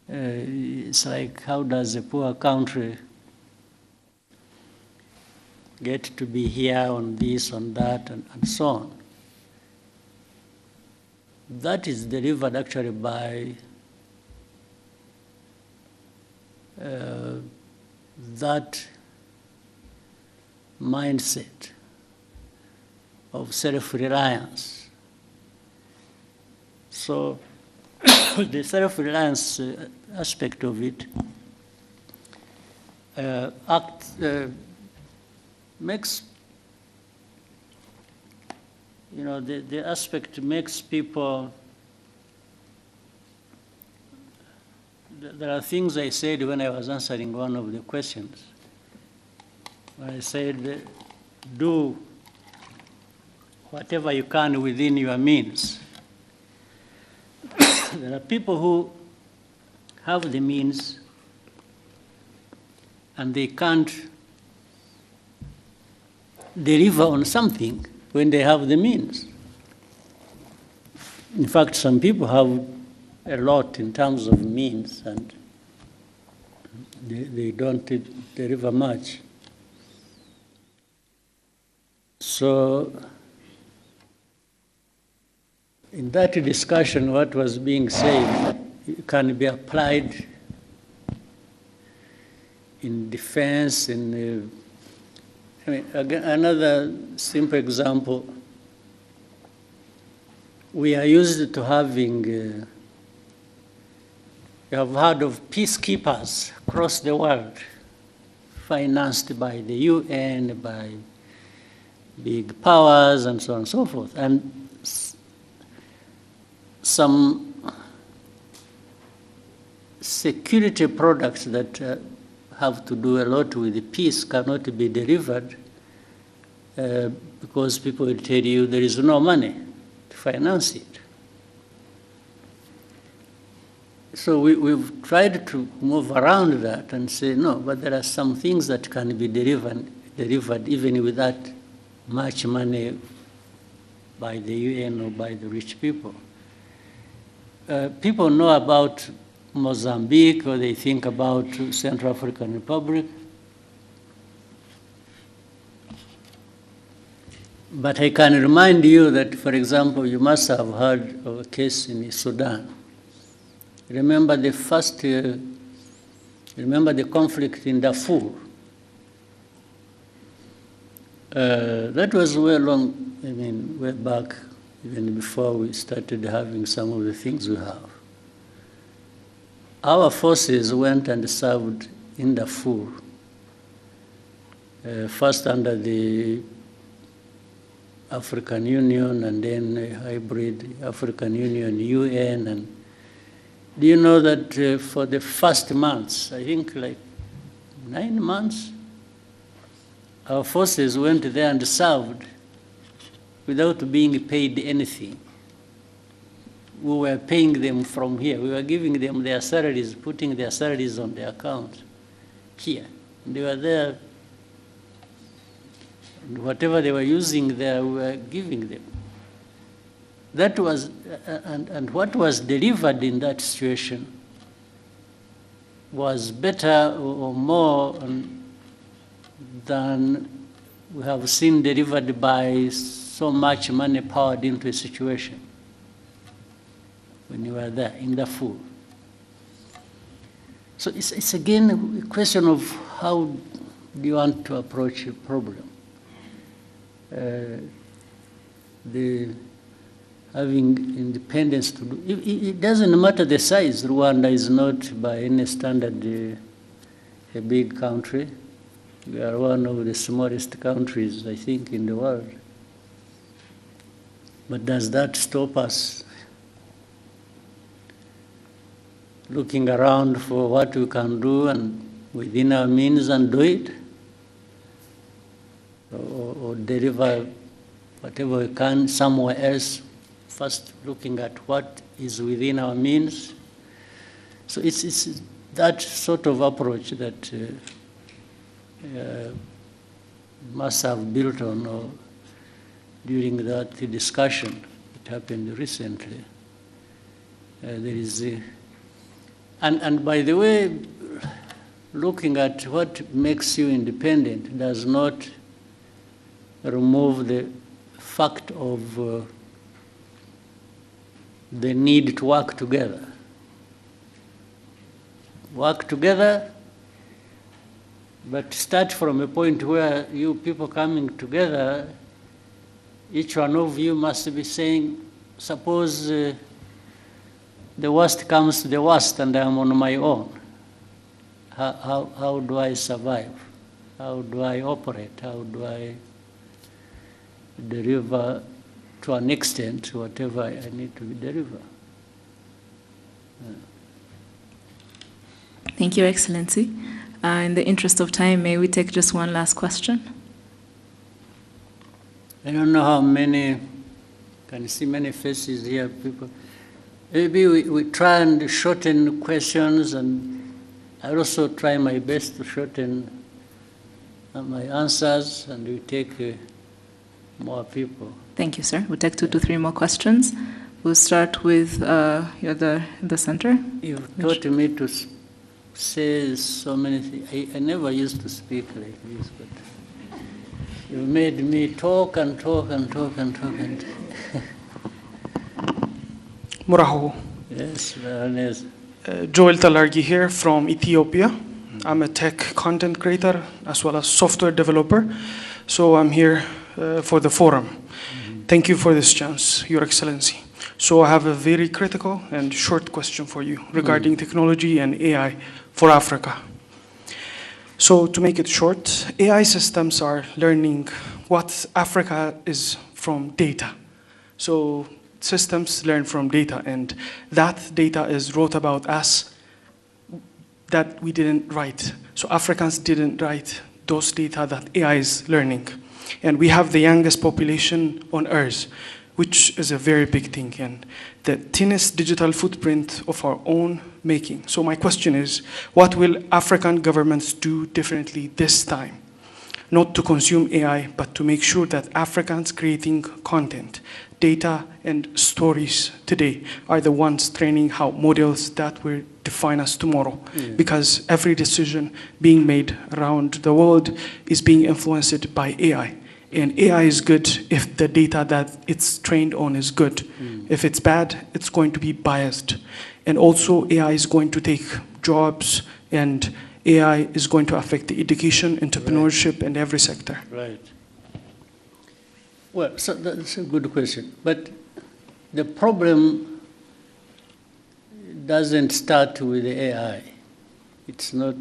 It's like, how does a poor country get to be here on this, on that, and so on? That is delivered actually by that mindset of self-reliance. So the self-reliance aspect of it makes, you know, the aspect makes people, there are things I said when I was answering one of the questions. I said, do whatever you can within your means. There are people who have the means and they can't deliver on something when they have the means. In fact, some people have a lot in terms of means and they don't deliver much. So in that discussion, what was being said can be applied in defense, in I mean, again, another simple example, we are used to having, you have heard of peacekeepers across the world, financed by the UN, by big powers, and so on and so forth. And some security products that have to do a lot with the peace cannot be delivered because people will tell you there is no money to finance it. So we've tried to move around that and say, no, but there are some things that can be delivered even without much money by the UN or by the rich people. People know about Mozambique, or they think about Central African Republic. But I can remind you that, for example, you must have heard of a case in Sudan. Remember the conflict in Darfur. That was way back, even before we started having some of the things we have. Our forces went and served in Darfur, first under the African Union and then a hybrid African Union, UN. And do you know that for the first months, I think like 9 months, our forces went there and served without being paid anything. We were paying them from here. We were giving them their salaries, putting their salaries on their account here. And they were there, and whatever they were using there, we were giving them. That was, and what was delivered in that situation was better or more than we have seen delivered by so much money poured into a situation when you were there in Darfur. So it's again a question of how do you want to approach a problem. Having independence to do, it doesn't matter the size. Rwanda is not by any standard a big country. We are one of the smallest countries, I think, in the world. But does that stop us looking around for what we can do and within our means and do it? Or deliver whatever we can somewhere else, first looking at what is within our means? So it's that sort of approach that must have built on, or during that discussion that happened recently. There is and by the way, looking at what makes you independent does not remove the fact of the need to work together. Work together, but start from a point where you people coming together, each one of you must be saying, suppose the worst comes to the worst and I'm on my own. How do I survive? How do I operate? How do I deliver to an extent whatever I need to deliver? Thank you, Excellency. In the interest of time, may we take just one last question? I don't know how many, can see many faces here, people. Maybe we try and shorten questions, and I also try my best to shorten my answers, and we take more people. Thank you, sir. We'll take 2 to 3 more questions. We'll start with you're the center. You've taught me to say so many things. I never used to speak like this, but you made me talk and talk and talk and talk and Muraho. Yes, Baroness. Joel Talargi here from Ethiopia. I'm a tech content creator as well as software developer. So I'm here for the forum. Thank you for this chance, Your Excellency. So I have a very critical and short question for you regarding technology and AI for Africa. So to make it short, AI systems are learning what Africa is from data. So systems learn from data, and that data is wrote about us that we didn't write. So Africans didn't write those data that AI is learning. And we have the youngest population on Earth, which is a very big thing, and the thinnest digital footprint of our own making. So my question is, what will African governments do differently this time? Not to consume AI, but to make sure that Africans creating content, data, and stories today are the ones training how models that will define us tomorrow. Because every decision being made around the world is being influenced by AI. And AI is good if the data that it's trained on is good. If it's bad, it's going to be biased. And also AI is going to take jobs, and AI is going to affect the education, entrepreneurship, and every sector. Right. Well, so that's a good question. But the problem doesn't start with the AI. It's not,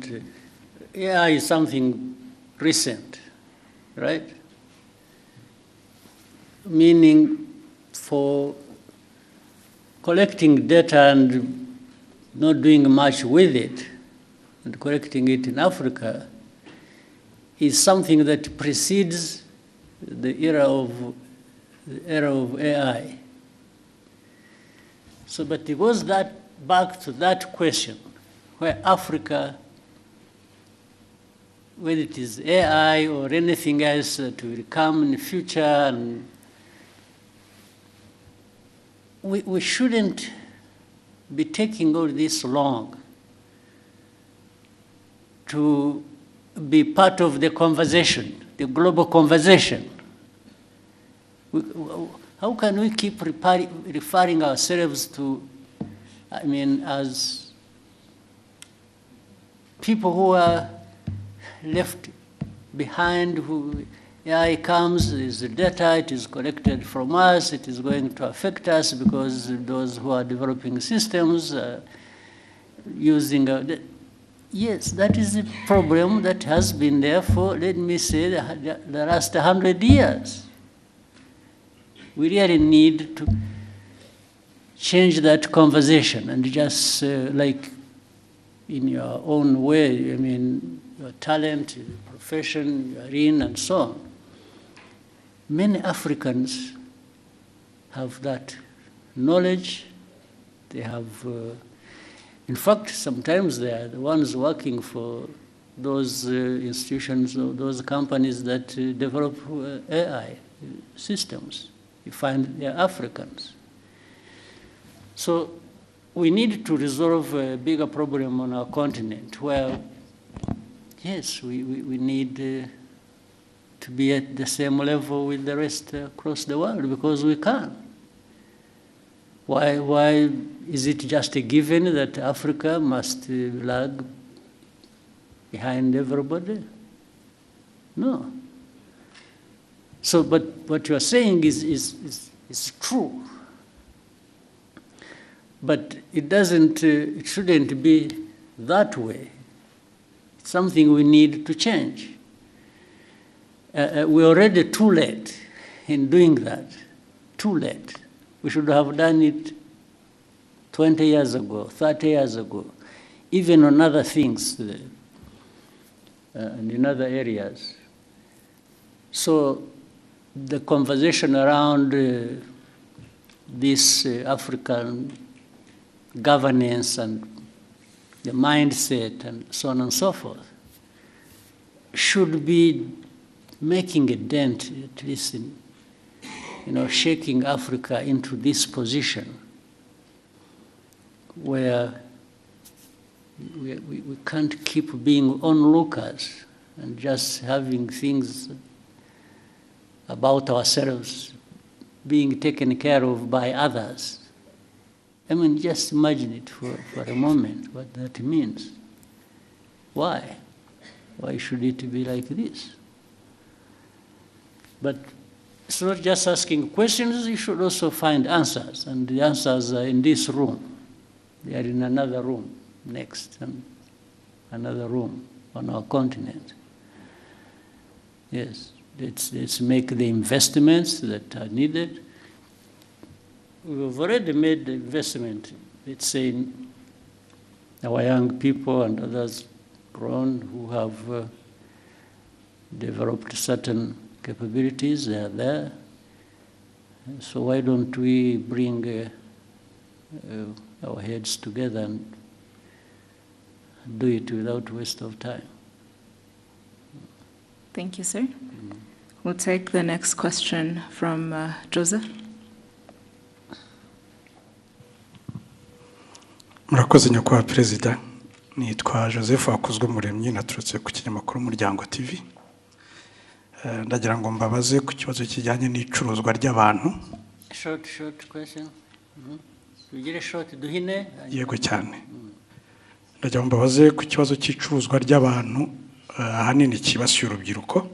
AI is something recent, right? Meaning for collecting data and not doing much with it, and collecting it in Africa, is something that precedes the era of AI. So, but it goes back to that question, where Africa, whether it is AI or anything else that will come in the future, and we shouldn't be taking all this long to be part of the conversation, the global conversation. How can we keep referring ourselves to, I mean, as people who are left behind, who AI comes, there's the data, it is collected from us, it is going to affect us because those who are developing systems using yes, that is a problem that has been there for, let me say, the last 100 years. We really need to change that conversation and just like in your own way, I mean, your talent, your profession, you're in, and so on. Many Africans have that knowledge. They have, in fact, sometimes they are the ones working for those institutions, those companies that develop AI systems. You find they're Africans. So we need to resolve a bigger problem on our continent where, yes, we need to be at the same level with the rest across the world, because we can. Why is it just a given that Africa must lag behind everybody? No. So, but what you are saying is true. But it doesn't, it shouldn't be that way. It's something we need to change. We're already too late in doing that. Too late. We should have done it 20 years ago, 30 years ago, even on other things and in other areas. So the conversation around this African governance and the mindset and so on and so forth should be making a dent, at least in, shaking Africa into this position where we can't keep being onlookers and just having things about ourselves being taken care of by others. I mean, just imagine it for a moment, what that means. Why? Why should it be like this? But it's not just asking questions, you should also find answers. And the answers are in this room. They are in another room next, and another room on our continent. Yes, let's make the investments that are needed. We've already made the investment, let's say, in our young people and others grown who have developed certain capabilities. They are there. So why don't we bring our heads together and do it without waste of time? Thank you, sir. We'll take the next question from Joseph. Murakoze nyakubahwa Perezida, nitwa Joseph Hakuzweumuremyi, naturutse ku kinyamakuru Umuryango TV. Ndagira ngo mbabaze ku kibazo kijyanye n'icuruzwa ry'abantu. Short question. Tugire short duhine. Yego cyane. Ndagira ngo mbabaze ku kibazo cy'icuruzwa ry'abantu ahanini kibasiye urubyiruko,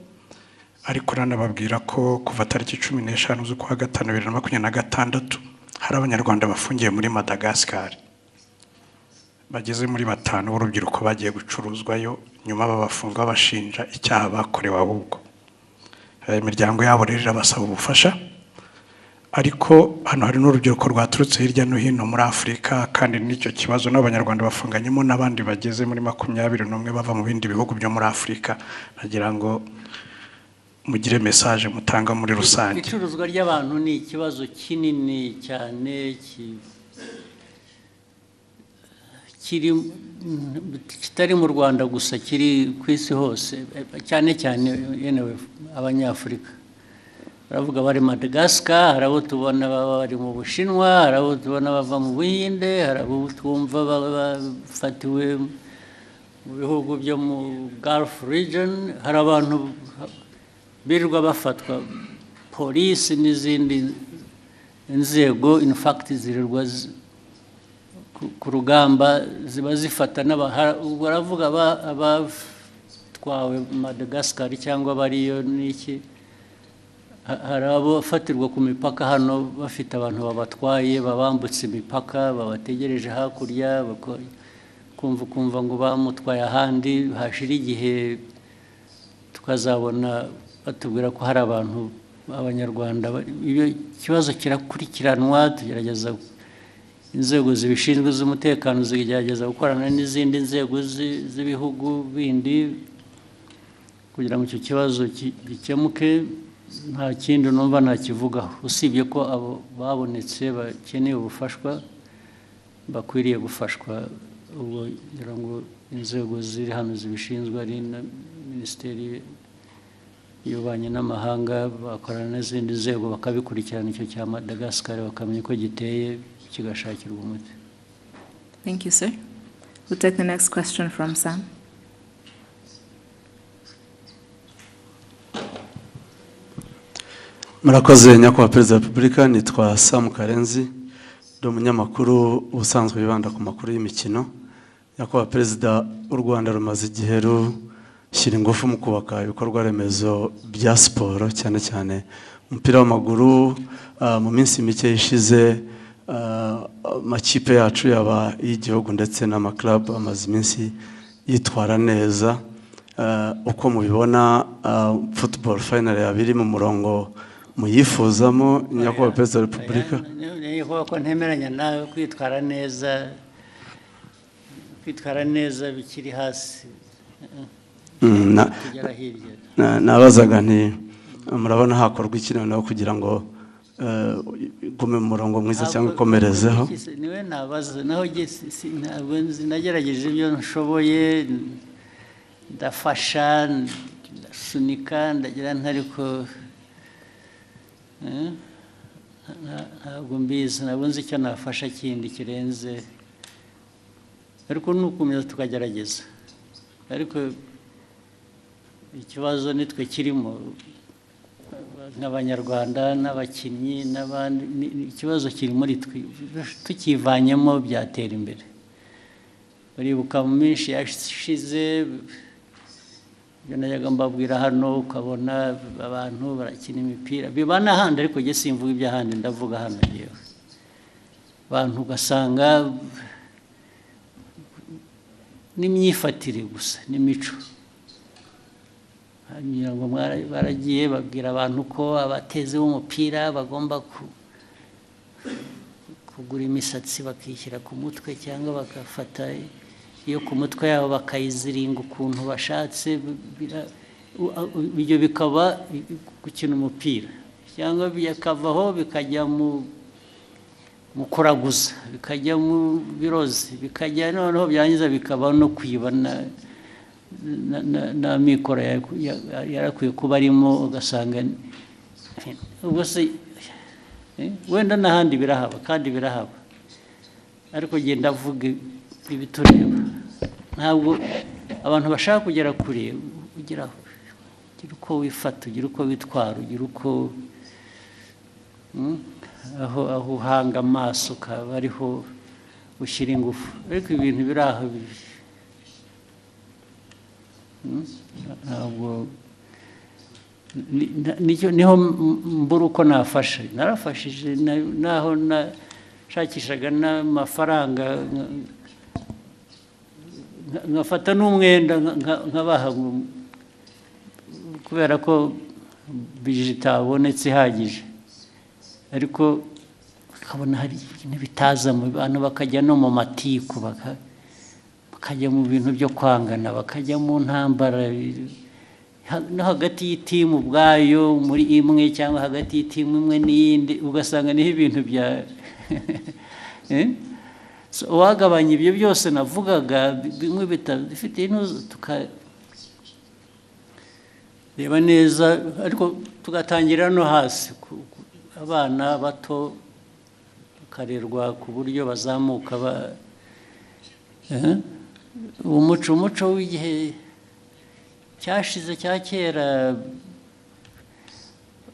ariko nanababwira ko kuva tariki 15 z'ukwa gatanu 2026 hari abanyarwanda bafungiye muri Madagascar. Bageze muri 5 b'urubyiruko bagiye gucuruzwayo, nyuma babafunga bashinja icyaha bakorewe ahubwo. Imiryango yabo rero basaba ubufasha, ariko hano hari n'urubyiruko rwaturutse hirya no hino muri Afurika, kandi n'icyo kibazo n'abanyarwanda bafunganyemo n'abandi bageze muri 21 bava mu bindi bihugu byo muri Afurika. Nagira ngo mugire message mutanga muri rusange. Icuruzwa ry'abantu ni ikibazo kinini cyane kitari mu Rwanda gusa, kiri ku isi hose, cyane cyane yenewe abanyafurika. Baravuga bari Madagascar, hari abo tubona bari mu Bushinwa, hari abo tubona bava mu Buhinde, hari abo twumva bafatiwe mu bihugu byo mu Gulf region, hari abantu birirwa bafatwa, polisi n'izindi inzego in fact zirirwa ku rugamba ziba zifata baravuga abatwawe Madagascar cyangwa bariyo n'iki. Hari abo bafatirwa ku mipaka hano bafite abantu babatwaye, babambutse imipaka, babategereje hakurya, kumva ngo bamutwaye ahandi, hashira igihe tukazabona batubwira ko hari abantu b'Abanyarwanda. Iyo kibazo kirakurikiranwa, tugerageza inzego zibishinzwe z'umutekano zigerageza gukorana n'izindi nzego z'ibihugu bindi kugira ngo icyo kibazo gikemuke. Nta kindi numva nakivugaho usibye ko abo babonetse bakeneye ubufashwa bakwiriye gufashwa. Ubwo ngira ngo inzego ziri hano zibishinzwe ari na minisiteri y'ububanyi n'amahanga bakorana n'izindi nzego bakabikurikirana icyo cya Madagascar bakamenya uko giteye kigashakirwa umuti. Thank you, sir. We'll take the next question from Sam. Murakoze nyakubahwa Perezida wa Repubulika, nitwa Sam Karenzi, ndi umunyamakuru ubusanzwe wibanda ku makuru y'imikino. Nyakubahwa Perezida, u Rwanda rumaze igihe rushyira ingufu mu kubaka ibikorwa remezo bya siporo, cyane cyane umupira w'amaguru. Mu minsi mike ishize amakipe yacu yaba y'igihugu ndetse n'amaklub amaze iminsi yitwara neza. Uko mubibona football final yabiri mu murongo muyifuzamo, nyakubahwa Perezida wa Repubulika? Niho ko ntemeranya nawe kwitwara neza bikiri hasi. Nabazaga nti murabona hakorwa ikintu naho kugira ngo gume mu murongo mwiza cyangwa ikomerezeho? Niwe nabaza naho nagerageje ibyo nshoboye, ndafasha, ndasunika, ndagira ntariko ntabwo mbizi, ntabwo nzi icyo nafasha kindi kirenze, ariko nukomeza tukagerageza. Ariko ikibazo nitwe kirimo nk'abanyarwanda n'abakinnyi n'abandi, ikibazo kiri muri twe, tukivanyemo byatera imbere. Uribuka mu minsi yashize ibyo najyaga mbabwira hano, ukabona abantu barakina imipira biba n'ahandi, ariko njye simvuga iby'ahandi, ndavuga hano yewe. Abantu ugasanga n'imyifatire gusa n'imico, ngo baragiye babwira abantu ko abateze b'umupira bagomba kugura imisatsi bakishyira ku mutwe, cyangwa bagafata iyo ku mutwe yabo bakayiziringa ukuntu bashatse. Ibyo bikaba gukina umupira, cyangwa bikavaho bikajya mu kuraguza, bikajya mu birozi, bikajya noneho byangiza bikaba no kwiba na mikoro yarakwiye kuba arimo, ugasanga ubwo se wenda n'ahandi birahaba kandi birahaba, ariko genda avuga ibitureba. Ntabwo abantu bashaka kugera kure, ugira uko wifata, ugira uko witwara, ugira uko aho uhanga amaso ukaba ariho ushyira ingufu. Ariko ibintu biri aho ntabwo, niho mbura uko nafasha. Narafashije naho nashakishaga n'amafaranga, nkafata n'umwenda nkabaha, kubera ko bije itabonetse ihagije. Ariko ukabona hari ibintu bitaza mu bantu, bakajya no mu matiku, bakajya mu bintu byo kwangana, bakajya mu ntambara no hagati y'itimu ubwayo muri imwe, cyangwa hagati y'itimu imwe n'iyindi, ugasanga niho ibintu bya uwagabanya ibyo byose navugaga, bimwe bifite intuzo, tukareba neza, ariko tugatangira no hasi. Abana bato bakarerwa ku buryo bazamuka umuco w'igihe cyashize cya kera,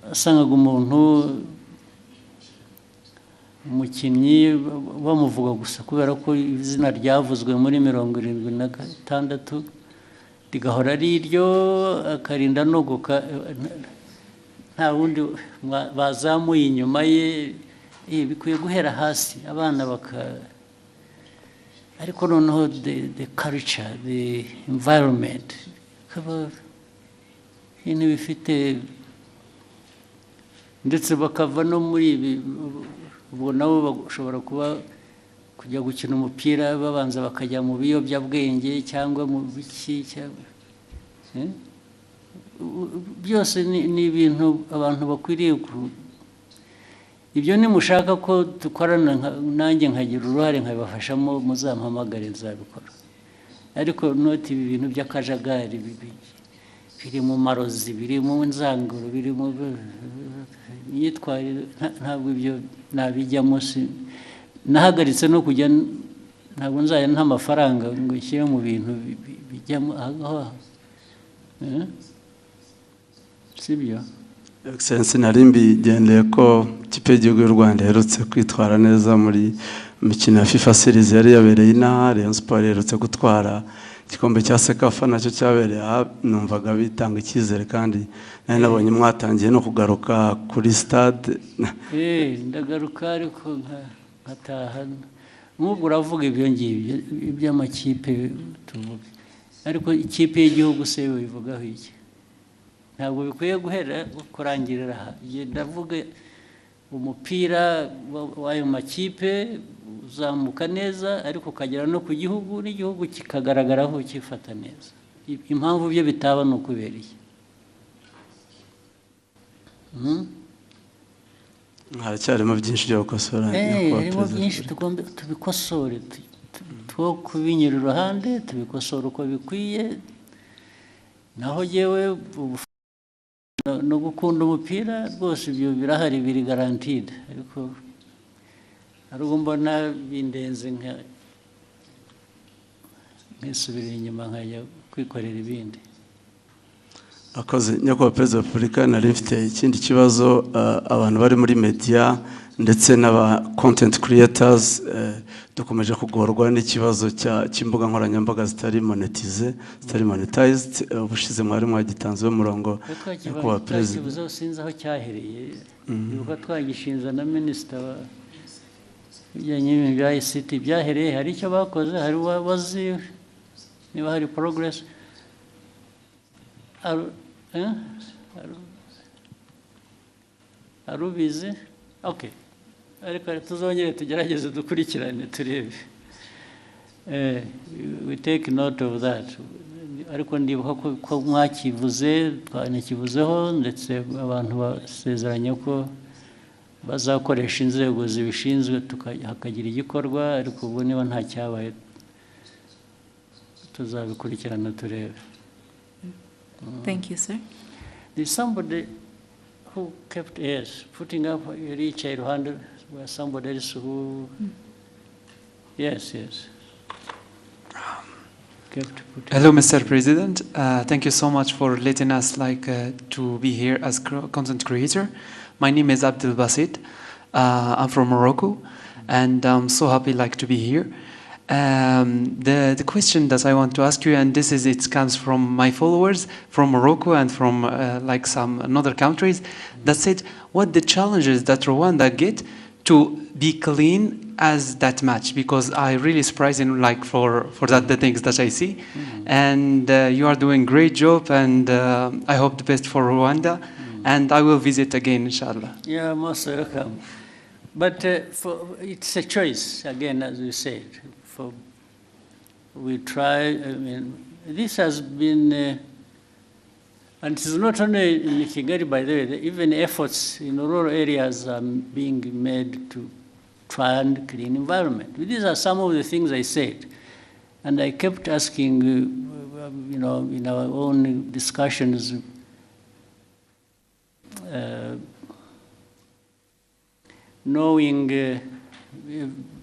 wasangaga umuntu, umukinnyi bamuvuga gusa kubera ko izina ryavuzwe muri 76 rigahora ari iryo, akarinda nogoka, nta wundi bazamuye inyuma ye. Bikwiye guhera hasi, abana ariko noneho the culture, the environment, kaba ibintu bifite, ndetse bakava no muri ibi. Ubwo nabo bashobora kujya gukina umupira babanza bakajya mu biyobyabwenge cyangwa mu biki, byose ni ibintu abantu bakwiriye. Ibyo nimushaka ko dukorana nanjye nkagira uruhare nkabibafashamo, muzampamagare nzabikora. ariko noti ibi bintu by'akajagari biri mu marozi, biri mu nzanguro, biri mu myitwarire, ntabwo ibyo nabijyamo. Nahagaritse no kujya, ntabwo nzajya nta mafaranga ngo nshyire mu bintu bijyamo aho, sibyo? Excellency, nari mbigendeye ko ikipe y'igihugu y'u Rwanda iherutse kwitwara neza muri mikino ya FIFA Series yari yabereye inaha. Rayon Sport iherutse gutwara igikombe cya Sekafa nacyo cyabereye aha. Numvaga bitanga icyizere, kandi nari nabonye mwatangiye no kugaruka kuri stade. Ndagaruka ariko nkataha. Nk'ubwo uravuga ibyo ngibyo iby'amakipe tuvuga, ariko ikipe y'igihugu se bivugaho iki? Ntabwo bikwiye guhera kurangirira aha. Ndavuga umupira w'ayo makipe uzamuka neza, ariko ukagera no ku gihugu, n'igihugu kikagaragaraho kifata neza. Impamvu byo bitaba ni ukubera iki? Haracyarimo byinshi byo gukosora. Harimo byinshi tugomba tubikosore, two kubinyura iruhande, tubikosora uko bikwiye. Naho yewe no gukunda umupira rwose ibyo birahari, biri guaranteed, ariko ariko mbona bindenze nkisubira inyuma nkajya kwikorera ibindi. Akoze nyakubahwa Perezida wa Repubulika, nari mfite ikindi kibazo. Abantu bari muri media ndetse n'aba content creators dukomeje kugorwa n'ikibazo cy'imbuga nkoranyambaga zitari monetized. Ubushize mwari mwagitanzeho umurongo nyakubahwa Perezida. Ikibazo sinzi aho cyahereye, yuko twagishinza na Minisita bijyanye n'ibintu bya ICT byahereye. Hari icyo bakoze, hari wazi niba hari progress. Arubizi? Okay. Ariko tuzongere tugerageze dukurikirane turebe. We take note of that. Ariko ndibuka ko mwakivuze, twanakivuzeho, ndetse abantu basezeranye ko bazakoresha inzego zibishinzwe hakagira igikorwa, ariko ubu niba nta cyabaye tuzabikurikirana turebe. Thank you, sir. There's somebody who kept putting up each hand where somebody else who yes. Hello, Mr. President. Thank you so much for letting us to be here as content creator. My name is Abdel Basit. I'm from Morocco, and I'm so happy to be here. The question that I want to ask you, and it comes from my followers from Morocco and from some other countries, that said, what the challenges that Rwanda get to be clean as that match, because I really surprising for that the things that I see, and you are doing great job, and I hope the best for Rwanda, and I will visit again, inshallah. Yeah, most welcome. But it's a choice again, as you said. We try. I mean, this has been, and it's not only in Kigali, by the way. Even efforts in rural areas are being made to try and clean environment. These are some of the things I said, and I kept asking, in our own discussions, knowing,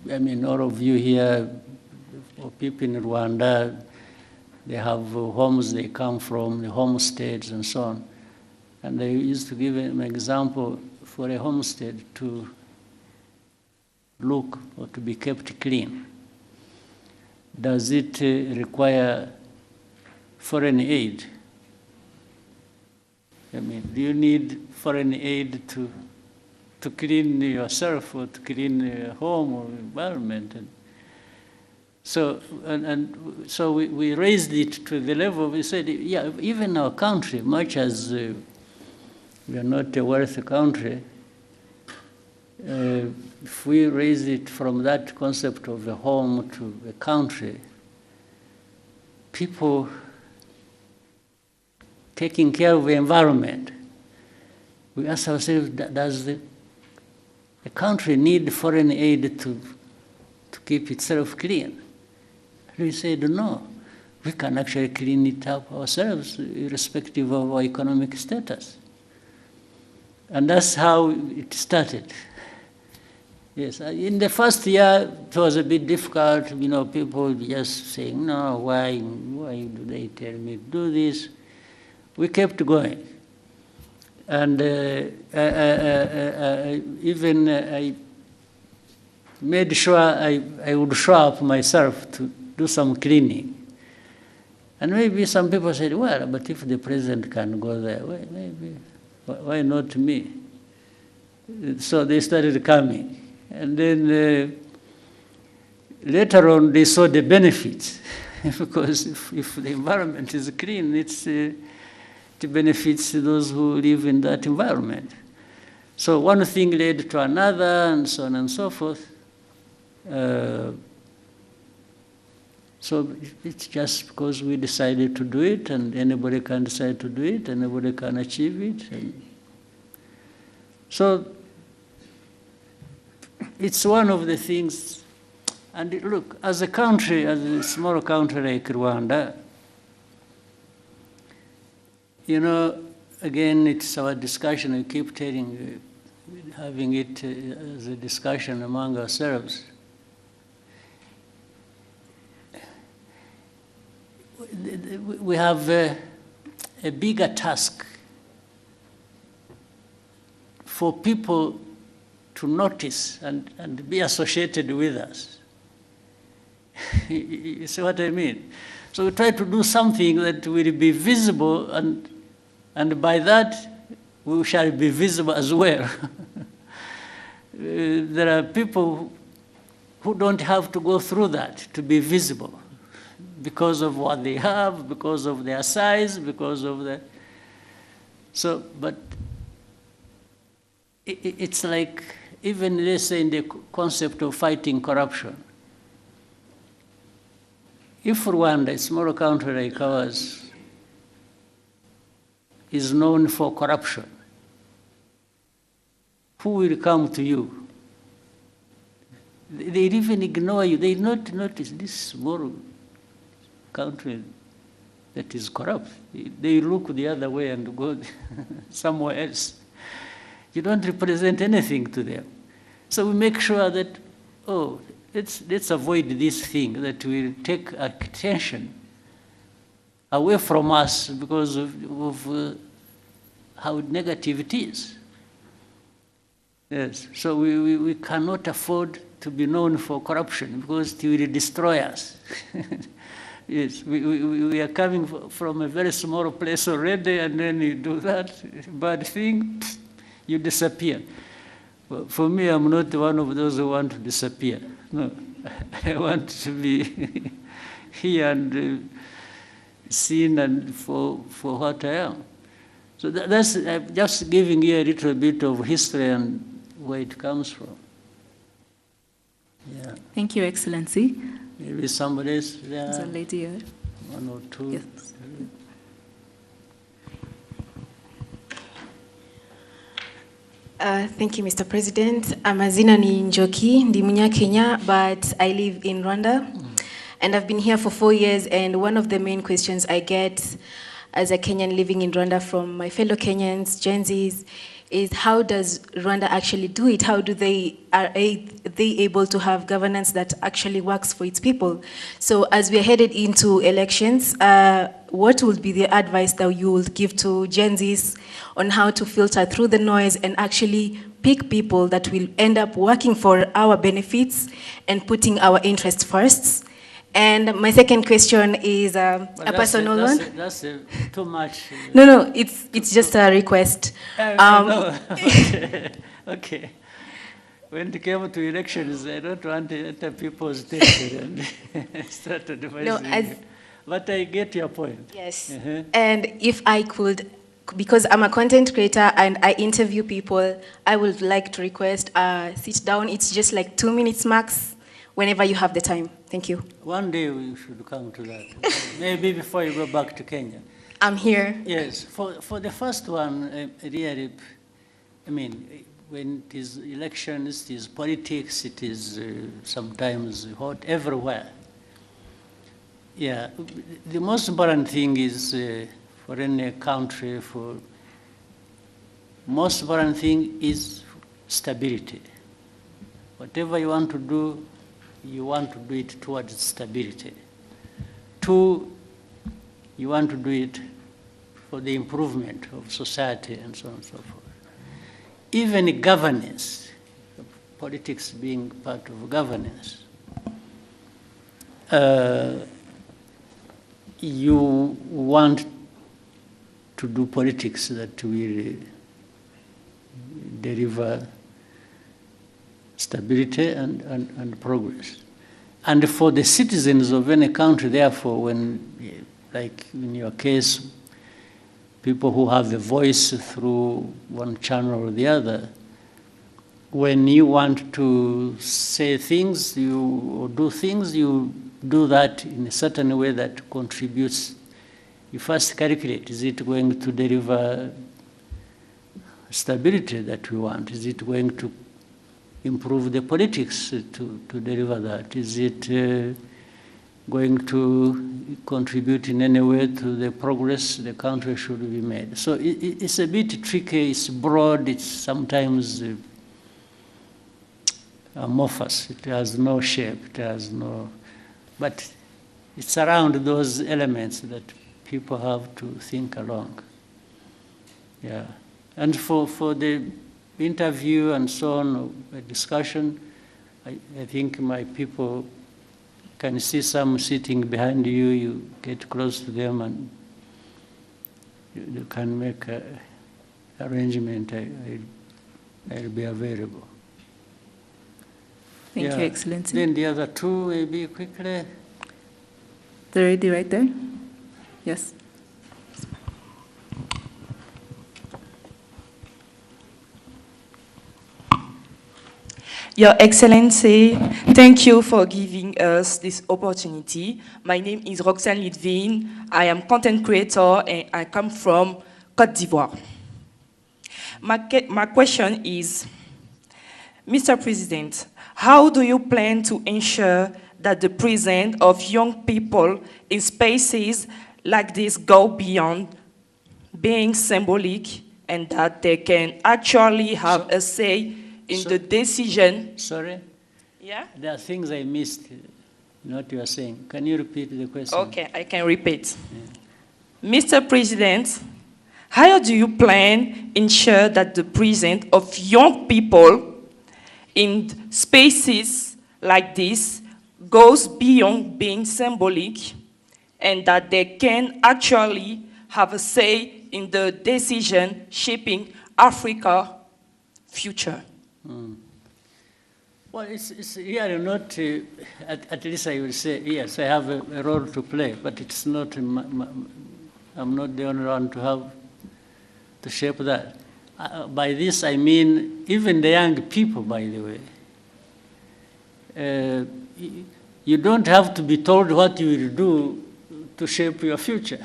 I mean, all of you here, or people in Rwanda, they have homes they come from, the homesteads and so on. And I used to give an example for a homestead to look or to be kept clean. Does it require foreign aid? I mean, do you need foreign aid to clean yourself or to clean your home or environment? And so we raised it to the level, we said, yeah, even our country, much as we are not a wealthy country, if we raise it from that concept of a home to a country, people taking care of the environment, we ask ourselves, does the country need foreign aid to keep itself clean? We said no. we can actually clean it up ourselves, irrespective of our economic status. And that's how it started. Yes, in the first year, it was a bit difficult. You know, people just saying, no, why do they tell me to do this? We kept going. And I made sure I would show up myself to do some cleaning. And maybe some people said, well, but if the president can go there, maybe, why not me? So they started coming. And then later on, they saw the benefits. Because if the environment is clean, it benefits those who live in that environment. So one thing led to another, and so on and so forth. So it's just because we decided to do it, and anybody can decide to do it, anybody can achieve it. And so it's one of the things. And look, as a country, as a small country like Rwanda, you know, again, it's our discussion. We keep having it as a discussion among ourselves. We have a bigger task for people to notice and be associated with us. You see what I mean? So we try to do something that will be visible, and by that we shall be visible as well. There are people who don't have to go through that to be visible because of what they have, because of their size, because of the... So, but it's like, even let's say in the concept of fighting corruption, if Rwanda, a small country like ours, is known for corruption, who will come to you? They even ignore you. They not notice this small country that is corrupt. They look the other way and go somewhere else. You don't represent anything to them. So we make sure that, oh, let's avoid this thing that will take attention away from us because of how negative it is. Yes, so we cannot afford to be known for corruption because it will destroy us. Yes, we are coming from a very small place already, and then you do that bad thing, you disappear. Well, for me, I'm not one of those who want to disappear. No, I want to be here and seen and for what I am. So that's just giving you a little bit of history and where it comes from. Yeah. Thank you, Excellency. Maybe somebody else there. There's a lady here. One or two. Yes. Thank you, Mr. President. Amazina ni Njoki, ndi Munya-Kenya, but I live in Rwanda. And I've been here for 4 years, and one of the main questions I get as a Kenyan living in Rwanda from my fellow Kenyans, Gen Zs, is how does Rwanda actually do it? How are they able to have governance that actually works for its people? So as we're headed into elections, what would be the advice that you would give to Gen Zs on how to filter through the noise and actually pick people that will end up working for our benefits and putting our interests first? And my second question is a personal one. That's too much. No, it's just a request. No. Okay. When it came to elections, I don't want to enter people's territory and start advising. But I get your point. Yes. And if I could, because I'm a content creator and I interview people, I would like to request a sit down. It's just like 2 minutes max, whenever you have the time. Thank you. One day we should come to that. Maybe before you go back to Kenya. I'm here. Yes. For the first one, really, I mean, when it is elections, it is politics, it is sometimes hot everywhere. Yeah, the most important thing is for any country, most important thing is stability. Whatever you want to do it towards stability. Two, you want to do it for the improvement of society and so on and so forth. Even governance, politics being part of governance, you want to do politics that will deliver stability and progress. And for the citizens of any country, therefore, when, like in your case, people who have a voice through one channel or the other, when you want to say things, or do things, you do that in a certain way that contributes. You first calculate, is it going to deliver stability that we want? Is it going to improve the politics to deliver that? Is it going to contribute in any way to the progress the country should be made? So it's a bit tricky, it's broad, it's sometimes amorphous, it has no shape, it has no, but it's around those elements that people have to think along. Yeah, and for the interview and so on, a discussion, I think my people can see some sitting behind you, you get close to them and you can make an arrangement, I'll be available. Thank you, Excellency. Then the other two, maybe quickly. The lady right there? Yes. Your Excellency, thank you for giving us this opportunity. My name is Roxane Litvin. I am content creator and I come from Côte d'Ivoire. My question is, Mr. President, how do you plan to ensure that the presence of young people in spaces like this go beyond being symbolic and that they can actually have a say in the decision? Sorry? Yeah? There are things I missed in what you are saying. Can you repeat the question? Okay, I can repeat. Yeah. Mr. President, how do you plan to ensure that the presence of young people in spaces like this goes beyond being symbolic and that they can actually have a say in the decision shaping Africa's future? Well, it's really not, at least I will say, yes, I have a role to play, but it's not, I'm not the only one to have to shape that. By this I mean even the young people, by the way. You don't have to be told what you will do to shape your future.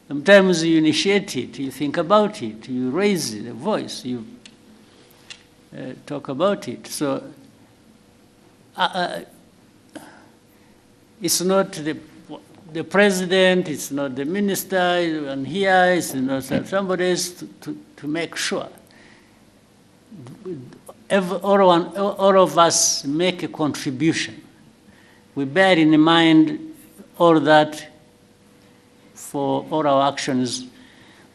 Sometimes you initiate it, you think about it, you raise the voice, you talk about it. So it's not the president, it's not the minister, and here it's not somebody else to make sure. All of us make a contribution. We bear in mind all that for all our actions.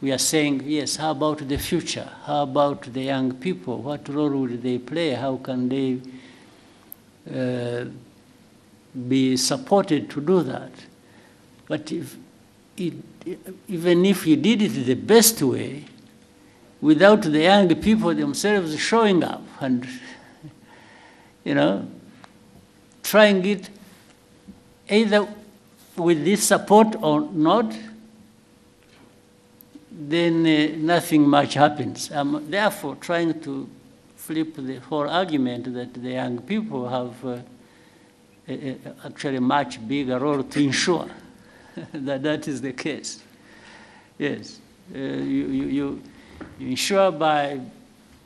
We are saying, yes, how about the future? How about the young people? What role will they play? How can they be supported to do that? But even if you did it the best way, without the young people themselves showing up and, trying it either with this support or not, then nothing much happens. I'm therefore trying to flip the whole argument that the young people have actually a much bigger role to ensure that is the case. Yes, you ensure by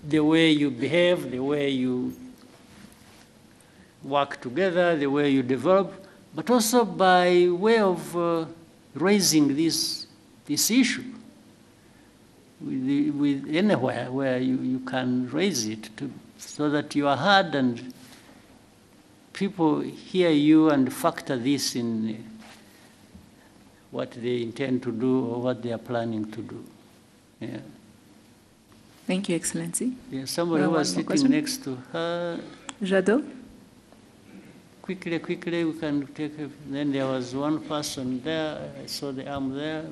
the way you behave, the way you work together, the way you develop, but also by way of raising this issue with anywhere where you can raise it so that you are heard and people hear you and factor this in what they intend to do or what they are planning to do. Yeah. Thank you, Excellency. Yeah, somebody who was sitting next to her. Jadot? Quickly, we can take it. Then there was one person there. I saw the arm there.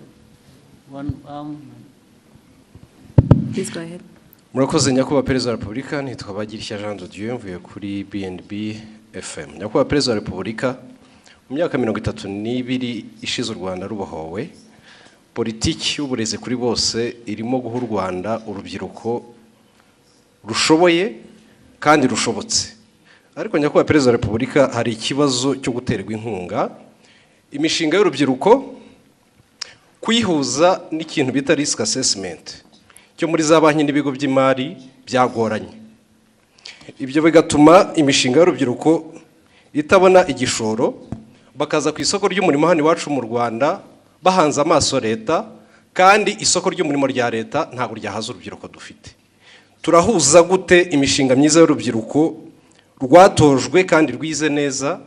One arm. Please go ahead. Murakoze nyakubahwa Perezida wa Repubulika, nitwa Bagirishya Jean de Dieu mvuye kuri BNB FM. Nyakubahwa Perezida wa Repubulika, mu myaka 32 ishize u Rwanda rubohowe, politiki y'uburezi kuri bose irimo guha u Rwanda urubyiruko rushoboye kandi rushobotse. Ariko nyakubahwa Perezida wa Repubulika, hari ikibazo cyo guterwa inkunga imishinga y'urubyiruko kuyihuza n'ikintu bita risk assessment cyo muri za banki n'ibigo by'imari byagoranye. Ibyo bigatuma imishinga y'urubyiruko itabona igishoro, bakaza ku isoko ry'umurimo hano iwacu mu Rwanda bahanze amaso leta, kandi isoko ry'umurimo rya leta ntabwo ryahaza urubyiruko dufite. Turahuza gute imishinga myiza y'urubyiruko rwatojwe kandi rwize neza,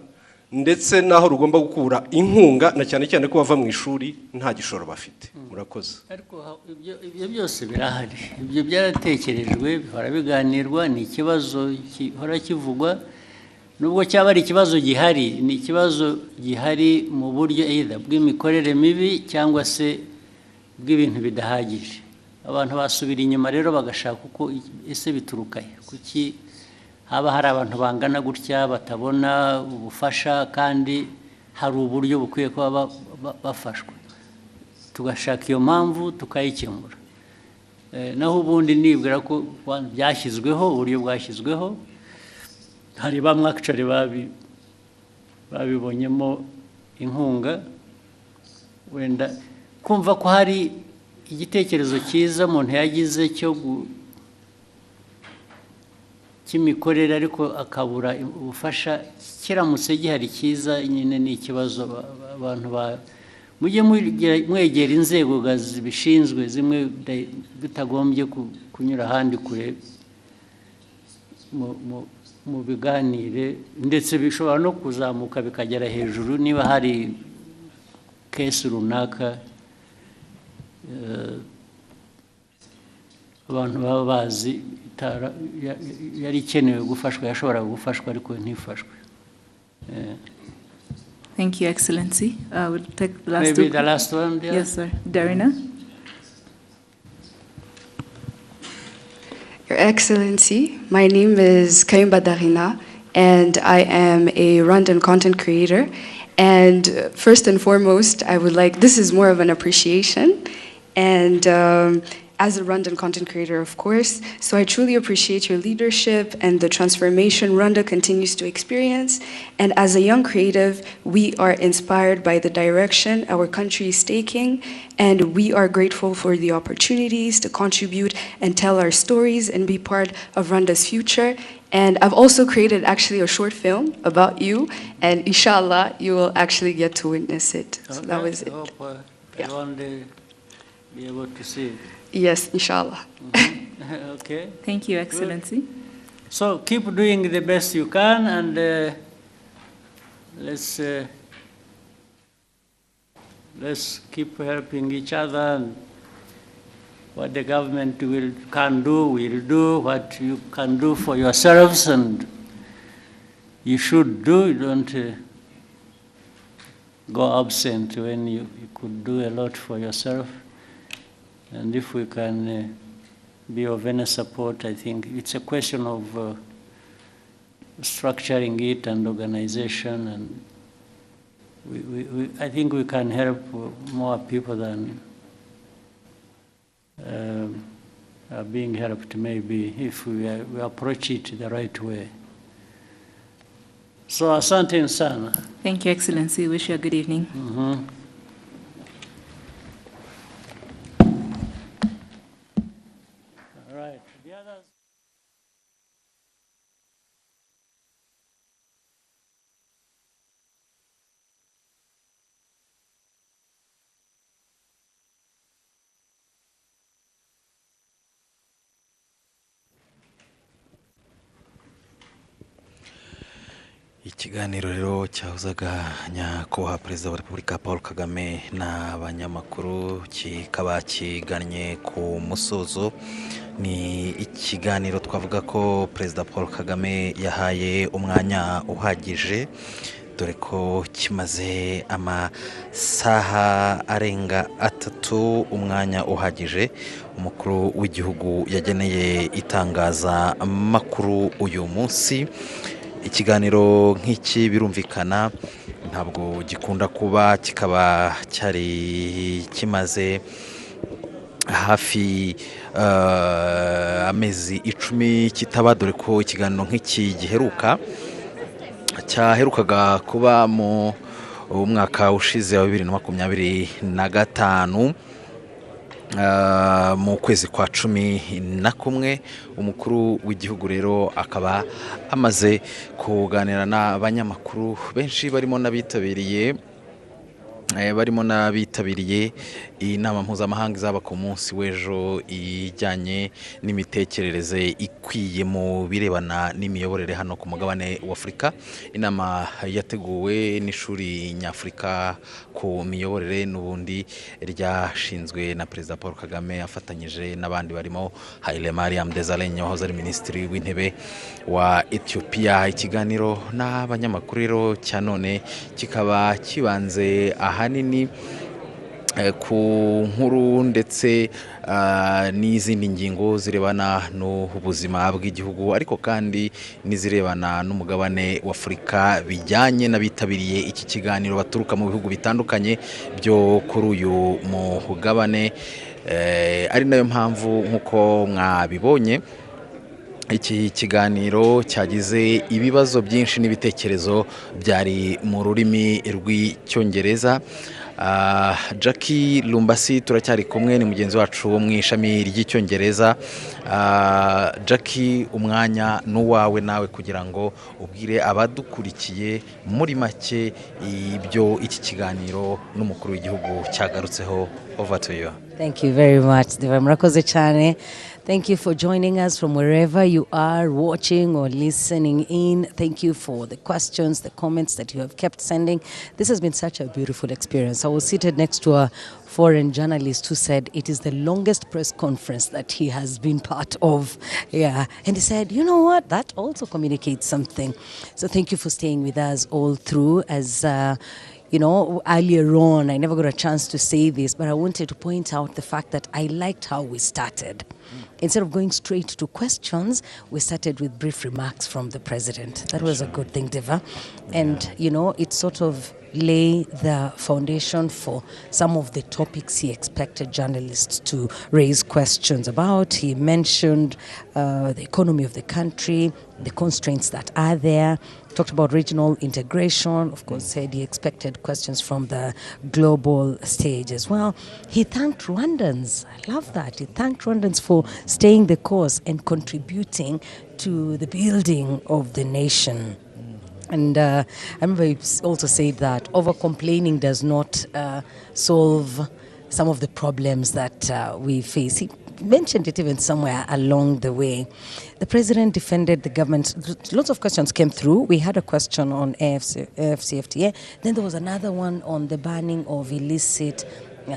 ndetse naho rugomba gukura inkunga na cyane cyane ko bava mu ishuri nta gishoro bafite? Murakoze. Ariko ibyo byose birahari, ibyo byaratekerejwe, bihora biganirwa, ni ikibazo gihora kivugwa, nubwo cyaba ari ikibazo gihari, ni ikibazo gihari mu buryo either bw'imikorere mibi cyangwa se bw'ibintu bidahagije. Abantu basubira inyuma rero bagashaka uko ese biturukaye, kuki haba hari abantu bangana gutya batabona ubufasha kandi hari uburyo bukwiye kuba bafashwa, tugashaka iyo mpamvu tukayikemura. Naho ubundi nibwira ko byashyizweho, uburyo bwashyizweho, hari bamwe actually babibonyemo inkunga, wenda kumva ko hari igitekerezo cyiza umuntu yagize cy'imikorere ariko akabura ubufasha, kiramutse gihari cyiza nyine ni ikibazo. Abantu mujye mwegera inzego zibishinzwe, zimwe bitagombye kunyura ahandi kure, mu biganire, ndetse bishobora no kuzamuka bikagera hejuru niba hari kesi runaka abantu baba bazi yari ikenewe gufashwa, yashoboraga gufashwa ariko ntifashwe. Thank you, Excellency. We'll take the last Maybe the last one. Yeah. Yes, sir. Darina. Your Excellency, my name is Kayumba Darina, and I am a Rwandan content creator. And first and foremost, this is more of an appreciation, and as a Rwandan content creator, of course. So I truly appreciate your leadership and the transformation Rwanda continues to experience. And as a young creative, we are inspired by the direction our country is taking, and we are grateful for the opportunities to contribute and tell our stories and be part of Rwanda's future. And I've also created actually a short film about you, and inshallah, you will actually get to witness it. So that was it. I hope one day be able to see it. Yes, inshallah. Okay. Thank you, Excellency. Good. So keep doing the best you can, and let's keep helping each other. And what the government can do, will do. What you can do for yourselves, and you should do. You don't go absent when you could do a lot for yourself. And if we can be of any support, I think it's a question of structuring it and organization, and I think we can help more people than are being helped, maybe, if we approach it the right way. So, asante sana. Thank you, Excellency. Wish you a good evening. All right. The others. ikiganiro rero cyahuzaga nyakubahwa perezida wa repubulika Paul Kagame n'abanyamakuru kikaba kigannye ku musozo. Ni ikiganiro twavuga ko perezida Paul Kagame yahaye umwanya uhagije, dore ko kimaze amasaha arenga 3, umwanya uhagije umukuru w'igihugu yageneye itangaza makuru uyu munsi. Ikiganiro nk'iki birumvikana ntabwo gikunda kuba, kikaba cyari kimaze hafi amezi 10 kitaba, dore ko ikiganiro nk'iki cyaherukaga kuba mu mwaka ushize wa 2025 mu kwezi kwa 11. Umukuru w'igihugu rero akaba amaze kuganira n'abanyamakuru benshi barimo n'abitabiriye inama mpuzamahanga izaba ku munsi w'ejo ijyanye n'imitekerereze ikwiye mu birebana n'imiyoborere hano ku mugabane w'Afurika. Inama yateguwe n'ishuri nyafurika ku miyoborere n'ubundi ryashinzwe na perezida Paul Kagame afatanyije n'abandi barimo Haile Mariam Desalegn wahoze ari minisitiri w'intebe wa Ethiopia. Ikiganiro n'abanyamakuru rero cya none kikaba kibanze ahanini ku nkuru ndetse n'izindi ngingo zirebana n'ubuzima bw'igihugu, ariko kandi n'izirebana n'umugabane w'Afurika bijyanye n'abitabiriye iki kiganiro baturuka mu bihugu bitandukanye byo kuri uyu mugabane. Ari nayo mpamvu nk'uko mwabibonye iki kiganiro cyagize ibibazo byinshi n'ibitekerezo byari mu rurimi rw'icyongereza. Jackie Lumbasi turacyari kumwe, ni mugenzi wacu wo mu ishami ry'icyongereza. Jackie, umwanya n'uwawe nawe kugira ngo ubwire abadukurikiye muri make ibyo iki kiganiro n'umukuru w'igihugu cyagarutseho. Over to you. Thank you very much, Diva. Murakoze cyane. Thank you for joining us from wherever you are watching or listening in. Thank you for the questions, the comments that you have kept sending. This has been such a beautiful experience. I was seated next to a foreign journalist who said it is the longest press conference that he has been part of. Yeah. And he said, you know what? That also communicates something. So thank you for staying with us all through. As you know, earlier on, I never got a chance to say this, but I wanted to point out the fact that I liked how we started. Instead of going straight to questions, we started with brief remarks from the president. That was a good thing, Diva. And, you know, it sort of lay the foundation for some of the topics he expected journalists to raise questions about. He mentioned the economy of the country, the constraints that are there, talked about regional integration, of course, said he expected questions from the global stage as well. He thanked Rwandans. I love that. He thanked Rwandans for staying the course and contributing to the building of the nation. And I remember he also said that over-complaining does not solve some of the problems that we face. He mentioned it even somewhere along the way. The president defended the government. Lots of questions came through. We had a question on AFCFTA. Then there was another one on the banning of illicit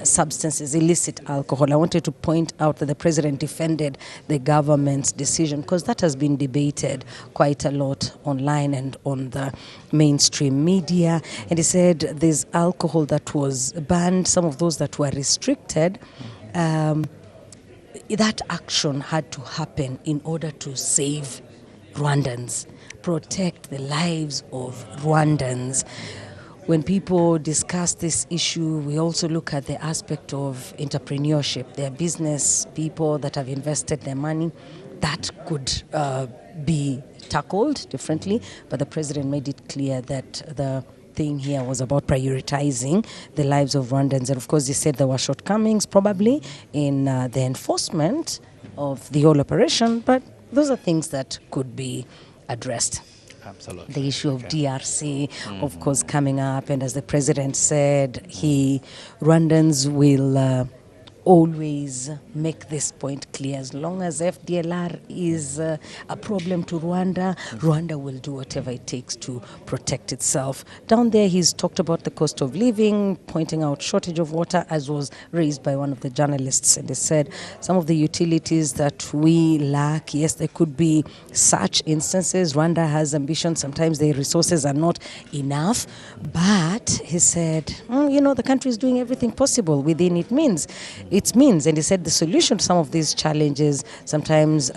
substances, illicit alcohol. I wanted to point out that the president defended the government's decision because that has been debated quite a lot online and on the mainstream media. And he said there's alcohol that was banned, some of those that were restricted. That action had to happen in order to save Rwandans, protect the lives of Rwandans. When people discuss this issue, we also look at the aspect of entrepreneurship. There are business people that have invested their money. That could be tackled differently, but the president made it clear that the thing here was about prioritizing the lives of Rwandans. And of course, he said there were shortcomings probably in the enforcement of the whole operation, but those are things that could be addressed. Absolutely. The issue of DRC, of course, coming up. And as the president said, Rwandans will always make this point clear. As long as FDLR is a problem to Rwanda, Rwanda will do whatever it takes to protect itself. Down there, he's talked about the cost of living, pointing out shortage of water, as was raised by one of the journalists. And they said some of the utilities that we lack, yes, there could be such instances. Rwanda has ambition. Sometimes the resources are not enough. But he said, you know, the country is doing everything possible within its means. And he said the solution to some of these challenges sometimes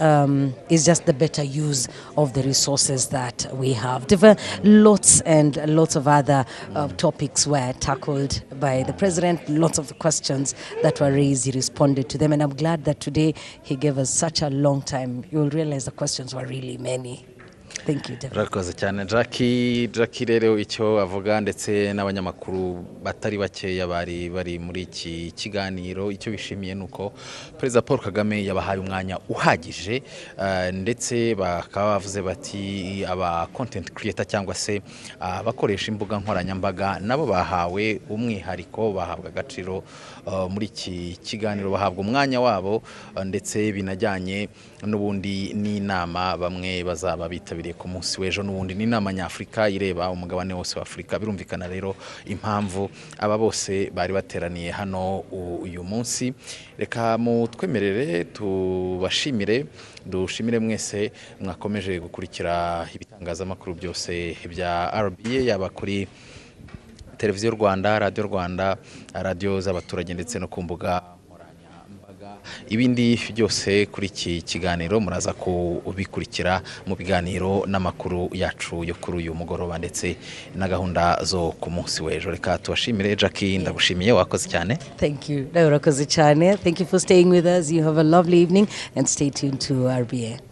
is just the better use of the resources that we have. There were lots and lots of other topics were tackled by the president. Lots of the questions that were raised, he responded to them. And I'm glad that today he gave us such a long time. You'll realize the questions were really many. Thank you, Rakoze cyane Jackie rero icyo avuga ndetse n'abanyamakuru batari bakeya bari muri iki kiganiro icyo bishimiye nuko Perezida Paul Kagame yabahaye umwanya uhagije ndetse bakaba bavuze bati aba content creator cyangwa se abakoresha imbuga nkoranyambaga nabo bahawe umwihariko bahabwa agaciro muri iki kiganiro bahabwa umwanya wabo ndetse binajyanye n'ubundi n'inama bamwe bazaba bitabiriye ku munsi w'ejo n'ubundi n'inama nyafrika ireba umugabane wose wa Afrika birumvikana rero impamvu aba bose bari bateraniye hano uyu munsi reka mutwemerere tubashimire dushimire mwese mwakomeje gukurikira ibitangazamakuru byose bya RBA yaba kuri televiziyo Rwanda radio Rwanda radio z'abaturage ndetse no ku mbuga ibindi byose kuri iki kiganiro muraza kubikurikira mu biganiro n'amakuru yacu yo kuri uyu mugoroba ndetse na gahunda zo ku munsi w'ejo reka tubashimire Jackie ndagushimiye wakoze cyane Thank you. Thank you for staying with us. You have a lovely evening and stay tuned to RBA.